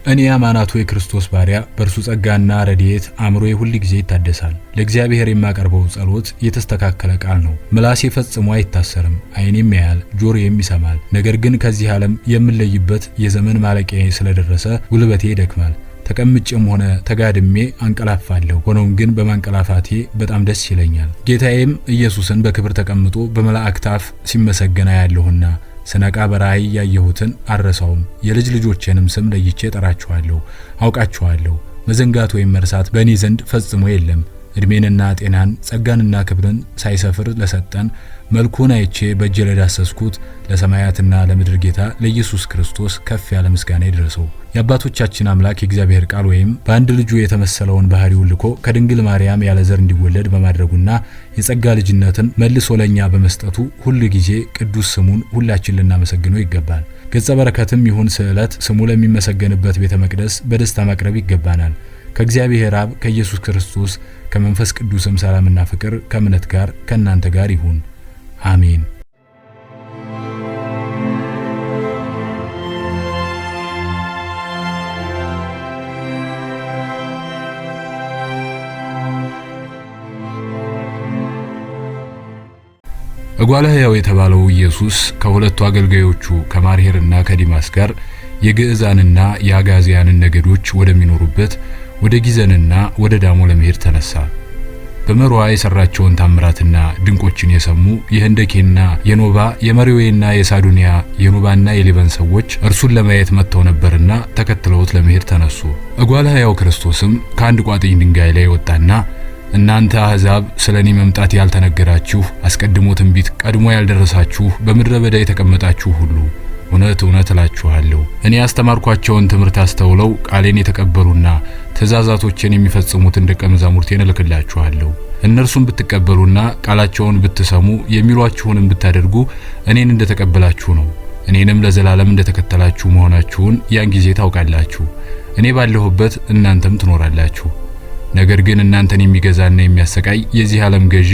እኔ አማናቱ የክርስቶስ ባሪያ በእርሱ ጸጋና ረድኤት አእምሮዬ ሁሉ ጊዜ ይታደሳል። ለእግዚአብሔር የማቀርበው ጸሎት የተስተካከለ ቃል ነው። ምላሴ ፈጽሞ አይታሰርም፣ ዓይኔም ያያል፣ ጆሮዬም ይሰማል። ነገር ግን ከዚህ ዓለም የምለይበት የዘመን ማለቂያ ስለደረሰ ጉልበቴ ይደክማል። ተቀምጬም ሆነ ተጋድሜ አንቀላፋለሁ። ሆኖም ግን በማንቀላፋቴ በጣም ደስ ይለኛል። ጌታዬም ኢየሱስን በክብር ተቀምጦ በመላእክት አፍ ሲመሰገን አያለሁና ስነቃ በራእይ ያየሁትን አልረሳውም። የልጅ ልጆቼንም ስም ለይቼ ጠራቸዋለሁ፣ አውቃቸዋለሁ። መዘንጋት ወይም መርሳት በእኔ ዘንድ ፈጽሞ የለም። እድሜንና ጤናን ጸጋንና ክብርን ሳይሰፍር ለሰጠን መልኩን አይቼ በእጄ ለዳሰስኩት ለሰማያትና ለምድር ጌታ ለኢየሱስ ክርስቶስ ከፍ ያለ ምስጋና ይድረሰው። የአባቶቻችን አምላክ የእግዚአብሔር ቃል ወይም በአንድ ልጁ የተመሰለውን ባህሪውን ልኮ ከድንግል ማርያም ያለ ዘር እንዲወለድ በማድረጉና የጸጋ ልጅነትን መልሶ ለኛ በመስጠቱ ሁሉ ጊዜ ቅዱስ ስሙን ሁላችን ልናመሰግነው ይገባል። ገጸ በረከትም ይሁን ስዕለት ስሙ ለሚመሰገንበት ቤተ መቅደስ በደስታ ማቅረብ ይገባናል። ከእግዚአብሔር አብ ከኢየሱስ ክርስቶስ ከመንፈስ ቅዱስም ሰላምና ፍቅር ከእምነት ጋር ከእናንተ ጋር ይሁን፣ አሜን። እጓለ ሕያው የተባለው ኢየሱስ ከሁለቱ አገልጋዮቹ ከማርሄርና ከዲማስ ጋር የግዕዛንና የአጋዚያንን ነገዶች ወደሚኖሩበት ወደ ጊዘንና ወደ ዳሞ ለመሄድ ተነሳ። በመሮዋ የሰራቸውን ታምራትና ድንቆችን የሰሙ የህንደኬና የኖባ የመሪዌና የሳዱንያ የኖባና የሊበን ሰዎች እርሱን ለማየት መጥተው ነበርና ተከትለውት ለመሄድ ተነሱ። እጓለ ሕያው ክርስቶስም ከአንድ ቋጥኝ ድንጋይ ላይ ወጣና እናንተ አሕዛብ ስለኔ መምጣት ያልተነገራችሁ አስቀድሞ ትንቢት ቀድሞ ያልደረሳችሁ በምድረ በዳ የተቀመጣችሁ ሁሉ እውነት እውነት እላችኋለሁ እኔ ያስተማርኳቸውን ትምህርት አስተውለው ቃሌን የተቀበሉና ትእዛዛቶችን የሚፈጽሙትን ደቀ መዛሙርቴን እልክላችኋለሁ። እነርሱም ብትቀበሉና ቃላቸውን ብትሰሙ የሚሏችሁንም ብታደርጉ እኔን እንደተቀበላችሁ ነው። እኔንም ለዘላለም እንደተከተላችሁ መሆናችሁን ያን ጊዜ ታውቃላችሁ። እኔ ባለሁበት እናንተም ትኖራላችሁ። ነገር ግን እናንተን የሚገዛና የሚያሰቃይ የዚህ ዓለም ገዢ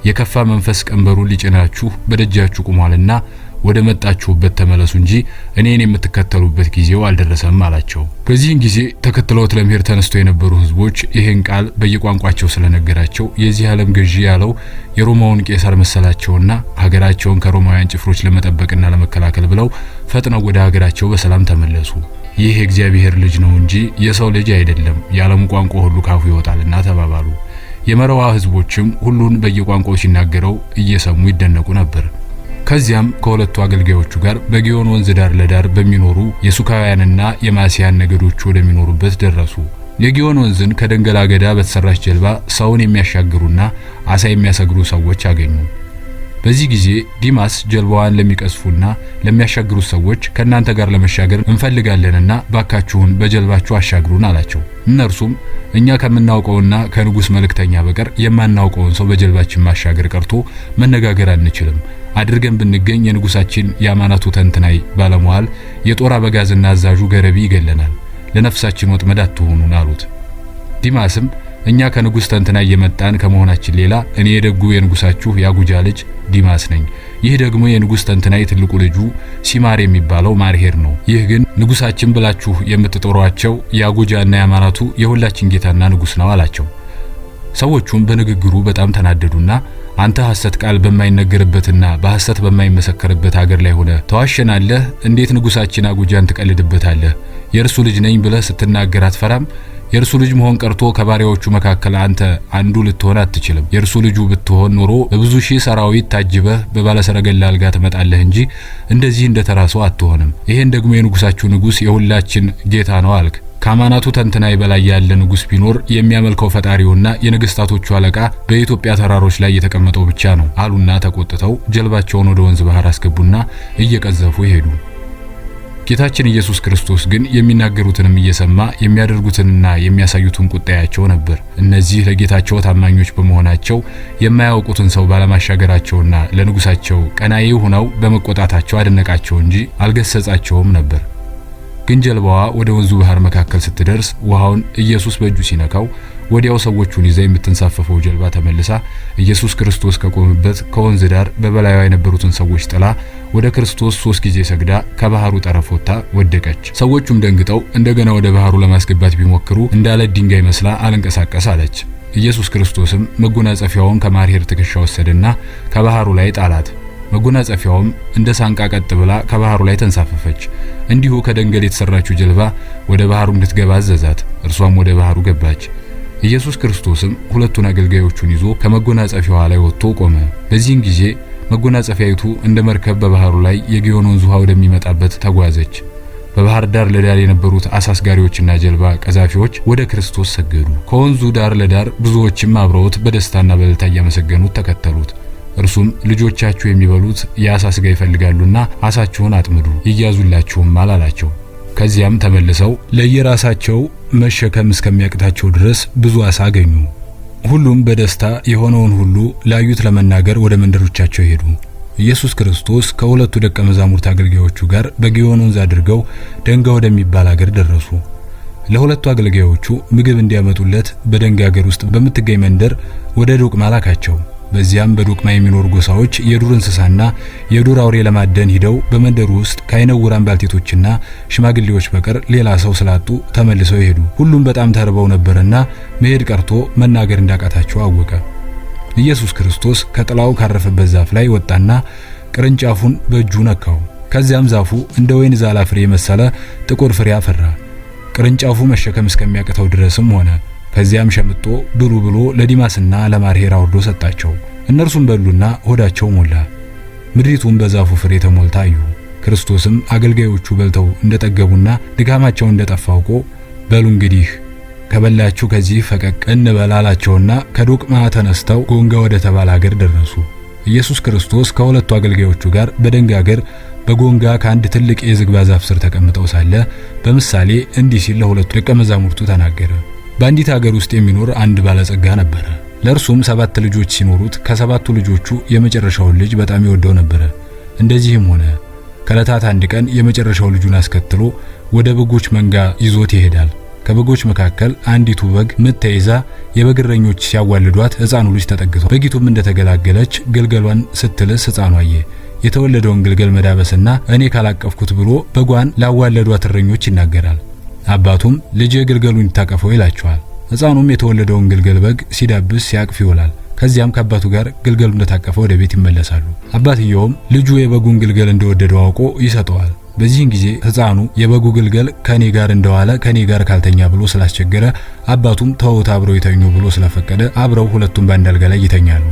የከፋ መንፈስ ቀንበሩን ሊጭናችሁ በደጃችሁ ቆሟልና ወደ መጣችሁበት ተመለሱ እንጂ እኔን የምትከተሉበት ጊዜው አልደረሰም አላቸው። በዚህን ጊዜ ተከትለውት ለመሄድ ተነስተው የነበሩ ሕዝቦች ይህን ቃል በየቋንቋቸው ስለነገራቸው የዚህ ዓለም ገዢ ያለው የሮማውን ቄሳር መሰላቸውና ሀገራቸውን ከሮማውያን ጭፍሮች ለመጠበቅና ለመከላከል ብለው ፈጥነው ወደ ሀገራቸው በሰላም ተመለሱ። ይህ የእግዚአብሔር ልጅ ነው እንጂ የሰው ልጅ አይደለም፣ የዓለሙ ቋንቋ ሁሉ ካፉ ይወጣልና ተባባሉ። የመረዋ ሕዝቦችም ሁሉን በየቋንቋው ሲናገረው እየሰሙ ይደነቁ ነበር። ከዚያም ከሁለቱ አገልጋዮቹ ጋር በጊዮን ወንዝ ዳር ለዳር በሚኖሩ የሱካውያንና የማሲያን ነገዶች ወደሚኖሩበት ደረሱ። የጊዮን ወንዝን ከደንገል አገዳ በተሰራች ጀልባ ሰውን የሚያሻግሩና አሳ የሚያሰግሩ ሰዎች አገኙ። በዚህ ጊዜ ዲማስ ጀልባዋን ለሚቀስፉና ለሚያሻግሩት ሰዎች ከናንተ ጋር ለመሻገር እንፈልጋለንና ባካችሁን በጀልባችሁ አሻግሩን አላቸው። እነርሱም እኛ ከምናውቀውና ከንጉስ መልእክተኛ በቀር የማናውቀውን ሰው በጀልባችን ማሻገር ቀርቶ መነጋገር አንችልም። አድርገን ብንገኝ የንጉሳችን ያማናቱ ተንትናይ ባለሟል የጦር አበጋዝና አዛዡ ገረቢ ይገለናል። ለነፍሳችን ወጥመድ አትሆኑን አሉት። ዲማስም እኛ ከንጉስ ተንትናይ የመጣን ከመሆናችን ሌላ እኔ የደጉ የንጉሳችሁ ያጉጃ ልጅ ዲማስ ነኝ። ይህ ደግሞ የንጉስ ተንትናይ ትልቁ ልጁ ሲማር የሚባለው ማርሄር ነው። ይህ ግን ንጉሳችን ብላችሁ የምትጠሯቸው ያጉጃና ያማናቱ የሁላችን ጌታና ንጉስ ነው አላቸው። ሰዎቹም በንግግሩ በጣም ተናደዱና አንተ ሐሰት ቃል በማይነገርበትና በሐሰት በማይመሰከርበት ሀገር ላይ ሆነ ተዋሸናለህ? እንዴት ንጉሳችን አጉጃን ትቀልድበታለህ? የእርሱ ልጅ ነኝ ብለህ ስትናገር አትፈራም? የእርሱ ልጅ መሆን ቀርቶ ከባሪያዎቹ መካከል አንተ አንዱ ልትሆን አትችልም። የእርሱ ልጁ ብትሆን ኖሮ በብዙ ሺህ ሰራዊት ታጅበህ በባለሰረገላ አልጋ ትመጣለህ እንጂ እንደዚህ እንደተራሰው አትሆንም። ይሄን ደግሞ የንጉሳችሁ ንጉስ የሁላችን ጌታ ነው አልክ። ከአማናቱ ተንትናይ በላይ ያለ ንጉስ ቢኖር የሚያመልከው ፈጣሪውና የነገስታቶቹ አለቃ በኢትዮጵያ ተራሮች ላይ የተቀመጠው ብቻ ነው አሉና ተቆጥተው ጀልባቸውን ወደ ወንዝ ባህር አስገቡና እየቀዘፉ ይሄዱ። ጌታችን ኢየሱስ ክርስቶስ ግን የሚናገሩትንም እየሰማ የሚያደርጉትንና የሚያሳዩትን ቁጣያቸው ነበር። እነዚህ ለጌታቸው ታማኞች በመሆናቸው የማያውቁትን ሰው ባለማሻገራቸውና ለንጉሳቸው ቀናኢ ሆነው በመቆጣታቸው አደነቃቸው እንጂ አልገሰጻቸውም ነበር። ግን ጀልባዋ ወደ ወንዙ ባህር መካከል ስትደርስ ውሃውን ኢየሱስ በእጁ ሲነካው ወዲያው ሰዎቹን ይዛ የምትንሳፈፈው ጀልባ ተመልሳ ኢየሱስ ክርስቶስ ከቆመበት ከወንዝ ዳር በበላዩ የነበሩትን ሰዎች ጥላ ወደ ክርስቶስ 3 ጊዜ ሰግዳ ከባህሩ ጠረፍ ወጣ ወደቀች። ሰዎቹም ደንግጠው እንደገና ወደ ባህሩ ለማስገባት ቢሞክሩ እንዳለ ድንጋይ መስላ አልንቀሳቀስ አለች። ኢየሱስ ክርስቶስም መጎናጸፊያውን ከማርሄር ትከሻ ወሰደና ከባህሩ ላይ ጣላት። መጎናጸፊያውም እንደ ሳንቃ ቀጥ ብላ ከባህሩ ላይ ተንሳፈፈች። እንዲሁ ከደንገል የተሰራችው ጀልባ ወደ ባህሩ እንድትገባ አዘዛት። እርሷም ወደ ባህሩ ገባች። ኢየሱስ ክርስቶስም ሁለቱን አገልጋዮቹን ይዞ ከመጎናጸፊያዋ ላይ ወጥቶ ቆመ። በዚህን ጊዜ መጎናጸፊያይቱ እንደ መርከብ በባህሩ ላይ የጊዮን ወንዝ ውሃ ወደሚመጣበት ተጓዘች። በባህር ዳር ለዳር የነበሩት አሳስጋሪዎችና ጀልባ ቀዛፊዎች ወደ ክርስቶስ ሰገዱ። ከወንዙ ዳር ለዳር ብዙዎችም አብረውት በደስታና በእልልታ እያመሰገኑት ተከተሉት። እርሱም ልጆቻችሁ የሚበሉት የአሳ ስጋ ይፈልጋሉና አሳችሁን አጥምዱ ይያዙላችሁማል አላቸው። ከዚያም ተመልሰው ለየራሳቸው መሸከም እስከሚያቅታቸው ድረስ ብዙ አሳ አገኙ። ሁሉም በደስታ የሆነውን ሁሉ ላዩት ለመናገር ወደ መንደሮቻቸው ሄዱ። ኢየሱስ ክርስቶስ ከሁለቱ ደቀ መዛሙርት አገልጋዮቹ ጋር በጊዮን ወንዝ አድርገው ደንጋ ወደሚባል ሀገር ደረሱ። ለሁለቱ አገልጋዮቹ ምግብ እንዲያመጡለት በደንጋ ሀገር ውስጥ በምትገኝ መንደር ወደ ዶቅማ ላካቸው። በዚያም በዶቅማ የሚኖሩ ጎሳዎች የዱር እንስሳና የዱር አውሬ ለማደን ሂደው በመንደሩ ውስጥ ከአይነውራን ባልቴቶችና ሽማግሌዎች በቀር ሌላ ሰው ስላጡ ተመልሰው ይሄዱ። ሁሉም በጣም ተርበው ነበርና መሄድ ቀርቶ መናገር እንዳቃታቸው አወቀ። ኢየሱስ ክርስቶስ ከጥላው ካረፈበት ዛፍ ላይ ወጣና ቅርንጫፉን በእጁ ነካው። ከዚያም ዛፉ እንደ ወይን ዛላ ፍሬ መሰለ ጥቁር ፍሬ አፈራ። ቅርንጫፉ መሸከም እስከሚያቅተው ድረስም ሆነ። ከዚያም ሸምጦ ብሉ ብሎ ለዲማስና ለማርሄር አውርዶ ሰጣቸው። እነርሱም በሉና ሆዳቸው ሞላ። ምድሪቱም በዛፉ ፍሬ ተሞልታ አዩ። ክርስቶስም አገልጋዮቹ በልተው እንደጠገቡና ድካማቸው እንደጠፋ አውቆ በሉ እንግዲህ ከበላችሁ ከዚህ ፈቀቅ እንበል አላቸውና ከዶቅማ ተነስተው ጎንጋ ወደ ተባለ ሀገር ደረሱ። ኢየሱስ ክርስቶስ ከሁለቱ አገልጋዮቹ ጋር በደንጋ ሀገር በጎንጋ ከአንድ ትልቅ የዝግባ ዛፍ ስር ተቀምጠው ሳለ በምሳሌ እንዲህ ሲል ለሁለቱ ደቀ መዛሙርቱ ተናገረ። በአንዲት ሀገር ውስጥ የሚኖር አንድ ባለጸጋ ነበረ። ለእርሱም 7 ልጆች ሲኖሩት ከ7ቱ ልጆቹ የመጨረሻውን ልጅ በጣም ይወደው ነበረ። እንደዚህም ሆነ ከዕለታት አንድ ቀን የመጨረሻው ልጁን አስከትሎ ወደ በጎች መንጋ ይዞት ይሄዳል። ከበጎች መካከል አንዲቱ በግ ምጥ ተይዛ የበግ እረኞች ሲያዋልዷት ሕፃኑ ልጅ ተጠግቷል። በጊቱም እንደተገላገለች ግልገሏን ስትልስ ሕፃኑ አየ። የተወለደውን ግልገል መዳበስና እኔ ካላቀፍኩት ብሎ በጓን ላዋለዷት እረኞች ይናገራል። አባቱም ልጅ ግልገሉን ይታቀፈው ይላቸዋል። ሕፃኑም የተወለደውን ግልገል በግ ሲዳብስ ሲያቅፍ ይውላል። ከዚያም ከአባቱ ጋር ግልገሉ እንደታቀፈ ወደ ቤት ይመለሳሉ። አባትየውም ልጁ የበጉን ግልገል እንደወደደው አውቆ ይሰጠዋል። በዚህን ጊዜ ሕፃኑ የበጉ ግልገል ከኔ ጋር እንደዋለ ከኔ ጋር ካልተኛ ብሎ ስላስቸገረ አባቱም ተውት አብረው ይተኙ ብሎ ስለፈቀደ አብረው ሁለቱም በአንድ አልጋ ላይ ይተኛሉ።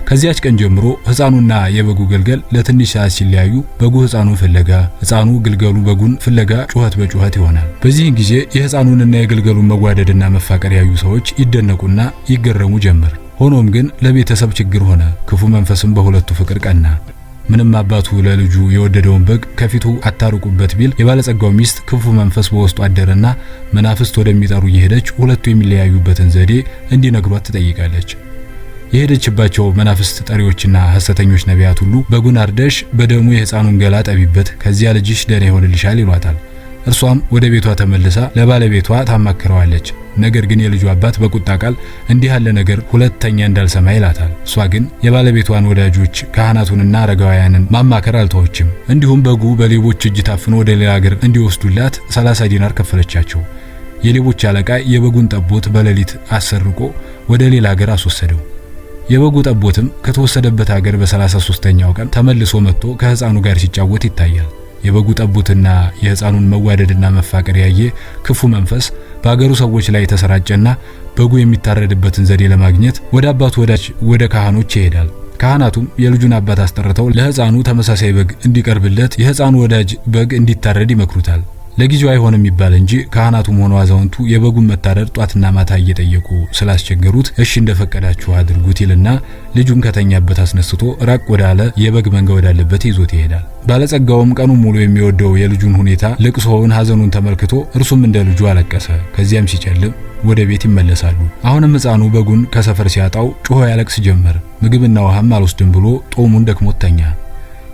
ከዚያች ቀን ጀምሮ ሕፃኑና የበጉ ግልገል ለትንሽ ሰዓት ሲለያዩ በጉ ሕፃኑን ፍለጋ፣ ሕፃኑ ግልገሉ በጉን ፍለጋ ጩኸት በጩኸት ይሆናል። በዚህን ጊዜ የሕፃኑንና የግልገሉን መዋደድና መፋቀር ያዩ ሰዎች ይደነቁና ይገረሙ ጀመር። ሆኖም ግን ለቤተሰብ ችግር ሆነ። ክፉ መንፈስም በሁለቱ ፍቅር ቀና። ምንም አባቱ ለልጁ የወደደውን በግ ከፊቱ አታርቁበት ቢል የባለጸጋው ሚስት ክፉ መንፈስ በውስጡ አደረና መናፍስት ወደሚጠሩ እየሄደች ሁለቱ የሚለያዩበትን ዘዴ እንዲነግሯት ትጠይቃለች። የሄደችባቸው መናፍስት ጠሪዎችና ሐሰተኞች ነቢያት ሁሉ በጉን አርደሽ በደሙ የሕፃኑን ገላ ጠቢበት፣ ከዚያ ልጅሽ ደህና ይሆንልሻል ይሏታል። እርሷም ወደ ቤቷ ተመልሳ ለባለቤቷ ታማክረዋለች። ነገር ግን የልጁ አባት በቁጣ ቃል እንዲህ ያለ ነገር ሁለተኛ እንዳልሰማ ይላታል። እሷ ግን የባለቤቷን ወዳጆች ካህናቱንና አረጋውያንን ማማከር አልተወችም። እንዲሁም በጉ በሌቦች እጅ ታፍኖ ወደ ሌላ ሀገር እንዲወስዱላት 30 ዲናር ከፈለቻቸው። የሌቦች አለቃ የበጉን ጠቦት በሌሊት አሰርቆ ወደ ሌላ ሀገር አስወሰደው። የበጉ ጠቦትም ከተወሰደበት ሀገር በ33ኛው ቀን ተመልሶ መጥቶ ከሕፃኑ ጋር ሲጫወት ይታያል። የበጉ ጠቦትና የሕፃኑን መዋደድና መፋቀር ያየ ክፉ መንፈስ በአገሩ ሰዎች ላይ ተሰራጨና በጉ የሚታረድበትን ዘዴ ለማግኘት ወደ አባቱ ወዳጅ ወደ ካህኖች ይሄዳል። ካህናቱም የልጁን አባት አስጠርተው ለሕፃኑ ተመሳሳይ በግ እንዲቀርብለት የሕፃኑ ወዳጅ በግ እንዲታረድ ይመክሩታል። ለጊዜው አይሆንም ይባል እንጂ ካህናቱም ሆነው አዛውንቱ የበጉን መታረድ ጧትና ማታ እየጠየቁ ስላስቸገሩት እሺ እንደፈቀዳችሁ አድርጉት ይልና ልጁን ከተኛበት አስነስቶ ራቅ ወዳለ የበግ መንጋ ወዳለበት ይዞት ይሄዳል። ባለጸጋውም ቀኑን ሙሉ የሚወደው የልጁን ሁኔታ ልቅሶውን፣ ሐዘኑን ተመልክቶ እርሱም እንደ ልጁ አለቀሰ። ከዚያም ሲጨልም ወደ ቤት ይመለሳሉ። አሁንም ሕፃኑ በጉን ከሰፈር ሲያጣው ጮሆ ያለቅስ ጀመር። ምግብና ውሃም አልወስድም ብሎ ጦሙን ደክሞት ተኛ።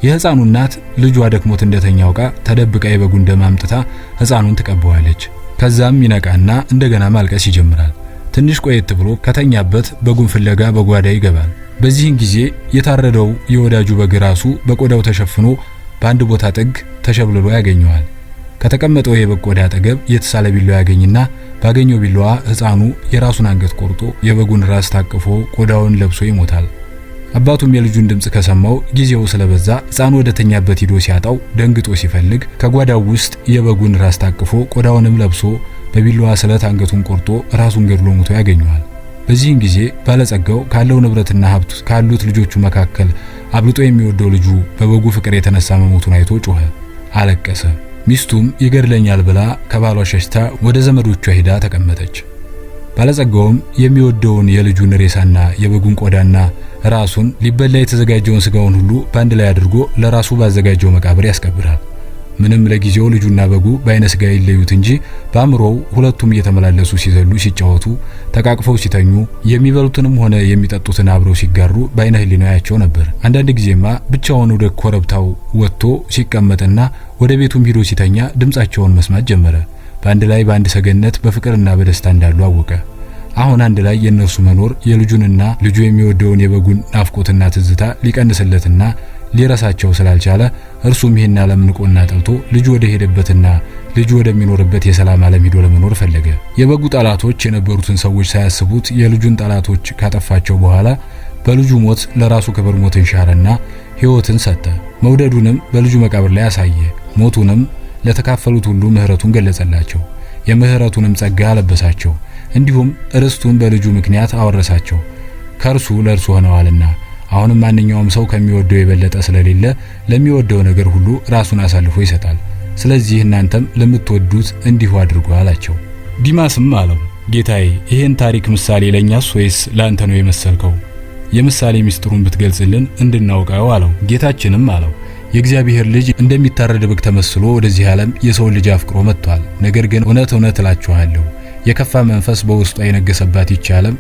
የሕፃኑ እናት ልጇ ደክሞት እንደተኛ አውቃ ተደብቃ የበጉን ደም አምጥታ ሕፃኑን ትቀበዋለች። ከዛም ይነቃና እንደገና ማልቀስ ይጀምራል። ትንሽ ቆየት ብሎ ከተኛበት በጉን ፍለጋ በጓዳ ይገባል። በዚህን ጊዜ የታረደው የወዳጁ በግ ራሱ በቆዳው ተሸፍኖ በአንድ ቦታ ጥግ ተሸብልሎ ያገኘዋል። ከተቀመጠው የበግ ቆዳ አጠገብ የተሳለ ቢላዋ ያገኝና ባገኘው ቢላዋ ሕፃኑ የራሱን አንገት ቆርጦ የበጉን ራስ ታቅፎ ቆዳውን ለብሶ ይሞታል። አባቱም የልጁን ድምጽ ከሰማው ጊዜው ስለበዛ ሕፃኑ ወደተኛበት ሂዶ ሲያጣው ደንግጦ ሲፈልግ ከጓዳው ውስጥ የበጉን ራስ ታቅፎ ቆዳውንም ለብሶ በቢላዋ ስለት አንገቱን ቆርጦ ራሱን ገድሎ ሞቶ ያገኘዋል። በዚህን ጊዜ ባለጸጋው ካለው ንብረትና ሀብት ካሉት ልጆቹ መካከል አብልጦ የሚወደው ልጁ በበጉ ፍቅር የተነሳ መሞቱን አይቶ ጮኸ፣ አለቀሰ። ሚስቱም ይገድለኛል ብላ ከባሏ ሸሽታ ወደ ዘመዶቿ ሄዳ ተቀመጠች። ባለጸጋውም የሚወደውን የልጁን ሬሳና የበጉን ቆዳና ራሱን ሊበላ የተዘጋጀውን ስጋውን ሁሉ በአንድ ላይ አድርጎ ለራሱ ባዘጋጀው መቃብር ያስቀብራል። ምንም ለጊዜው ልጁና በጉ በአይነ ስጋ ይለዩት እንጂ በአእምሮው ሁለቱም እየተመላለሱ ሲዘሉ፣ ሲጫወቱ፣ ተቃቅፈው ሲተኙ፣ የሚበሉትንም ሆነ የሚጠጡትን አብረው ሲጋሩ በአይነ ህሊናው ያያቸው ነበር። አንዳንድ ጊዜማ ብቻውን ወደ ኮረብታው ወጥቶ ሲቀመጥና ወደ ቤቱም ሂዶ ሲተኛ ድምጻቸውን መስማት ጀመረ። በአንድ ላይ በአንድ ሰገነት በፍቅርና በደስታ እንዳሉ አወቀ። አሁን አንድ ላይ የነርሱ መኖር የልጁንና ልጁ የሚወደውን የበጉን ናፍቆትና ትዝታ ሊቀንስለትና ሊረሳቸው ስላልቻለ እርሱም ይሄን ዓለም ንቆና ጠልቶ ልጁ ወደ ሄደበትና ልጁ ወደሚኖርበት የሰላም ዓለም ሄዶ ለመኖር ፈለገ። የበጉ ጠላቶች የነበሩትን ሰዎች ሳያስቡት የልጁን ጠላቶች ካጠፋቸው በኋላ በልጁ ሞት ለራሱ ክብር ሞትን ሻረና ሕይወትን ሰጠ። መውደዱንም በልጁ መቃብር ላይ አሳየ። ሞቱንም ለተካፈሉት ሁሉ ምህረቱን ገለጸላቸው። የምህረቱንም ጸጋ አለበሳቸው። እንዲሁም ርስቱን በልጁ ምክንያት አወረሳቸው፣ ከእርሱ ለእርሱ ሆነዋልና። አሁንም ማንኛውም ሰው ከሚወደው የበለጠ ስለሌለ ለሚወደው ነገር ሁሉ ራሱን አሳልፎ ይሰጣል። ስለዚህ እናንተም ለምትወዱት እንዲሁ አድርጉ አላቸው። ዲማስም አለው፣ ጌታዬ ይህን ታሪክ ምሳሌ ለኛስ ወይስ ላንተ ነው የመሰልከው? የምሳሌ ሚስጥሩን ብትገልጽልን እንድናውቀው አለው። ጌታችንም አለው፣ የእግዚአብሔር ልጅ እንደሚታረድ በግ ተመስሎ ወደዚህ ዓለም የሰው ልጅ አፍቅሮ መጥቷል። ነገር ግን እውነት እውነት እላችኋለሁ የከፋ መንፈስ በውስጧ የነገሰባት ይህች ዓለም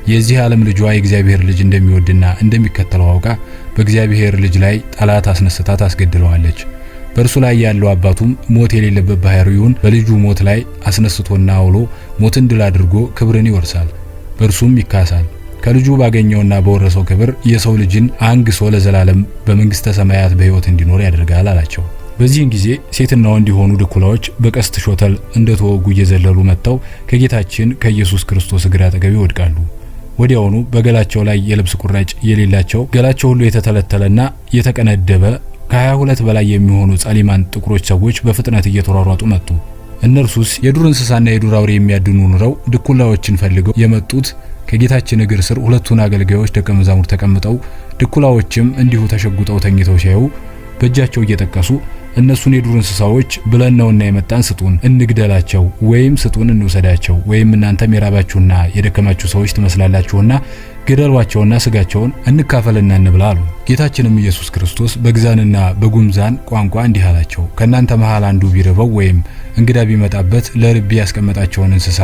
የዚህ ዓለም ልጇ የእግዚአብሔር ልጅ እንደሚወድና እንደሚከተለው አውቃ በእግዚአብሔር ልጅ ላይ ጠላት አስነስታ ታስገድለዋለች። በእርሱ ላይ ያለው አባቱም ሞት የሌለበት ባህሪውን በልጁ ሞት ላይ አስነስቶና አውሎ ሞትን ድል አድርጎ ክብርን ይወርሳል፣ በእርሱም ይካሳል። ከልጁ ባገኘውና በወረሰው ክብር የሰው ልጅን አንግሶ ለዘላለም በመንግስተ ሰማያት በሕይወት እንዲኖር ያደርጋል አላቸው። በዚህን ጊዜ ሴትና ወንድ የሆኑ ድኩላዎች በቀስት ሾተል እንደተወጉ እየዘለሉ መጥተው ከጌታችን ከኢየሱስ ክርስቶስ እግር አጠገብ ይወድቃሉ። ወዲያውኑ በገላቸው ላይ የልብስ ቁራጭ የሌላቸው ገላቸው ሁሉ የተተለተለና የተቀነደበ ከ22 በላይ የሚሆኑ ጸሊማን ጥቁሮች ሰዎች በፍጥነት እየተሯሯጡ መጡ። እነርሱስ የዱር እንስሳና የዱር አውሬ የሚያድኑ ኑረው ድኩላዎችን ፈልገው የመጡት ከጌታችን እግር ስር ሁለቱን አገልጋዮች ደቀ መዛሙርት ተቀምጠው ድኩላዎችም እንዲሁ ተሸጉጠው ተኝተው ሲያዩ በእጃቸው እየጠቀሱ እነሱን የዱር እንስሳዎች ብለን ነውና የመጣን ስጡን እንግደላቸው፣ ወይም ስጡን እንውሰዳቸው፣ ወይም እናንተም የራባችሁና የደከማችሁ ሰዎች ትመስላላችሁና ግደሏቸውና ስጋቸውን እንካፈልና እንብላ አሉ። ጌታችንም ኢየሱስ ክርስቶስ በግዛንና በጉምዛን ቋንቋ እንዲህ አላቸው፣ ከእናንተ መሃል አንዱ ቢርበው ወይም እንግዳ ቢመጣበት ለርቢ ያስቀመጣቸውን እንስሳ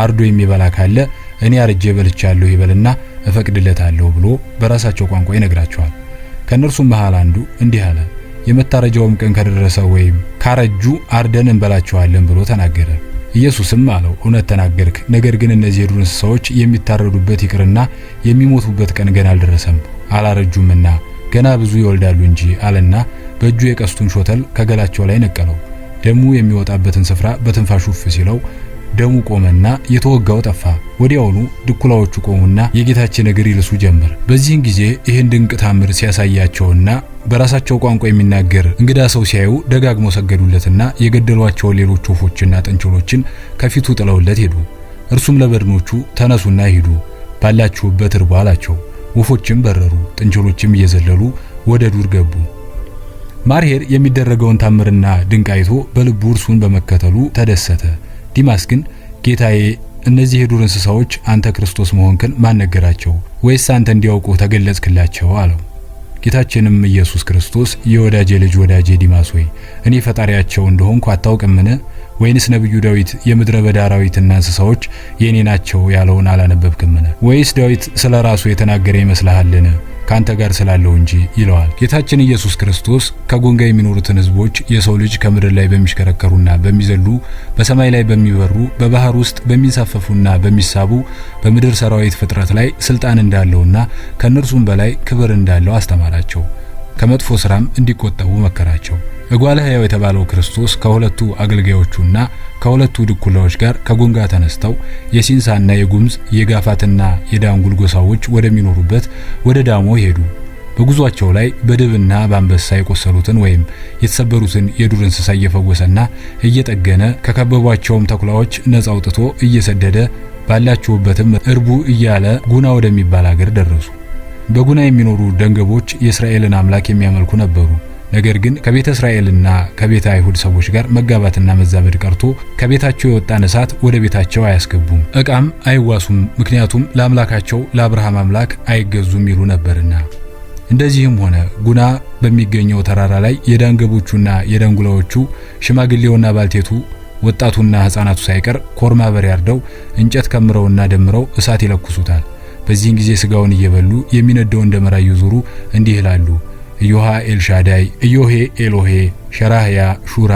አርዶ የሚበላ ካለ እኔ አርጄ በልቻለሁ ይበልና እፈቅድለታለሁ ብሎ በራሳቸው ቋንቋ ይነግራቸዋል። ከነርሱም መሃል አንዱ እንዲህ አለ፣ የመታረጃውም ቀን ከደረሰ ወይም ካረጁ አርደን እንበላቸዋለን ብሎ ተናገረ። ኢየሱስም አለው፣ እውነት ተናገርክ። ነገር ግን እነዚህ የዱር እንስሳዎች የሚታረዱበት ይቅርና የሚሞቱበት ቀን ገና አልደረሰም፣ አላረጁምና ገና ብዙ ይወልዳሉ እንጂ አለና በእጁ የቀስቱን ሾተል ከገላቸው ላይ ነቀለው። ደሙ የሚወጣበትን ስፍራ በትንፋሹ ፍ ሲለው ደሙ ቆመና የተወጋው ጠፋ። ወዲያውኑ ድኩላዎቹ ቆሙና የጌታችን እግር ይልሱ ጀመር። በዚህን ጊዜ ይህን ድንቅ ታምር ሲያሳያቸውና በራሳቸው ቋንቋ የሚናገር እንግዳ ሰው ሲያዩ ደጋግሞ ሰገዱለትና የገደሏቸውን ሌሎች ወፎችና ጥንቸሎችን ከፊቱ ጥለውለት ሄዱ። እርሱም ለበድኖቹ ተነሱና ሂዱ፣ ባላችሁበት እርቡ አላቸው። ወፎችም በረሩ፣ ጥንቸሎችም እየዘለሉ ወደ ዱር ገቡ። ማርሄር የሚደረገውን ታምርና ድንቅ አይቶ በልቡ እርሱን በመከተሉ ተደሰተ። ዲማስ ግን ጌታዬ እነዚህ የዱር እንስሳዎች አንተ ክርስቶስ መሆንክን ማን ነገራቸው? ወይስ አንተ እንዲያውቁ ተገለጽክላቸው? አለው። ጌታችንም ኢየሱስ ክርስቶስ የወዳጄ ልጅ ወዳጄ ዲማስ ሆይ እኔ ፈጣሪያቸው እንደሆንኩ አታውቅምን? ወይንስ ነብዩ ዳዊት የምድረ በዳ አራዊትና እንስሳዎች የኔ ናቸው ያለውን አላነበብክምን? ወይስ ዳዊት ስለራሱ የተናገረ ይመስልሃልን? ካንተ ጋር ስላለው እንጂ ይለዋል። ጌታችን ኢየሱስ ክርስቶስ ከጎንጋ የሚኖሩትን ሕዝቦች የሰው ልጅ ከምድር ላይ በሚሽከረከሩና በሚዘሉ በሰማይ ላይ በሚበሩ በባህር ውስጥ በሚንሳፈፉና በሚሳቡ በምድር ሰራዊት ፍጥረት ላይ ስልጣን እንዳለውና ከነርሱም በላይ ክብር እንዳለው አስተማራቸው። ከመጥፎ ስራም እንዲቆጠቡ መከራቸው። እጓለ ሕያው የተባለው ክርስቶስ ከሁለቱ አገልጋዮቹና ከሁለቱ ድኩላዎች ጋር ከጎንጋ ተነስተው የሲንሳና የጉምዝ የጋፋትና የዳንጉል ጎሳዎች ወደሚኖሩበት ወደ ዳሞ ሄዱ። በጉዟቸው ላይ በድብና በአንበሳ የቆሰሉትን ወይም የተሰበሩትን የዱር እንስሳ እየፈወሰና እየጠገነ ከከበቧቸውም ተኩላዎች ነፃ አውጥቶ እየሰደደ ባላችሁበትም እርቡ እያለ ጉና ወደሚባል ሀገር ደረሱ። በጉና የሚኖሩ ደንገቦች የእስራኤልን አምላክ የሚያመልኩ ነበሩ። ነገር ግን ከቤተ እስራኤልና ከቤተ አይሁድ ሰዎች ጋር መጋባትና መዛመድ ቀርቶ ከቤታቸው የወጣን እሳት ወደ ቤታቸው አያስገቡም፣ ዕቃም አይዋሱም፣ ምክንያቱም ለአምላካቸው ለአብርሃም አምላክ አይገዙም ይሉ ነበርና። እንደዚህም ሆነ ጉና በሚገኘው ተራራ ላይ የዳንገቦቹና የዳንጉላዎቹ ሽማግሌውና ባልቴቱ ወጣቱና ሕፃናቱ ሳይቀር ኮርማ በሬ አርደው እንጨት ከምረውና ደምረው እሳት ይለኩሱታል። በዚህን ጊዜ ስጋውን እየበሉ የሚነደውን ደመራ እየዞሩ እንዲህ ይላሉ፣ ኢዮሃ ኤልሻዳይ፣ ኢዮሄ ኤሎሄ፣ ሸራህያ፣ ሹራ፣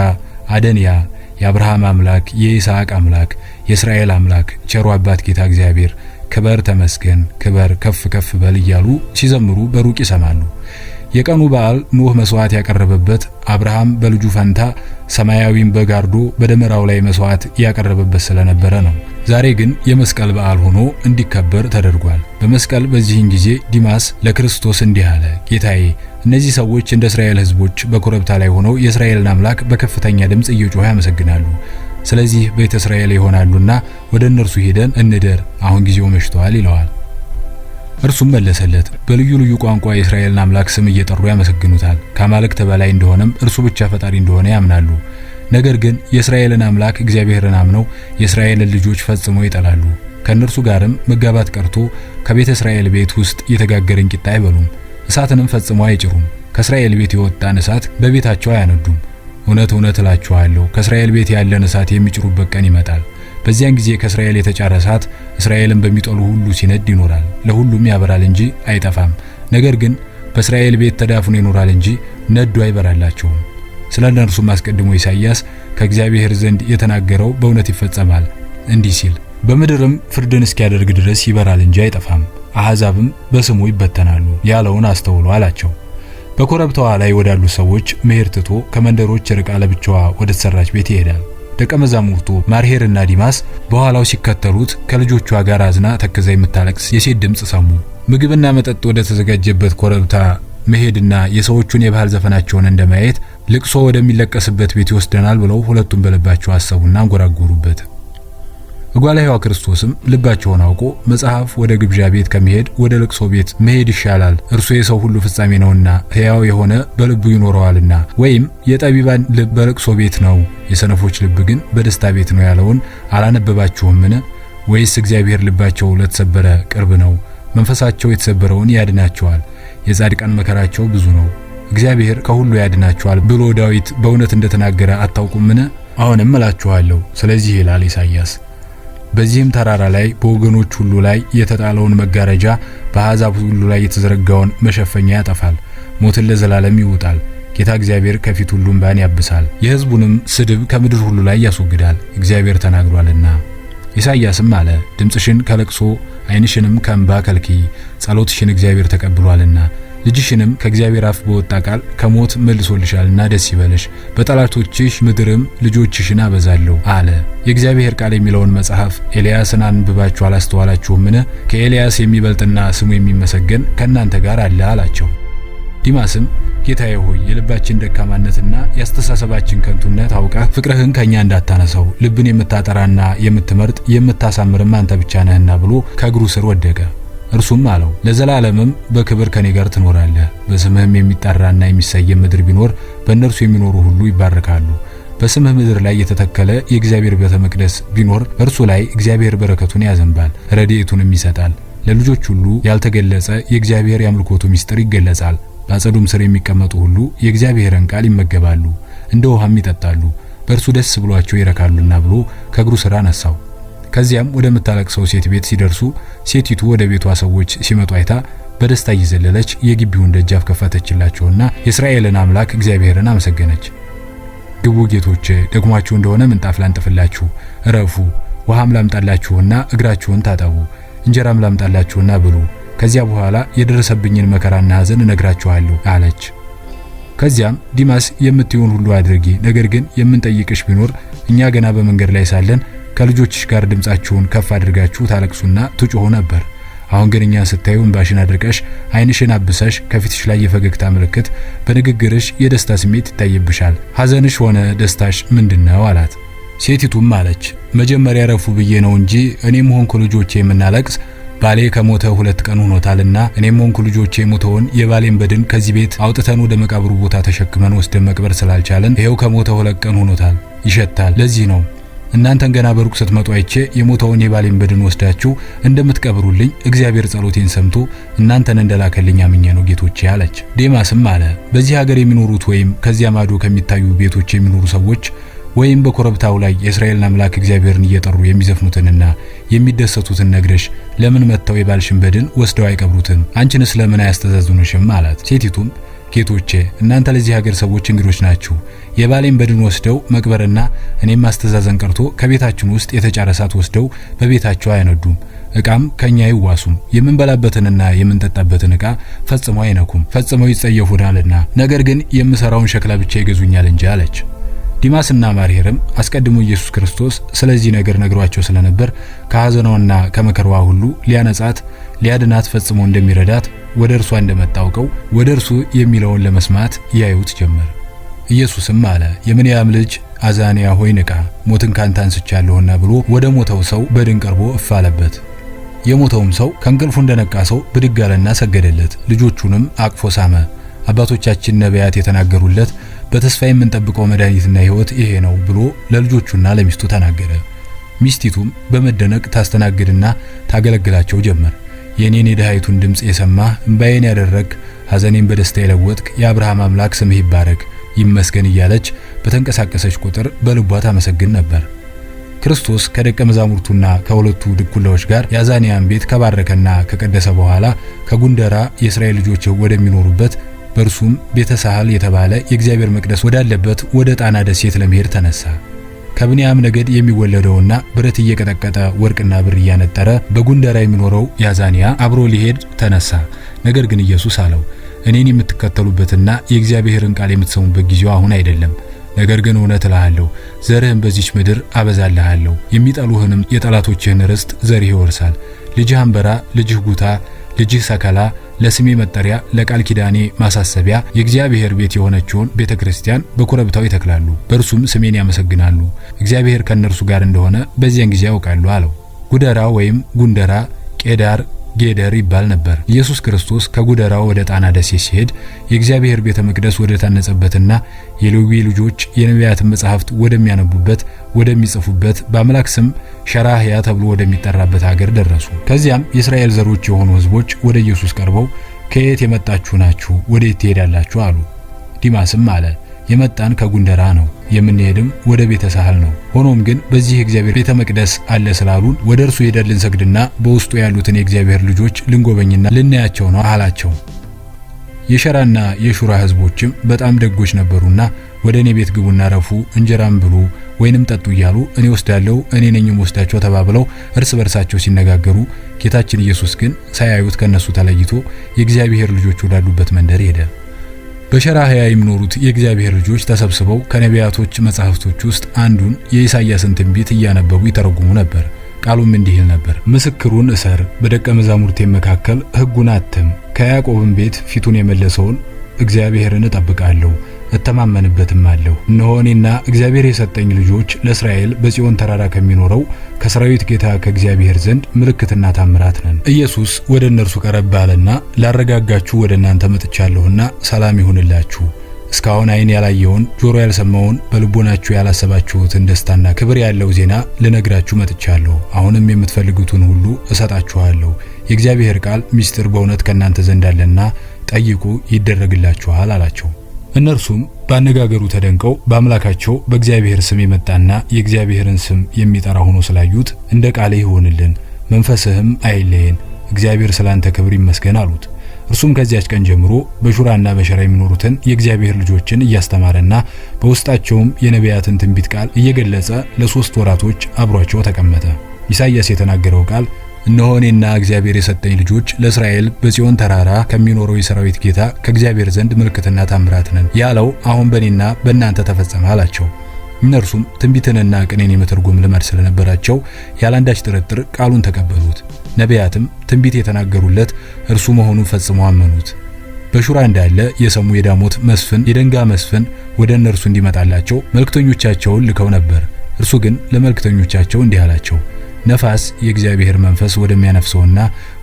አደንያ፣ የአብርሃም አምላክ፣ የይስሐቅ አምላክ፣ የእስራኤል አምላክ፣ ቸሩ አባት ጌታ እግዚአብሔር ክበር፣ ተመስገን፣ ክበር፣ ከፍ ከፍ በል እያሉ ሲዘምሩ በሩቅ ይሰማሉ። የቀኑ በዓል ኖህ መስዋዕት ያቀረበበት አብርሃም በልጁ ፈንታ ሰማያዊን በግ አርዶ በደመራው ላይ መስዋዕት ያቀረበበት ስለነበረ ነው። ዛሬ ግን የመስቀል በዓል ሆኖ እንዲከበር ተደርጓል። በመስቀል በዚህን ጊዜ ዲማስ ለክርስቶስ እንዲህ አለ፣ ጌታዬ እነዚህ ሰዎች እንደ እስራኤል ሕዝቦች በኮረብታ ላይ ሆነው የእስራኤልን አምላክ በከፍተኛ ድምጽ እየጮሁ ያመሰግናሉ። ስለዚህ ቤተ እስራኤል ይሆናሉና ወደ እነርሱ ሄደን እንደር፣ አሁን ጊዜው መሽቷል ይለዋል። እርሱም መለሰለት፣ በልዩ ልዩ ቋንቋ የእስራኤልን አምላክ ስም እየጠሩ ያመሰግኑታል። ከአማልክት በላይ እንደሆነም እርሱ ብቻ ፈጣሪ እንደሆነ ያምናሉ። ነገር ግን የእስራኤልን አምላክ እግዚአብሔርን አምነው የእስራኤልን ልጆች ፈጽመው ይጠላሉ። ከእነርሱ ጋርም መጋባት ቀርቶ ከቤተ እስራኤል ቤት ውስጥ የተጋገረን ቂጣ አይበሉም፣ እሳትንም ፈጽመው አይጭሩም። ከእስራኤል ቤት የወጣን እሳት በቤታቸው አያነዱም። እውነት እውነት እላችኋለሁ ከእስራኤል ቤት ያለን እሳት የሚጭሩበት ቀን ይመጣል። በዚያን ጊዜ ከእስራኤል የተጫረ እሳት እስራኤልን በሚጠሉ ሁሉ ሲነድ ይኖራል፣ ለሁሉም ያበራል እንጂ አይጠፋም። ነገር ግን በእስራኤል ቤት ተዳፍኖ ይኖራል እንጂ ነዶ አይበራላቸውም። ስለ እነርሱም አስቀድሞ ኢሳይያስ ከእግዚአብሔር ዘንድ የተናገረው በእውነት ይፈጸማል እንዲህ ሲል፣ በምድርም ፍርድን እስኪያደርግ ድረስ ይበራል እንጂ አይጠፋም፣ አሕዛብም በስሙ ይበተናሉ ያለውን አስተውሉ አላቸው። በኮረብታዋ ላይ ወዳሉ ሰዎች መሄድ ትቶ ከመንደሮች ርቃ ለብቻዋ ወደ ተሰራች ቤት ይሄዳል። ደቀ መዛሙርቱ ማርሄርና ዲማስ በኋላው ሲከተሉት ከልጆቿ ጋር አዝና ተክዛ የምታለቅስ የሴት ድምጽ ሰሙ። ምግብና መጠጥ ወደ ተዘጋጀበት ኮረብታ መሄድና የሰዎቹን የባህል ዘፈናቸውን እንደማየት ልቅሶ ወደሚለቀስበት ቤት ይወስደናል ብለው ሁለቱም በልባቸው አሰቡና አንጎራጎሩበት። እጓላይዋ ክርስቶስም ልባቸውን አውቆ መጽሐፍ ወደ ግብዣ ቤት ከመሄድ ወደ ልቅሶ ቤት መሄድ ይሻላል፣ እርሱ የሰው ሁሉ ፍጻሜ ነውና ሕያው የሆነ በልቡ ይኖረዋልና፣ ወይም የጠቢባን ልብ በልቅሶ ቤት ነው፣ የሰነፎች ልብ ግን በደስታ ቤት ነው ያለውን አላነበባችሁምን? ወይስ እግዚአብሔር ልባቸው ለተሰበረ ቅርብ ነው፣ መንፈሳቸው የተሰበረውን ያድናቸዋል። የጻድቃን መከራቸው ብዙ ነው፣ እግዚአብሔር ከሁሉ ያድናቸዋል ብሎ ዳዊት በእውነት እንደተናገረ አታውቁምን? አሁንም እላችኋለሁ። ስለዚህ ይላል ኢሳይያስ፣ በዚህም ተራራ ላይ በወገኖች ሁሉ ላይ የተጣለውን መጋረጃ በአሕዛብ ሁሉ ላይ የተዘረጋውን መሸፈኛ ያጠፋል፣ ሞትን ለዘላለም ይውጣል። ጌታ እግዚአብሔር ከፊት ሁሉ እንባን ያብሳል፣ የሕዝቡንም ስድብ ከምድር ሁሉ ላይ ያስወግዳል፣ እግዚአብሔር ተናግሯልና። ኢሳይያስም አለ፣ ድምጽሽን ከለቅሶ ዓይንሽንም ከእንባ ከልክይ፣ ጸሎትሽን እግዚአብሔር ተቀብሏልና ልጅሽንም ከእግዚአብሔር አፍ በወጣ ቃል ከሞት መልሶልሻልና ደስ ይበልሽ፣ በጠላቶችሽ ምድርም ልጆችሽን አበዛለሁ አለ። የእግዚአብሔር ቃል የሚለውን መጽሐፍ ኤልያስን አንብባችሁ አላስተዋላችሁምን? ከኤልያስ የሚበልጥና ስሙ የሚመሰገን ከእናንተ ጋር አለ አላቸው። ዲማስም ጌታዬ ሆይ የልባችን ደካማነትና ያስተሳሰባችን ከንቱነት አውቀህ ፍቅርህን ከኛ እንዳታነሳው ልብን የምታጠራና የምትመርጥ የምታሳምርም አንተ ብቻ ነህና ብሎ ከእግሩ ስር ወደቀ። እርሱም አለው፣ ለዘላለምም በክብር ከኔ ጋር ትኖራለህ። በስምህም የሚጠራና የሚሰየም ምድር ቢኖር በእነርሱ የሚኖሩ ሁሉ ይባረካሉ። በስምህ ምድር ላይ የተተከለ የእግዚአብሔር ቤተ መቅደስ ቢኖር እርሱ ላይ እግዚአብሔር በረከቱን ያዘንባል፣ ረድኤቱንም ይሰጣል። ለልጆች ሁሉ ያልተገለጸ የእግዚአብሔር የአምልኮቱ ምስጢር ይገለጻል። በአጸዱም ስር የሚቀመጡ ሁሉ የእግዚአብሔርን ቃል ይመገባሉ፣ እንደ ውሃም ይጠጣሉ፣ በእርሱ ደስ ብሏቸው ይረካሉና ብሎ ከእግሩ ስር አነሳው። ከዚያም ወደምታለቅሰው ሴት ቤት ሲደርሱ ሴቲቱ ወደ ቤቷ ሰዎች ሲመጡ አይታ በደስታ እየዘለለች የግቢውን ደጃፍ ከፈተችላቸውና የእስራኤልን አምላክ እግዚአብሔርን አመሰገነች። ግቡ ጌቶቼ፣ ደክሟችሁ እንደሆነ ምንጣፍ ላንጥፍላችሁ፣ እረፉ፣ ውሃም ላምጣላችሁና እግራችሁን ታጠቡ፣ እንጀራም ላምጣላችሁና ብሉ፣ ከዚያ በኋላ የደረሰብኝን መከራና ሐዘን እነግራችኋለሁ አለች። ከዚያም ዲማስ የምትዩን ሁሉ አድርጊ፣ ነገር ግን የምንጠይቅሽ ቢኖር እኛ ገና በመንገድ ላይ ሳለን ከልጆችሽ ጋር ድምጻችሁን ከፍ አድርጋችሁ ታለቅሱና ትጮሁ ነበር። አሁን ግን እኛን ስታዩ እንባሽን አድርቀሽ ዓይንሽን አብሰሽ ከፊትሽ ላይ የፈገግታ ምልክት በንግግርሽ የደስታ ስሜት ይታይብሻል። ሐዘንሽ ሆነ ደስታሽ ምንድነው? አላት። ሴቲቱም አለች፣ መጀመሪያ ረፉ ብዬ ነው እንጂ እኔም ሆንኩ ልጆቼ የምናለቅስ ባሌ ከሞተ 2 ቀን ሆኖታልና እኔም ሆንኩ ልጆቼ ሞተውን የባሌን በድን ከዚህ ቤት አውጥተን ወደ መቃብሩ ቦታ ተሸክመን ወስደን መቅበር ስላልቻለን ይሄው ከሞተ 2 ቀን ሆኖታል፣ ይሸታል። ለዚህ ነው እናንተን ገና በሩቅ ስትመጡ አይቼ የሞተውን የባሌን በድን ወስዳችሁ እንደምትቀብሩልኝ እግዚአብሔር ጸሎቴን ሰምቶ እናንተን እንደላከልኝ አምኜ ነው ጌቶቼ አለች። ዴማስም አለ፣ በዚህ ሀገር የሚኖሩት ወይም ከዚያ ማዶ ከሚታዩ ቤቶች የሚኖሩ ሰዎች ወይም በኮረብታው ላይ የእስራኤልን አምላክ እግዚአብሔርን እየጠሩ የሚዘፍኑትንና የሚደሰቱትን ነግረሽ ለምን መተው የባልሽን በድን ወስደው አይቀብሩትም? አንቺንስ ለምን አያስተዛዝኑሽም? አላት። ሴቲቱም ጌቶቼ እናንተ ለዚህ ሀገር ሰዎች እንግዶች ናችሁ። የባሌን በድን ወስደው መቅበርና እኔም ማስተዛዘን ቀርቶ ከቤታችን ውስጥ የተጫረ እሳት ወስደው በቤታቸው አያነዱም። ዕቃም ከኛ አይዋሱም። የምንበላበትንና የምንጠጣበትን ዕቃ ፈጽመው አይነኩም፣ ፈጽመው ይጸየፉናልና። ነገር ግን የምሰራውን ሸክላ ብቻ ይገዙኛል እንጂ አለች። ዲማስና ማርሄርም አስቀድሞ ኢየሱስ ክርስቶስ ስለዚህ ነገር ነግሯቸው ስለነበር ከሐዘኗና ከመከራዋ ሁሉ ሊያነጻት ሊያድናት ፈጽሞ እንደሚረዳት ወደ እርሷ እንደመጣ አውቀው ወደ እርሱ የሚለውን ለመስማት ያዩት ጀመር። ኢየሱስም አለ፣ የምንያም ልጅ አዛንያ ሆይ ንቃ፣ ሞትን ካንተ አንስቻለሁና ብሎ ወደ ሞተው ሰው በድን ቀርቦ እፍ አለበት። የሞተውም ሰው ከእንቅልፉ እንደነቃ ሰው ብድግ አለና ሰገደለት። ልጆቹንም አቅፎ ሳመ። አባቶቻችን ነቢያት የተናገሩለት በተስፋ የምንጠብቀው መድኃኒትና ሕይወት ይሄ ነው ብሎ ለልጆቹና ለሚስቱ ተናገረ። ሚስቲቱም በመደነቅ ታስተናግድና ታገለግላቸው ጀመር። የኔን የድሃይቱን ድምጽ የሰማህ እንባዬን ያደረክ ሐዘኔን በደስታ የለወጥክ የአብርሃም አምላክ ስምህ ይባረክ ይመስገን እያለች በተንቀሳቀሰች ቁጥር በልቧ ታመሰግን ነበር። ክርስቶስ ከደቀ መዛሙርቱና ከሁለቱ ድኩላዎች ጋር የአዛንያን ቤት ከባረከና ከቀደሰ በኋላ ከጉንደራ የእስራኤል ልጆች ወደሚኖሩበት በርሱም ቤተ ሳህል የተባለ የእግዚአብሔር መቅደስ ወዳለበት ወደ ጣና ደሴት ለመሄድ ተነሳ። ከብንያም ነገድ የሚወለደውና ብረት እየቀጠቀጠ ወርቅና ብር እያነጠረ በጉንደራ የሚኖረው ያዛንያ አብሮ ሊሄድ ተነሳ። ነገር ግን ኢየሱስ አለው፣ እኔን የምትከተሉበትና የእግዚአብሔርን ቃል የምትሰሙበት ጊዜው አሁን አይደለም። ነገር ግን እውነት እልሃለሁ፣ ዘርህን በዚች ምድር አበዛልሃለሁ፣ የሚጠሉህንም የጠላቶችህን ርስት ዘርህ ይወርሳል። ልጅህ አንበራ፣ ልጅህ ጉታ፣ ልጅህ ሰከላ ለስሜ መጠሪያ ለቃል ኪዳኔ ማሳሰቢያ የእግዚአብሔር ቤት የሆነችውን ቤተክርስቲያን በኮረብታው ይተክላሉ፣ በእርሱም ስሜን ያመሰግናሉ። እግዚአብሔር ከነርሱ ጋር እንደሆነ በዚያን ጊዜ ያውቃሉ አለው። ጉደራ ወይም ጉንደራ ቄዳር ጌደር ይባል ነበር። ኢየሱስ ክርስቶስ ከጉደራ ወደ ጣና ደሴት ሲሄድ የእግዚአብሔር ቤተ መቅደስ ወደ ታነጸበትና የሌዊ ልጆች የነቢያትን መጻሕፍት ወደሚያነቡበት ወደሚጽፉበት በአምላክ ስም ሸራህያ ተብሎ ወደሚጠራበት ሀገር ደረሱ። ከዚያም የእስራኤል ዘሮች የሆኑ ሕዝቦች ወደ ኢየሱስ ቀርበው ከየት የመጣችሁ ናችሁ? ወዴት ትሄዳላችሁ? አሉ። ዲማስም አለ፣ የመጣን ከጉንደራ ነው፣ የምንሄድም ወደ ቤተ ሳህል ነው። ሆኖም ግን በዚህ የእግዚአብሔር ቤተ መቅደስ አለ ስላሉን ወደ እርሱ ሄደን ልንሰግድና በውስጡ ያሉትን የእግዚአብሔር ልጆች ልንጎበኝና ልናያቸው ነው አላቸው። የሸራና የሹራ ሕዝቦችም በጣም ደጎች ነበሩና ወደ እኔ ቤት ግቡና ረፉ፣ እንጀራም ብሉ ወይንም ጠጡ እያሉ እኔ ወስዳለሁ እኔ ነኝም ወስዳቸው ተባብለው እርስ በርሳቸው ሲነጋገሩ፣ ጌታችን ኢየሱስ ግን ሳያዩት ከነሱ ተለይቶ የእግዚአብሔር ልጆች ወዳሉበት መንደር ሄደ። በሸራህያ የሚኖሩት የእግዚአብሔር ልጆች ተሰብስበው ከነቢያቶች መጻሕፍቶች ውስጥ አንዱን የኢሳይያስን ትንቢት እያነበቡ ይተረጉሙ ነበር። ቃሉም እንዲህ ይል ነበር፣ ምስክሩን እሰር፣ በደቀ መዛሙርቴ መካከል ሕጉን አትም፣ ከያዕቆብም ቤት ፊቱን የመለሰውን እግዚአብሔርን እጠብቃለሁ እተማመንበትም አለሁ። እነሆ እኔና እግዚአብሔር የሰጠኝ ልጆች ለእስራኤል በጽዮን ተራራ ከሚኖረው ከሰራዊት ጌታ ከእግዚአብሔር ዘንድ ምልክትና ታምራት ነን። ኢየሱስ ወደ እነርሱ ቀረብ አለና ላረጋጋችሁ ወደ እናንተ መጥቻለሁና ሰላም ይሁንላችሁ። እስካሁን ዓይን ያላየውን ጆሮ ያልሰማውን በልቦናችሁ ያላሰባችሁትን ደስታና ክብር ያለው ዜና ልነግራችሁ መጥቻለሁ። አሁንም የምትፈልጉትን ሁሉ እሰጣችኋለሁ። የእግዚአብሔር ቃል ምስጢር በእውነት ከእናንተ ዘንድ አለና ጠይቁ ይደረግላችኋል አላቸው። እነርሱም ባነጋገሩ ተደንቀው በአምላካቸው በእግዚአብሔር ስም የመጣና የእግዚአብሔርን ስም የሚጠራ ሆኖ ስላዩት እንደ ቃልህ ይሆንልን፣ መንፈስህም አይለየን፣ እግዚአብሔር ስላንተ ክብር ይመስገን አሉት። እርሱም ከዚያች ቀን ጀምሮ በሹራና በሸራ የሚኖሩትን የእግዚአብሔር ልጆችን እያስተማረና በውስጣቸውም የነቢያትን ትንቢት ቃል እየገለጸ ለ3 ወራቶች አብሯቸው ተቀመጠ። ኢሳይያስ የተናገረው ቃል እነሆ እኔና እግዚአብሔር የሰጠኝ ልጆች ለእስራኤል በጽዮን ተራራ ከሚኖረው የሰራዊት ጌታ ከእግዚአብሔር ዘንድ ምልክትና ታምራት ነን ያለው አሁን በእኔና በእናንተ ተፈጸመ አላቸው። እነርሱም ትንቢትንና ቅኔን የመተርጎም ልማድ ስለነበራቸው ያላንዳች ጥርጥር ቃሉን ተቀበሉት። ነቢያትም ትንቢት የተናገሩለት እርሱ መሆኑን ፈጽመው አመኑት። በሹራ እንዳለ የሰሙ የዳሞት መስፍን የደንጋ መስፍን ወደ እነርሱ እንዲመጣላቸው መልእክተኞቻቸውን ልከው ነበር። እርሱ ግን ለመልእክተኞቻቸው እንዲህ አላቸው፣ ነፋስ የእግዚአብሔር መንፈስ ወደሚያነፍሰውና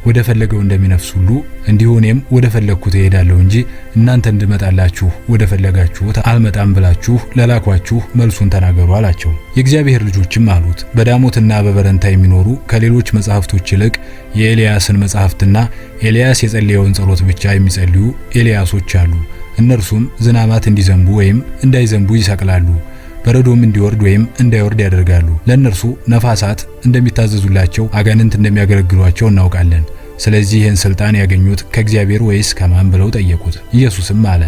ወደ ፈለገው እንደሚነፍስ ሁሉ እንዲሁ እኔም ወደ ፈለግኩት እሄዳለሁ እንጂ እናንተ እንድመጣላችሁ ወደ ፈለጋችሁት አልመጣም ብላችሁ ለላኳችሁ መልሱን ተናገሩ አላቸው። የእግዚአብሔር ልጆችም አሉት፣ በዳሞትና በበረንታ የሚኖሩ ከሌሎች መጻሕፍቶች ይልቅ የኤልያስን መጻሕፍትና ኤልያስ የጸለየውን ጸሎት ብቻ የሚጸልዩ ኤልያሶች አሉ። እነርሱም ዝናማት እንዲዘንቡ ወይም እንዳይዘንቡ ይሰቅላሉ፣ በረዶም እንዲወርድ ወይም እንዳይወርድ ያደርጋሉ። ለእነርሱ ነፋሳት እንደሚታዘዙላቸው አጋንንት እንደሚያገለግሏቸው እናውቃለን። ስለዚህ ይህን ስልጣን ያገኙት ከእግዚአብሔር ወይስ ከማን ብለው ጠየቁት። ኢየሱስም አለ፣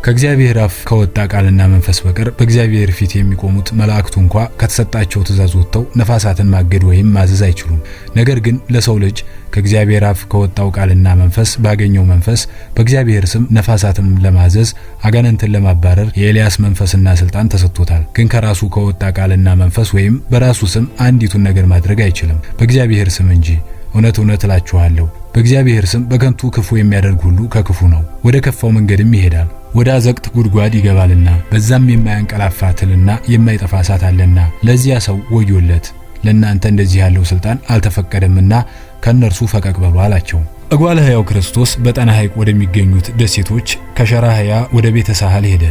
ከእግዚአብሔር አፍ ከወጣ ቃልና መንፈስ በቀር በእግዚአብሔር ፊት የሚቆሙት መላእክቱ እንኳ ከተሰጣቸው ትእዛዝ ወጥተው ነፋሳትን ማገድ ወይም ማዘዝ አይችሉም። ነገር ግን ለሰው ልጅ ከእግዚአብሔር አፍ ከወጣው ቃልና መንፈስ ባገኘው መንፈስ በእግዚአብሔር ስም ነፋሳትን ለማዘዝ አጋንንትን ለማባረር የኤልያስ መንፈስና ስልጣን ተሰጥቶታል። ግን ከራሱ ከወጣ ቃልና መንፈስ ወይም በራሱ ስም አንዲቱን ነገር ማድረግ አይችልም፣ በእግዚአብሔር ስም እንጂ። እውነት እውነት እላችኋለሁ በእግዚአብሔር ስም በከንቱ ክፉ የሚያደርግ ሁሉ ከክፉ ነው፣ ወደ ከፋው መንገድም ይሄዳል። ወደ አዘቅት ጉድጓድ ይገባልና በዛም የማያንቀላፋ ትልና የማይጠፋ እሳት አለና ለዚያ ሰው ወዮለት። ለእናንተ እንደዚህ ያለው ስልጣን አልተፈቀደምና ከነርሱ ፈቀቅ በሉ አላቸው። እጓለ ሕያው ክርስቶስ በጣና ሐይቅ ወደሚገኙት ደሴቶች ከሸራህያ ወደ ቤተ ሳህል ሄደ።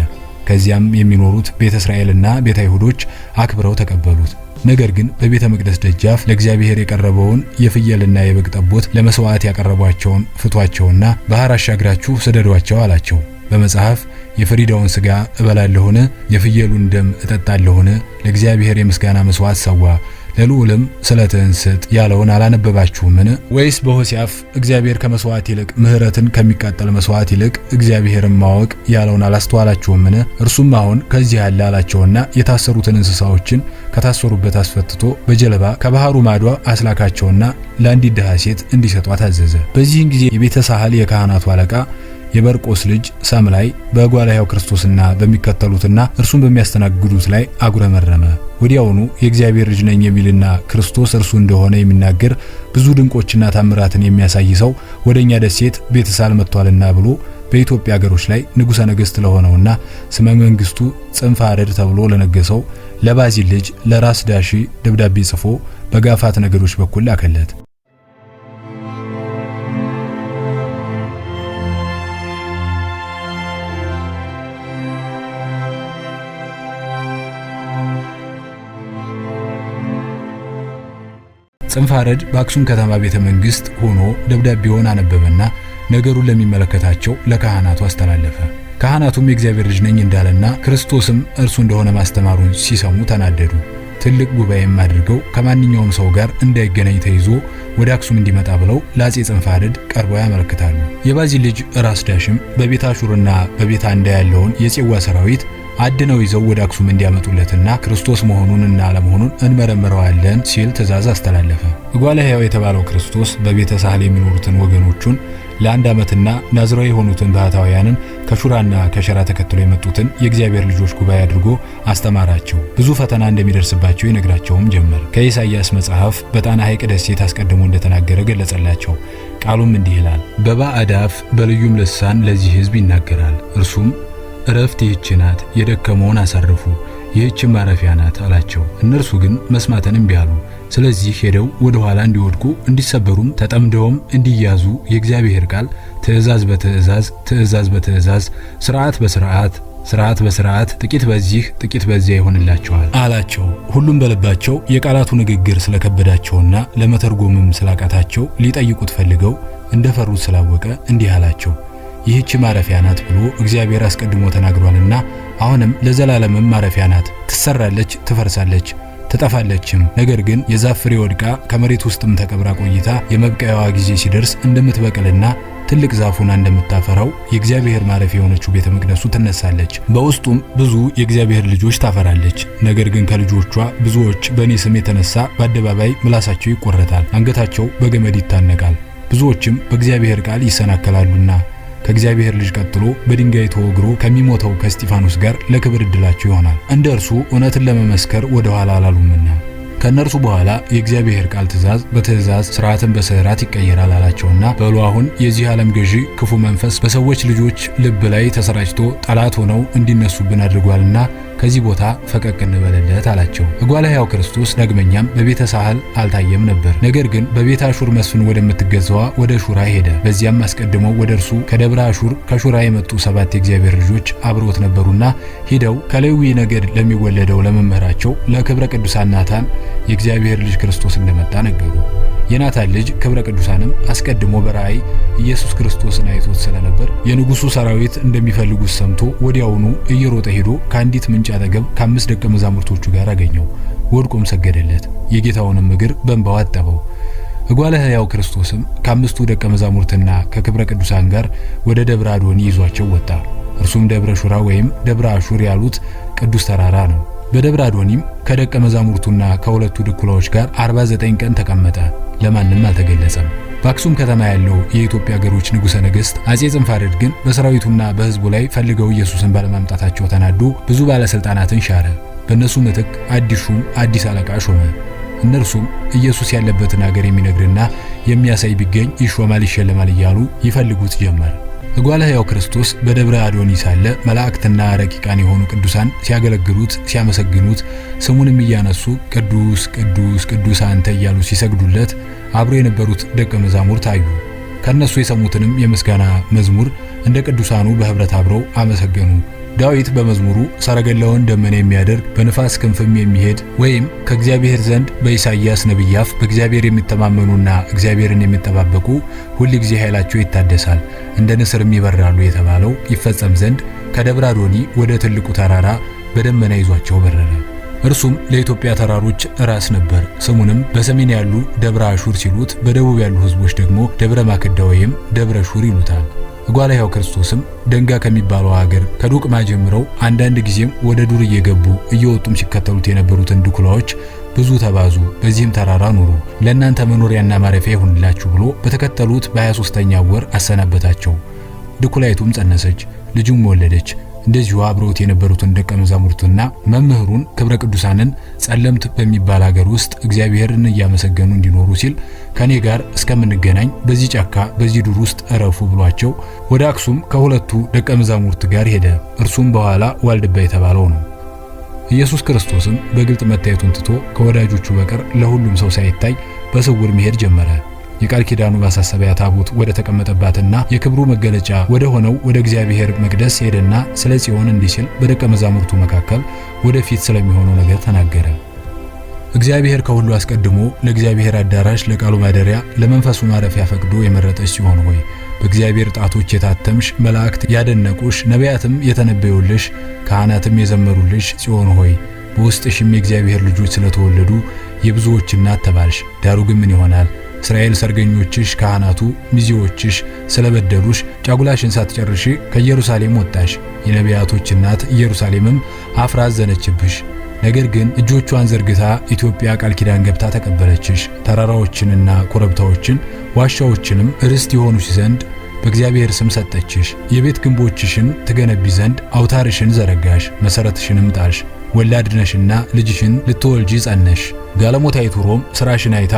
ከዚያም የሚኖሩት ቤተ እስራኤልና ቤተ አይሁዶች አክብረው ተቀበሉት። ነገር ግን በቤተ መቅደስ ደጃፍ ለእግዚአብሔር የቀረበውን የፍየልና የበግ ጠቦት ለመስዋዕት ያቀረቧቸውን ፍቷቸውና ባህር አሻግራችሁ ስደዷቸው አላቸው። በመጽሐፍ የፍሪዳውን ሥጋ እበላለሁን? የፍየሉን ደም እጠጣለሁን? ለእግዚአብሔር የምስጋና መስዋዕት ሰዋ ለልዑልም ስለትህን ስጥ ያለውን አላነበባችሁምን? ወይስ በሆሴዕ አፍ እግዚአብሔር ከመስዋዕት ይልቅ ምሕረትን ከሚቃጠል መስዋዕት ይልቅ እግዚአብሔርን ማወቅ ያለውን አላስተዋላችሁምን? እርሱም አሁን ከዚህ ያለ አላቸውና የታሰሩትን እንስሳዎችን ከታሰሩበት አስፈትቶ በጀልባ ከባህሩ ማዶ አስላካቸውና ለአንዲት ድሃ ሴት እንዲሰጧት አዘዘ። በዚህን ጊዜ የቤተ ሳህል የካህናቱ አለቃ የበርቆስ ልጅ ሰምላይ በእጓለ ሕያው ክርስቶስና በሚከተሉትና እርሱን በሚያስተናግዱት ላይ አጉረመረመ። ወዲያውኑ የእግዚአብሔር ልጅ ነኝ የሚልና ክርስቶስ እርሱ እንደሆነ የሚናገር ብዙ ድንቆችና ታምራትን የሚያሳይ ሰው ወደኛ ደሴት ቤተ ሳህል መጥቷልና ብሎ በኢትዮጵያ ሀገሮች ላይ ንጉሠ ነገሥት ለሆነውና ስመ መንግስቱ ጽንፈ አረድ ተብሎ ለነገሰው ለባዚል ልጅ ለራስ ዳሺ ደብዳቤ ጽፎ በጋፋት ነገዶች በኩል ላከለት። ጽንፈ አረድ በአክሱም ከተማ ቤተ መንግስት ሆኖ ደብዳቤውን አነበበና ነገሩን ለሚመለከታቸው ለካህናቱ አስተላለፈ። ካህናቱም የእግዚአብሔር ልጅ ነኝ እንዳለና ክርስቶስም እርሱ እንደሆነ ማስተማሩን ሲሰሙ ተናደዱ። ትልቅ ጉባኤም አድርገው ከማንኛውም ሰው ጋር እንዳይገናኝ ተይዞ ወደ አክሱም እንዲመጣ ብለው ለአፄ ጽንፈ አረድ ቀርበው ያመለክታሉ። የባዚል ልጅ ራስ ዳሽም በቤት አሹርና በቤት አንዳ ያለውን የጽዋ ሰራዊት አድነው ይዘው ወደ አክሱም እንዲያመጡለትና ክርስቶስ መሆኑንና አለመሆኑን እንመረምረዋለን ሲል ትእዛዝ አስተላለፈ። እጓለ ሕያው የተባለው ክርስቶስ በቤተ ሳህል የሚኖሩትን ወገኖቹን ለአንድ ዓመትና ናዝራዊ የሆኑትን ባህታውያንን ከሹራና ከሸራ ተከትሎ የመጡትን የእግዚአብሔር ልጆች ጉባኤ አድርጎ አስተማራቸው። ብዙ ፈተና እንደሚደርስባቸው ይነግራቸውም ጀመር። ከኢሳይያስ መጽሐፍ በጣና ሐይቅ ደሴት አስቀድሞ እንደተናገረ ገለጸላቸው። ቃሉም እንዲህ ይላል፣ በባዕድ አፍ በልዩም ልሳን ለዚህ ሕዝብ ይናገራል። እርሱም እረፍት ይህች ናት፣ የደከመውን አሳርፉ፣ ይህች ማረፊያ ናት አላቸው። እነርሱ ግን መስማትን እምቢ አሉ። ስለዚህ ሄደው ወደ ኋላ እንዲወድቁ እንዲሰበሩም ተጠምደውም እንዲያዙ የእግዚአብሔር ቃል ትእዛዝ በትእዛዝ ትእዛዝ በትእዛዝ ሥርዓት በሥርዓት ሥርዓት በሥርዓት ጥቂት በዚህ ጥቂት በዚያ ይሆንላቸዋል አላቸው። ሁሉም በልባቸው የቃላቱ ንግግር ስለከበዳቸውና ለመተርጎምም ስላቃታቸው ሊጠይቁት ፈልገው እንደፈሩት ስላወቀ እንዲህ አላቸው፣ ይህች ማረፊያ ናት ብሎ እግዚአብሔር አስቀድሞ ተናግሯልና አሁንም ለዘላለምም ማረፊያ ናት። ትሰራለች፣ ትፈርሳለች፣ ትጠፋለችም። ነገር ግን የዛፍ ፍሬ ወድቃ ከመሬት ውስጥም ተቀብራ ቆይታ የመብቀያዋ ጊዜ ሲደርስ እንደምትበቅልና ትልቅ ዛፉና እንደምታፈራው የእግዚአብሔር ማረፊያ የሆነችው ቤተ መቅደሱ ትነሳለች። በውስጡም ብዙ የእግዚአብሔር ልጆች ታፈራለች። ነገር ግን ከልጆቿ ብዙዎች በእኔ ስም የተነሳ በአደባባይ ምላሳቸው ይቆረጣል፣ አንገታቸው በገመድ ይታነቃል። ብዙዎችም በእግዚአብሔር ቃል ይሰናከላሉና ከእግዚአብሔር ልጅ ቀጥሎ በድንጋይ ተወግሮ ከሚሞተው ከእስጢፋኖስ ጋር ለክብር ዕድላቸው ይሆናል። እንደ እርሱ እውነትን ለመመስከር ወደ ኋላ አላሉምና ከነርሱ በኋላ የእግዚአብሔር ቃል ትእዛዝ በትእዛዝ ሥርዓትን በሥርዓት ይቀየራል አላቸውና በሉ አሁን የዚህ ዓለም ገዢ ክፉ መንፈስ በሰዎች ልጆች ልብ ላይ ተሰራጭቶ ጠላት ሆነው እንዲነሱብን አድርጓልና ከዚህ ቦታ ፈቀቅ እንበልለት አላቸው። እጓለ ሕያው ክርስቶስ ዳግመኛም በቤተ ሳህል አልታየም ነበር። ነገር ግን በቤተ አሹር መስፍን ወደምትገዛዋ ወደ ሹራ ሄደ። በዚያም አስቀድመው ወደ እርሱ ከደብረ አሹር ከሹራ የመጡ 7 የእግዚአብሔር ልጆች አብሮት ነበሩና ሂደው ከሌዊ ነገድ ለሚወለደው ለመምህራቸው ለክብረ ቅዱሳን ናታን የእግዚአብሔር ልጅ ክርስቶስ እንደመጣ ነገሩ። የናታን ልጅ ክብረ ቅዱሳንም አስቀድሞ በራእይ ኢየሱስ ክርስቶስን አይቶት ስለነበር የንጉሱ ሰራዊት እንደሚፈልጉት ሰምቶ ወዲያውኑ እየሮጠ ሄዶ ከአንዲት ምንጭ አጠገብ ከ5 ደቀ መዛሙርቶቹ ጋር አገኘው። ወድቆም ሰገደለት፣ የጌታውንም እግር በእንባው አጠበው። እጓለ ሕያው ክርስቶስም ከ5ቱ ደቀ መዛሙርትና ከክብረ ቅዱሳን ጋር ወደ ደብረ አዶኒ ይዟቸው ወጣ። እርሱም ደብረ ሹራ ወይም ደብረ አሹር ያሉት ቅዱስ ተራራ ነው። በደብረ አዶኒም ከደቀ መዛሙርቱና ከሁለቱ ድኩላዎች ጋር 49 ቀን ተቀመጠ። ለማንም አልተገለጸም። በአክሱም ከተማ ያለው የኢትዮጵያ ሀገሮች ንጉሠ ነገሥት አፄ ጽንፈ አረድ ግን በሰራዊቱና በሕዝቡ ላይ ፈልገው ኢየሱስን ባለማምጣታቸው ተናዶ ብዙ ባለስልጣናትን ሻረ። በእነሱ ምትክ አዲስ አለቃ ሾመ። እነርሱም ኢየሱስ ያለበትን ሀገር የሚነግርና የሚያሳይ ቢገኝ ይሾማል ይሸለማል እያሉ ይፈልጉት ጀመር። እጓለ ሕያው ክርስቶስ በደብረ አዶኒ ሳለ መላእክትና ረቂቃን የሆኑ ቅዱሳን ሲያገለግሉት ሲያመሰግኑት ስሙንም እያነሱ ቅዱስ ቅዱስ ቅዱስ አንተ እያሉ ሲሰግዱለት አብሮ የነበሩት ደቀ መዛሙርት አዩ። ከነሱ የሰሙትንም የምስጋና መዝሙር እንደ ቅዱሳኑ በህብረት አብረው አመሰገኑ። ዳዊት በመዝሙሩ ሰረገላውን ደመና የሚያደርግ በንፋስ ክንፍም የሚሄድ ወይም ከእግዚአብሔር ዘንድ በኢሳይያስ ነቢይ አፍ በእግዚአብሔር የሚተማመኑና እግዚአብሔርን የሚጠባበቁ ሁልጊዜ ኃይላቸው ይታደሳል እንደ ንስርም ይበራሉ የተባለው ይፈጸም ዘንድ ከደብረ አዶኒ ወደ ትልቁ ተራራ በደመና ይዟቸው በረረ። እርሱም ለኢትዮጵያ ተራሮች ራስ ነበር። ስሙንም በሰሜን ያሉ ደብረ አሹር ሲሉት፣ በደቡብ ያሉ ህዝቦች ደግሞ ደብረ ማክዳ ወይም ደብረ ሹር ይሉታል። እጓለ ሕያው ክርስቶስም ደንጋ ከሚባለው ሀገር ከዱቅማ ጀምረው አንዳንድ ጊዜም ወደ ዱር እየገቡ እየወጡም ሲከተሉት የነበሩትን ድኩላዎች ብዙ ተባዙ፣ በዚህም ተራራ ኑሩ፣ ለእናንተ መኖሪያና ማረፊያ ይሁንላችሁ ብሎ በተከተሉት በ23ኛው ወር አሰናበታቸው። ድኩላይቱም ጸነሰች፣ ልጅም ወለደች። እንደዚሁ አብረውት የነበሩትን ደቀ መዛሙርቱና መምህሩን ክብረ ቅዱሳንን ጸለምት በሚባል ሀገር ውስጥ እግዚአብሔርን እያመሰገኑ እንዲኖሩ ሲል ከኔ ጋር እስከምንገናኝ በዚህ ጫካ በዚህ ዱር ውስጥ እረፉ ብሏቸው ወደ አክሱም ከሁለቱ ደቀ መዛሙርት ጋር ሄደ። እርሱም በኋላ ዋልድባ የተባለው ነው። ኢየሱስ ክርስቶስም በግልጥ መታየቱን ትቶ ከወዳጆቹ በቀር ለሁሉም ሰው ሳይታይ በስውር መሄድ ጀመረ። የቃል ኪዳኑ ማሳሰቢያ ታቦት ወደ ተቀመጠባትና የክብሩ መገለጫ ወደ ሆነው ወደ እግዚአብሔር መቅደስ ሄደና ስለ ጽዮን እንዲህ ሲል በደቀ መዛሙርቱ መካከል ወደፊት ስለሚሆነው ነገር ተናገረ። እግዚአብሔር ከሁሉ አስቀድሞ ለእግዚአብሔር አዳራሽ ለቃሉ ማደሪያ ለመንፈሱ ማረፊያ ፈቅዶ የመረጠች ጽዮን ሆይ በእግዚአብሔር ጣቶች የታተምሽ መላእክት ያደነቁሽ ነቢያትም የተነበዩልሽ ካህናትም የዘመሩልሽ ጽዮን ሆይ በውስጥሽም የእግዚአብሔር ልጆች ስለተወለዱ የብዙዎች እናት ተባልሽ። ዳሩ ግን ምን ይሆናል? እስራኤል ሰርገኞችሽ ካህናቱ ሚዜዎችሽ ስለበደሉሽ ጫጉላሽን ሳትጨርሺ ከኢየሩሳሌም ወጣሽ። የነቢያቶች እናት ኢየሩሳሌምም አፍራ አዘነችብሽ። ነገር ግን እጆቿን ዘርግታ ኢትዮጵያ ቃል ኪዳን ገብታ ተቀበለችሽ። ተራራዎችንና ኮረብታዎችን ዋሻዎችንም ርስት የሆኑሽ ዘንድ በእግዚአብሔር ስም ሰጠችሽ። የቤት ግንቦችሽን ትገነቢ ዘንድ አውታርሽን ዘረጋሽ፣ መሰረትሽንም ጣልሽ። ወላድነሽና ልጅሽን ልትወልጂ ጸነሽ። ጋለሞታይቱ ሮም ስራሽን አይታ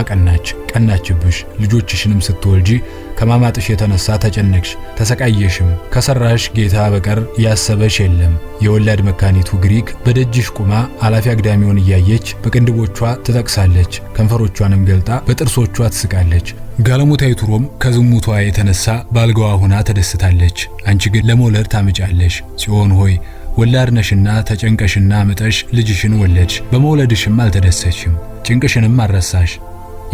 ቀናችብሽ። ልጆችሽንም ስትወልጂ ከማማጥሽ የተነሳ ተጨነቅሽ ተሰቃየሽም። ከሰራሽ ጌታ በቀር ያሰበሽ የለም። የወላድ መካኒቱ ግሪክ በደጅሽ ቁማ አላፊ አግዳሚውን እያየች በቅንድቦቿ ትጠቅሳለች፣ ከንፈሮቿንም ገልጣ በጥርሶቿ ትስቃለች። ጋለሞታይቱ ሮም ከዝሙቷ የተነሳ ባልጋዋ ሆና ተደስታለች። አንቺ ግን ለመውለድ ታምጫለሽ። ጽዮን ሆይ ወላድነሽና ተጨንቀሽና ምጠሽ ልጅሽን ወለድሽ። በመውለድሽም አልተደሰችም፣ ጭንቅሽንም አልረሳሽ።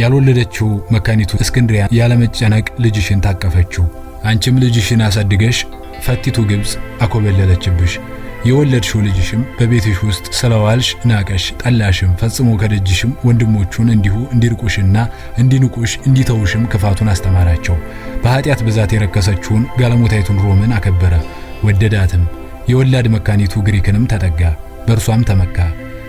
ያልወለደችው መካኒቱ እስክንድሪያ ያለመጨነቅ ልጅሽን ታቀፈችው። አንቺም ልጅሽን አሳድገሽ ፈቲቱ ግብጽ አኮበለለችብሽ። የወለድሽው ልጅሽም በቤትሽ ውስጥ ስለዋልሽ ናቀሽ ጠላሽም። ፈጽሞ ከደጅሽም ወንድሞቹን እንዲሁ እንዲርቁሽና እንዲንቁሽ እንዲተውሽም ክፋቱን አስተማራቸው። በኃጢአት ብዛት የረከሰችውን ጋለሞታይቱን ሮምን አከበረ ወደዳትም። የወላድ መካኒቱ ግሪክንም ተጠጋ፣ በእርሷም ተመካ።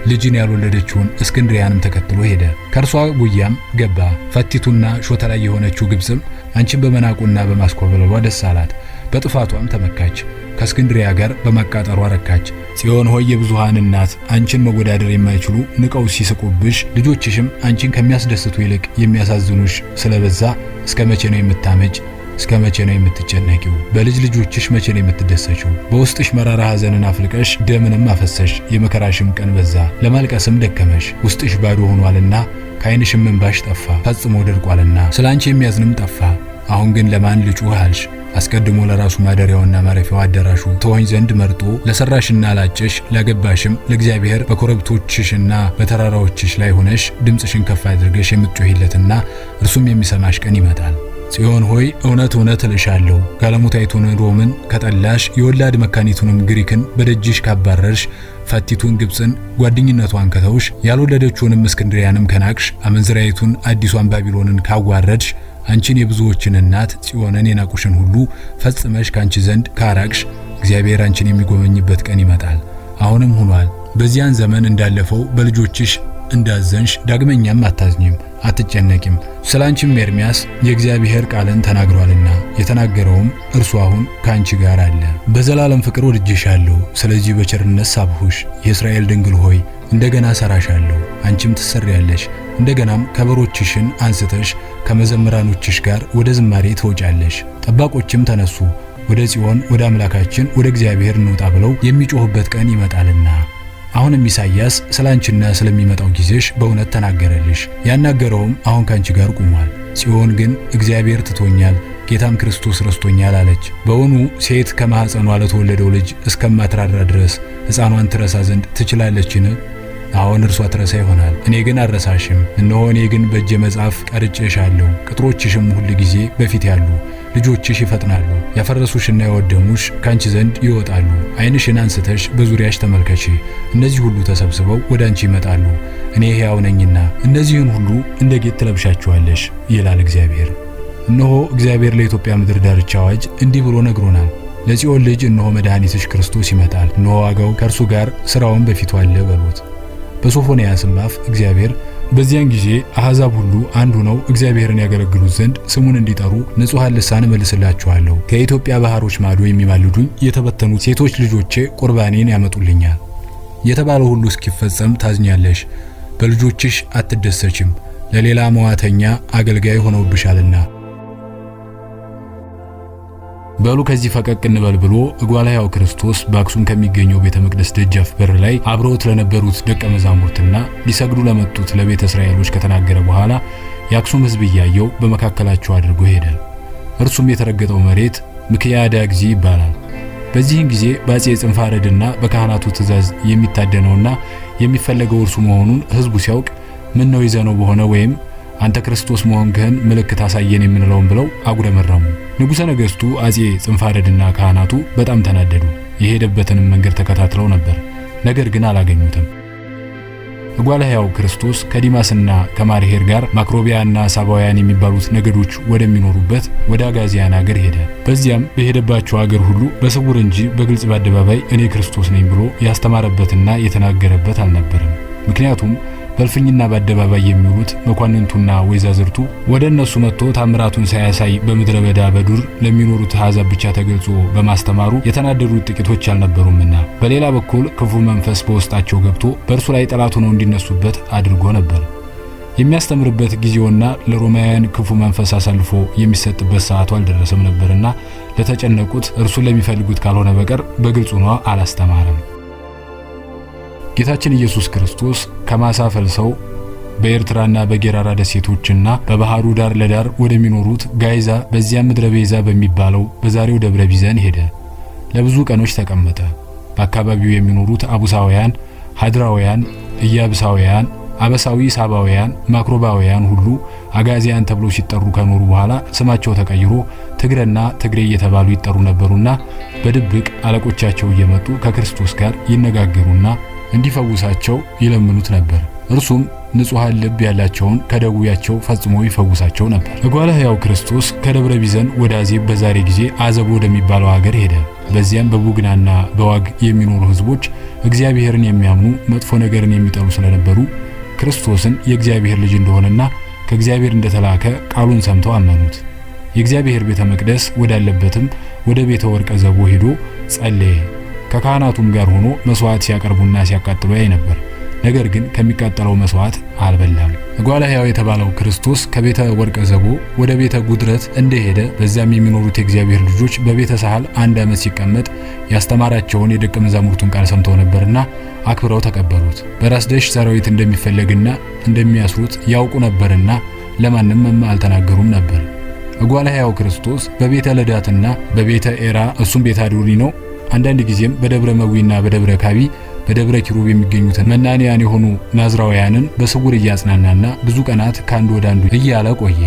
ልጅን ያልወለደችውን እስክንድሪያንም ተከትሎ ሄደ፣ ከእርሷ ጉያም ገባ። ፈቲቱና ሾተላይ የሆነችው ግብጽም አንቺን በመናቁና በማስኮበለሏ ደስ አላት፣ በጥፋቷም ተመካች። ከእስክንድሪያ ጋር በማቃጠሯ ረካች። ጽዮን ሆይ የብዙሃን እናት አንቺን መወዳደር የማይችሉ ንቀው ሲስቁብሽ፣ ልጆችሽም አንቺን ከሚያስደስቱ ይልቅ የሚያሳዝኑሽ ስለበዛ እስከ መቼ ነው የምታመጭ? እስከ መቼ ነው የምትጨነቂው? በልጅ ልጆችሽ መቼ ነው የምትደሰችው? በውስጥሽ መራራ ሐዘንን አፍልቀሽ ደምንም አፈሰሽ። የመከራሽም ቀን በዛ፣ ለማልቀስም ደከመሽ። ውስጥሽ ባዶ ሆኗልና ከዓይንሽም እንባሽ ጠፋ፣ ፈጽሞ ደርቋልና ስላንቺ የሚያዝንም ጠፋ። አሁን ግን ለማን ልጩህ አልሽ? አስቀድሞ ለራሱ ማደሪያውና ማረፊያው አዳራሹ ተወኝ ዘንድ መርጦ ለሰራሽና ላጨሽ ላገባሽም ለእግዚአብሔር በኮረብቶችሽና በተራራዎችሽ ላይ ሆነሽ ድምፅሽን ከፍ አድርገሽ የምትጮሂለትና እርሱም የሚሰማሽ ቀን ይመጣል። ጽዮን ሆይ እውነት እውነት እልሻለሁ ጋለሞታይቱን ሮምን ከጠላሽ የወላድ መካኒቱንም ግሪክን በደጅሽ ካባረርሽ ፈቲቱን ግብጽን ጓደኝነቷን ከተውሽ ያልወለደችውንም እስክንድሪያንም ከናቅሽ አመንዝራይቱን አዲሷን ባቢሎንን ካዋረድሽ አንቺን የብዙዎችን እናት ጽዮንን የናቁሽን ሁሉ ፈጽመሽ ካንቺ ዘንድ ካራቅሽ እግዚአብሔር አንቺን የሚጎበኝበት ቀን ይመጣል። አሁንም ሆኗል። በዚያን ዘመን እንዳለፈው በልጆችሽ እንዳዘንሽ ዳግመኛም አታዝኝም አትጨነቂም። ስላንቺም ኤርምያስ የእግዚአብሔር ቃልን ተናግሯልና የተናገረውም እርሱ አሁን ካንቺ ጋር አለ። በዘላለም ፍቅር ወድጄሻለሁ፣ ስለዚህ በቸርነት ሳብሁሽ። የእስራኤል ድንግል ሆይ እንደገና ሰራሻለሁ፣ አንቺም ትሰሪያለሽ፣ እንደገናም ከበሮችሽን አንስተሽ ከመዘምራኖችሽ ጋር ወደ ዝማሬ ትወጫለሽ። ጠባቆችም ተነሱ፣ ወደ ጽዮን ወደ አምላካችን ወደ እግዚአብሔር እንውጣ ብለው የሚጮሁበት ቀን ይመጣልና። አሁንም ኢሳይያስ ስላንቺና ስለሚመጣው ጊዜሽ በእውነት ተናገረልሽ። ያናገረውም አሁን ካንቺ ጋር ቆሟል። ጽዮን ግን እግዚአብሔር ትቶኛል፣ ጌታም ክርስቶስ ረስቶኛል አለች። በውኑ ሴት ከማኅፀኗ ለተወለደው ልጅ እስከማትራራ ድረስ ሕፃኗን ትረሳ ዘንድ ትችላለችን? አሁን እርሷ ትረሳ ይሆናል፣ እኔ ግን አልረሳሽም። እነሆ እኔ ግን በእጄ መጽሐፍ ቀርጬሻለሁ፣ ቅጥሮችሽም ሁል ጊዜ በፊት ያሉ፣ ልጆችሽ ይፈጥናሉ፣ ያፈረሱሽና የወደሙሽ ካንቺ ዘንድ ይወጣሉ። ዓይንሽን አንስተሽ በዙሪያሽ ተመልከቺ፣ እነዚህ ሁሉ ተሰብስበው ወደ አንቺ ይመጣሉ፣ እኔ ሕያው ነኝና እነዚህን ሁሉ እንደ ጌጥ ትለብሻቸዋለሽ ይላል እግዚአብሔር። እነሆ እግዚአብሔር ለኢትዮጵያ ምድር ዳርቻ አዋጅ እንዲህ ብሎ ነግሮናል። ለጽዮን ልጅ እነሆ መድኃኒትሽ ክርስቶስ ይመጣል፣ እነሆ ዋጋው ከእርሱ ጋር ሥራውን በፊቱ አለ በሉት። በሶፎንያስም አፍ እግዚአብሔር በዚያን ጊዜ አሕዛብ ሁሉ አንዱ ነው እግዚአብሔርን ያገለግሉት ዘንድ ስሙን እንዲጠሩ ንጹሐን ልሳን እመልስላችኋለሁ። ከኢትዮጵያ ባሕሮች ማዶ የሚማልዱኝ የተበተኑት ሴቶች ልጆቼ ቁርባኔን ያመጡልኛል የተባለው ሁሉ እስኪፈጸም ታዝኛለሽ። በልጆችሽ አትደሰችም፣ ለሌላ መዋተኛ አገልጋይ ሆነውብሻልና። በሉ ከዚህ ፈቀቅ እንበል ብሎ እጓለ ሕያው ክርስቶስ በአክሱም ከሚገኘው ቤተ መቅደስ ደጃፍ በር ላይ አብረውት ለነበሩት ደቀ መዛሙርትና ሊሰግዱ ለመጡት ለቤተ እስራኤሎች ከተናገረ በኋላ የአክሱም ሕዝብ እያየው በመካከላቸው አድርጎ ሄደ። እርሱም የተረገጠው መሬት ምክያደ እግዚእ ይባላል። በዚህን ጊዜ በአፄ ጽንፋረድና በካህናቱ ትእዛዝ የሚታደነውና የሚፈለገው እርሱ መሆኑን ሕዝቡ ሲያውቅ ምን ነው ይዘነው በሆነ ወይም አንተ ክርስቶስ መሆንክህን ምልክት አሳየን የምንለውን ብለው አጉረመረሙ። ንጉሠ ነገሥቱ አፄ ጽንፋረድና ካህናቱ በጣም ተናደዱ። የሄደበትንም መንገድ ተከታትለው ነበር፣ ነገር ግን አላገኙትም። እጓለ ሕያው ክርስቶስ ከዲማስና ከማርሄር ጋር ማክሮቢያና ሳባውያን የሚባሉት ነገዶች ወደሚኖሩበት ወደ አጋዚያን አገር ሄደ። በዚያም በሄደባቸው አገር ሁሉ በስውር እንጂ በግልጽ በአደባባይ እኔ ክርስቶስ ነኝ ብሎ ያስተማረበትና የተናገረበት አልነበረም። ምክንያቱም በልፍኝና በአደባባይ የሚውሉት መኳንንቱና ወይዛዝርቱ ወደ እነሱ መጥቶ ታምራቱን ሳያሳይ በምድረ በዳ በዱር ለሚኖሩት አሕዛብ ብቻ ተገልጾ በማስተማሩ የተናደዱት ጥቂቶች አልነበሩምና፣ በሌላ በኩል ክፉ መንፈስ በውስጣቸው ገብቶ በእርሱ ላይ ጠላት ሆነው እንዲነሱበት አድርጎ ነበር። የሚያስተምርበት ጊዜውና ለሮማውያን ክፉ መንፈስ አሳልፎ የሚሰጥበት ሰዓቱ አልደረሰም ነበርና ለተጨነቁት እርሱን ለሚፈልጉት ካልሆነ በቀር በግልጽ ሆኖ አላስተማረም። ጌታችን ኢየሱስ ክርስቶስ ከማሳ ፈልሰው በኤርትራና በጌራራ ደሴቶችና በባህሩ ዳር ለዳር ወደሚኖሩት ጋይዛ በዚያም ምድረ ቤዛ በሚባለው በዛሬው ደብረ ቢዘን ሄደ። ለብዙ ቀኖች ተቀመጠ። በአካባቢው የሚኖሩት አቡሳውያን፣ ሀድራውያን፣ ኢያብሳውያን፣ አበሳዊ ሳባውያን፣ ማክሮባውያን ሁሉ አጋዚያን ተብሎ ሲጠሩ ከኖሩ በኋላ ስማቸው ተቀይሮ ትግረና ትግሬ እየተባሉ ይጠሩ ነበሩና በድብቅ አለቆቻቸው እየመጡ ከክርስቶስ ጋር ይነጋገሩና እንዲፈውሳቸው ይለምኑት ነበር። እርሱም ንጹሐን ልብ ያላቸውን ከደዌያቸው ፈጽሞ ይፈውሳቸው ነበር። እጓለ ሕያው ክርስቶስ ከደብረ ቢዘን ወደ አዜብ በዛሬ ጊዜ አዘቦ ወደሚባለው ሀገር ሄደ። በዚያም በቡግናና በዋግ የሚኖሩ ሕዝቦች እግዚአብሔርን የሚያምኑ መጥፎ ነገርን የሚጠሉ ስለነበሩ ክርስቶስን የእግዚአብሔር ልጅ እንደሆነና ከእግዚአብሔር እንደተላከ ቃሉን ሰምተው አመኑት። የእግዚአብሔር ቤተ መቅደስ ወዳለበትም ወደ ቤተ ወርቀ ዘቦ ሄዶ ጸለየ። ከካህናቱም ጋር ሆኖ መስዋዕት ሲያቀርቡና ሲያቃጥሉ ያይ ነበር። ነገር ግን ከሚቃጠለው መስዋዕት አልበላም። እጓለ ሕያው የተባለው ክርስቶስ ከቤተ ወርቀ ዘቦ ወደ ቤተ ጉድረት እንደሄደ በዚያም የሚኖሩት የእግዚአብሔር ልጆች በቤተ ሳህል 1 ዓመት ሲቀመጥ ያስተማራቸውን የደቀ መዛሙርቱን ቃል ሰምተው ነበርና አክብረው ተቀበሉት። በራስ ደሽ ሰራዊት እንደሚፈለግና እንደሚያስሩት ያውቁ ነበርና ለማንም አልተናገሩም ነበር። እጓለ ሕያው ክርስቶስ በቤተ ለዳትና በቤተ ኤራ እሱም ቤተ አዶኒ ነው። አንዳንድ ጊዜም በደብረ መዊና በደብረ ካቢ በደብረ ኪሩብ የሚገኙትን መናንያን የሆኑ ናዝራውያንን በስውር እያጽናናና ብዙ ቀናት ከአንዱ ወደ አንዱ እያለ ቆየ።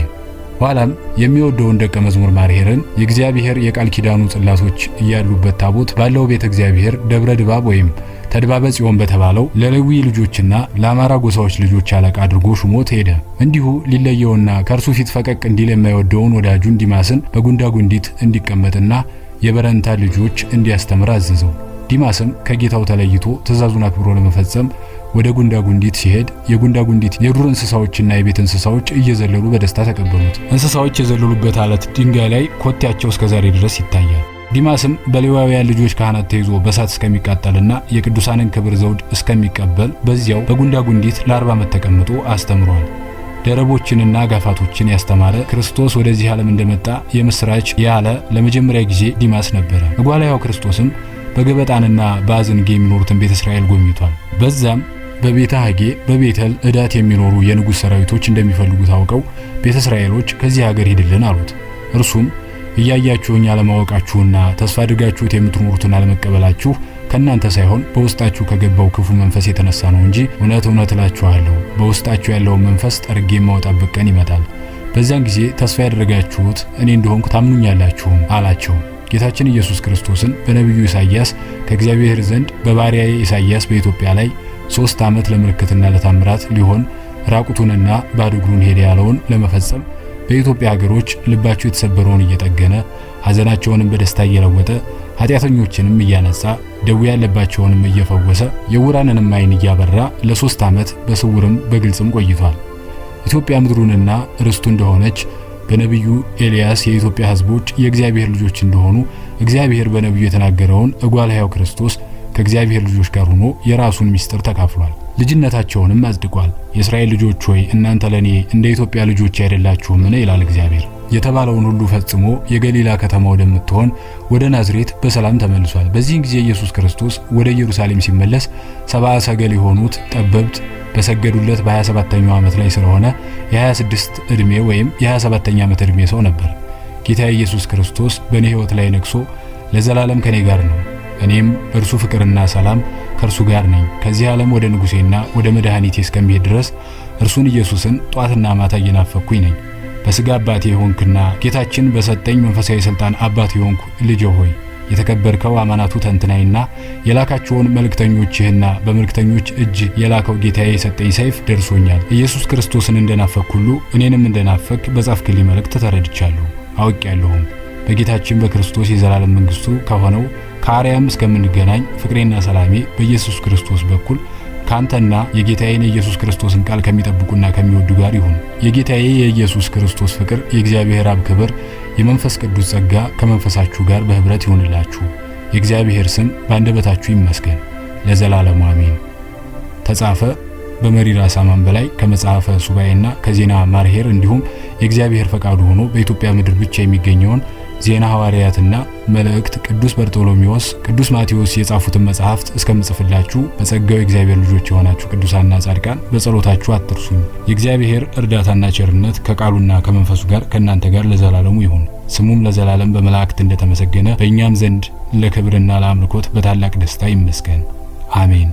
ኋላም የሚወደውን ደቀ መዝሙር ማርሄርን የእግዚአብሔር የቃል ኪዳኑ ጽላቶች እያሉበት ታቦት ባለው ቤተ እግዚአብሔር ደብረ ድባብ ወይም ተድባበ ጽዮን በተባለው ለሌዊ ልጆችና ለአማራ ጎሳዎች ልጆች አለቃ አድርጎ ሹሞት ሄደ። እንዲሁ ሊለየውና ከእርሱ ፊት ፈቀቅ እንዲል የማይወደውን ወዳጁን ዲማስን በጉንዳጉንዲት እንዲቀመጥና የበረንታ ልጆች እንዲያስተምር አዘዘው። ዲማስም ከጌታው ተለይቶ ትእዛዙን አክብሮ ለመፈጸም ወደ ጉንዳጉንዲት ሲሄድ የጉንዳጉንዲት የዱር እንስሳዎችና የቤት እንስሳዎች እየዘለሉ በደስታ ተቀበሉት። እንስሳዎች የዘለሉበት አለት ድንጋይ ላይ ኮቴያቸው እስከዛሬ ድረስ ይታያል። ዲማስም በሌዋውያን ልጆች ካህናት ተይዞ በሳት እስከሚቃጠልና የቅዱሳንን ክብር ዘውድ እስከሚቀበል በዚያው በጉንዳጉንዲት ለ40 ዓመት ተቀምጦ አስተምሯል። ደረቦችንና ጋፋቶችን ያስተማረ ክርስቶስ ወደዚህ ዓለም እንደመጣ የምስራች ያለ ለመጀመሪያ ጊዜ ዲማስ ነበረ። እጓላያው ክርስቶስም በገበጣንና በአዝንጌ የሚኖሩትን ቤተ እስራኤል ጎብኝቷል። በዛም በቤተ ሀጌ በቤተል ዕዳት የሚኖሩ የንጉሥ ሰራዊቶች እንደሚፈልጉ ታውቀው ቤተ እስራኤሎች ከዚህ ሀገር ሂድልን አሉት። እርሱም እያያችሁኝ አለማወቃችሁና ተስፋ አድርጋችሁት የምትኖሩትን አለመቀበላችሁ ከናንተ ሳይሆን በውስጣችሁ ከገባው ክፉ መንፈስ የተነሳ ነው እንጂ እውነት እውነት እላችኋለሁ በውስጣችሁ ያለውን መንፈስ ጠርጌ የማወጣበት ቀን ይመጣል። በዚያን ጊዜ ተስፋ ያደረጋችሁት እኔ እንደሆንኩ ታምኑኛላችሁም አላቸው። ጌታችን ኢየሱስ ክርስቶስን በነቢዩ ኢሳይያስ ከእግዚአብሔር ዘንድ በባሪያዬ ኢሳይያስ በኢትዮጵያ ላይ 3 ዓመት ለምልክትና ለታምራት ሊሆን ራቁቱንና ባዶ እግሩን ሄደ ያለውን ለመፈጸም በኢትዮጵያ ሀገሮች ልባቸው የተሰበረውን እየጠገነ ሐዘናቸውንም በደስታ እየለወጠ ኃጢአተኞችንም እያነጻ ደዌ ያለባቸውንም እየፈወሰ የዕውራንንም ዓይን እያበራ ለ3 ዓመት በስውርም በግልጽም ቆይቷል። ኢትዮጵያ ምድሩንና ርስቱ እንደሆነች በነቢዩ ኤልያስ የኢትዮጵያ ሕዝቦች የእግዚአብሔር ልጆች እንደሆኑ እግዚአብሔር በነቢዩ የተናገረውን እጓልያው ክርስቶስ ከእግዚአብሔር ልጆች ጋር ሆኖ የራሱን ምስጢር ተካፍሏል። ልጅነታቸውንም አጽድቋል። የእስራኤል ልጆች ሆይ እናንተ ለኔ እንደ ኢትዮጵያ ልጆች አይደላችሁምን? ይላል እግዚአብሔር። የተባለውን ሁሉ ፈጽሞ የገሊላ ከተማ ወደምትሆን ወደ ናዝሬት በሰላም ተመልሷል። በዚህ ጊዜ ኢየሱስ ክርስቶስ ወደ ኢየሩሳሌም ሲመለስ 70 ሰገል የሆኑት ጠበብት በሰገዱለት በ27ኛው ዓመት ላይ ስለሆነ የ26 ዕድሜ ወይም የ27ኛ ዓመት ዕድሜ ሰው ነበር። ጌታ ኢየሱስ ክርስቶስ በእኔ ሕይወት ላይ ነግሶ ለዘላለም ከኔ ጋር ነው። እኔም በእርሱ ፍቅርና ሰላም ከእርሱ ጋር ነኝ። ከዚህ ዓለም ወደ ንጉሴና ወደ መድኃኒቴ እስከሚሄድ ድረስ እርሱን ኢየሱስን ጧትና ማታ እየናፈቅኩኝ ነኝ። በሥጋ አባቴ የሆንክና ጌታችን በሰጠኝ መንፈሳዊ ሥልጣን አባቴ የሆንኩ ልጄ ሆይ የተከበርከው አማናቱ ተንትናይና የላካቸውን መልእክተኞችህና በመልእክተኞች እጅ የላከው ጌታዬ የሰጠኝ ሰይፍ ደርሶኛል። ኢየሱስ ክርስቶስን እንደናፈቅ ሁሉ እኔንም እንደናፈቅ በጻፍክልኝ መልእክት ተረድቻለሁ አውቄያለሁም። በጌታችን በክርስቶስ የዘላለም መንግስቱ ከሆነው ከአርያም እስከምንገናኝ ፍቅሬና ሰላሜ በኢየሱስ ክርስቶስ በኩል ካንተና የጌታዬን የኢየሱስ ክርስቶስን ቃል ከሚጠብቁና ከሚወዱ ጋር ይሁን። የጌታዬ የኢየሱስ ክርስቶስ ፍቅር፣ የእግዚአብሔር አብ ክብር፣ የመንፈስ ቅዱስ ጸጋ ከመንፈሳችሁ ጋር በህብረት ይሁንላችሁ። የእግዚአብሔር ስም በአንደበታችሁ ይመስገን ለዘላለሙ አሜን። ተጻፈ በመሪራ ሳማን በላይ ከመጽሐፈ ሱባኤና ከዜና ማርሄር እንዲሁም የእግዚአብሔር ፈቃዱ ሆኖ በኢትዮጵያ ምድር ብቻ የሚገኘውን ዜና ሐዋርያትና መልእክት ቅዱስ በርቶሎሜዎስ፣ ቅዱስ ማቴዎስ የጻፉትን መጽሐፍት እስከምጽፍላችሁ በጸጋው የእግዚአብሔር ልጆች የሆናችሁ ቅዱሳንና ጻድቃን በጸሎታችሁ አትርሱኝ። የእግዚአብሔር እርዳታና ቸርነት ከቃሉና ከመንፈሱ ጋር ከእናንተ ጋር ለዘላለሙ ይሁን። ስሙም ለዘላለም በመላእክት እንደተመሰገነ በእኛም ዘንድ ለክብርና ለአምልኮት በታላቅ ደስታ ይመስገን። አሜን።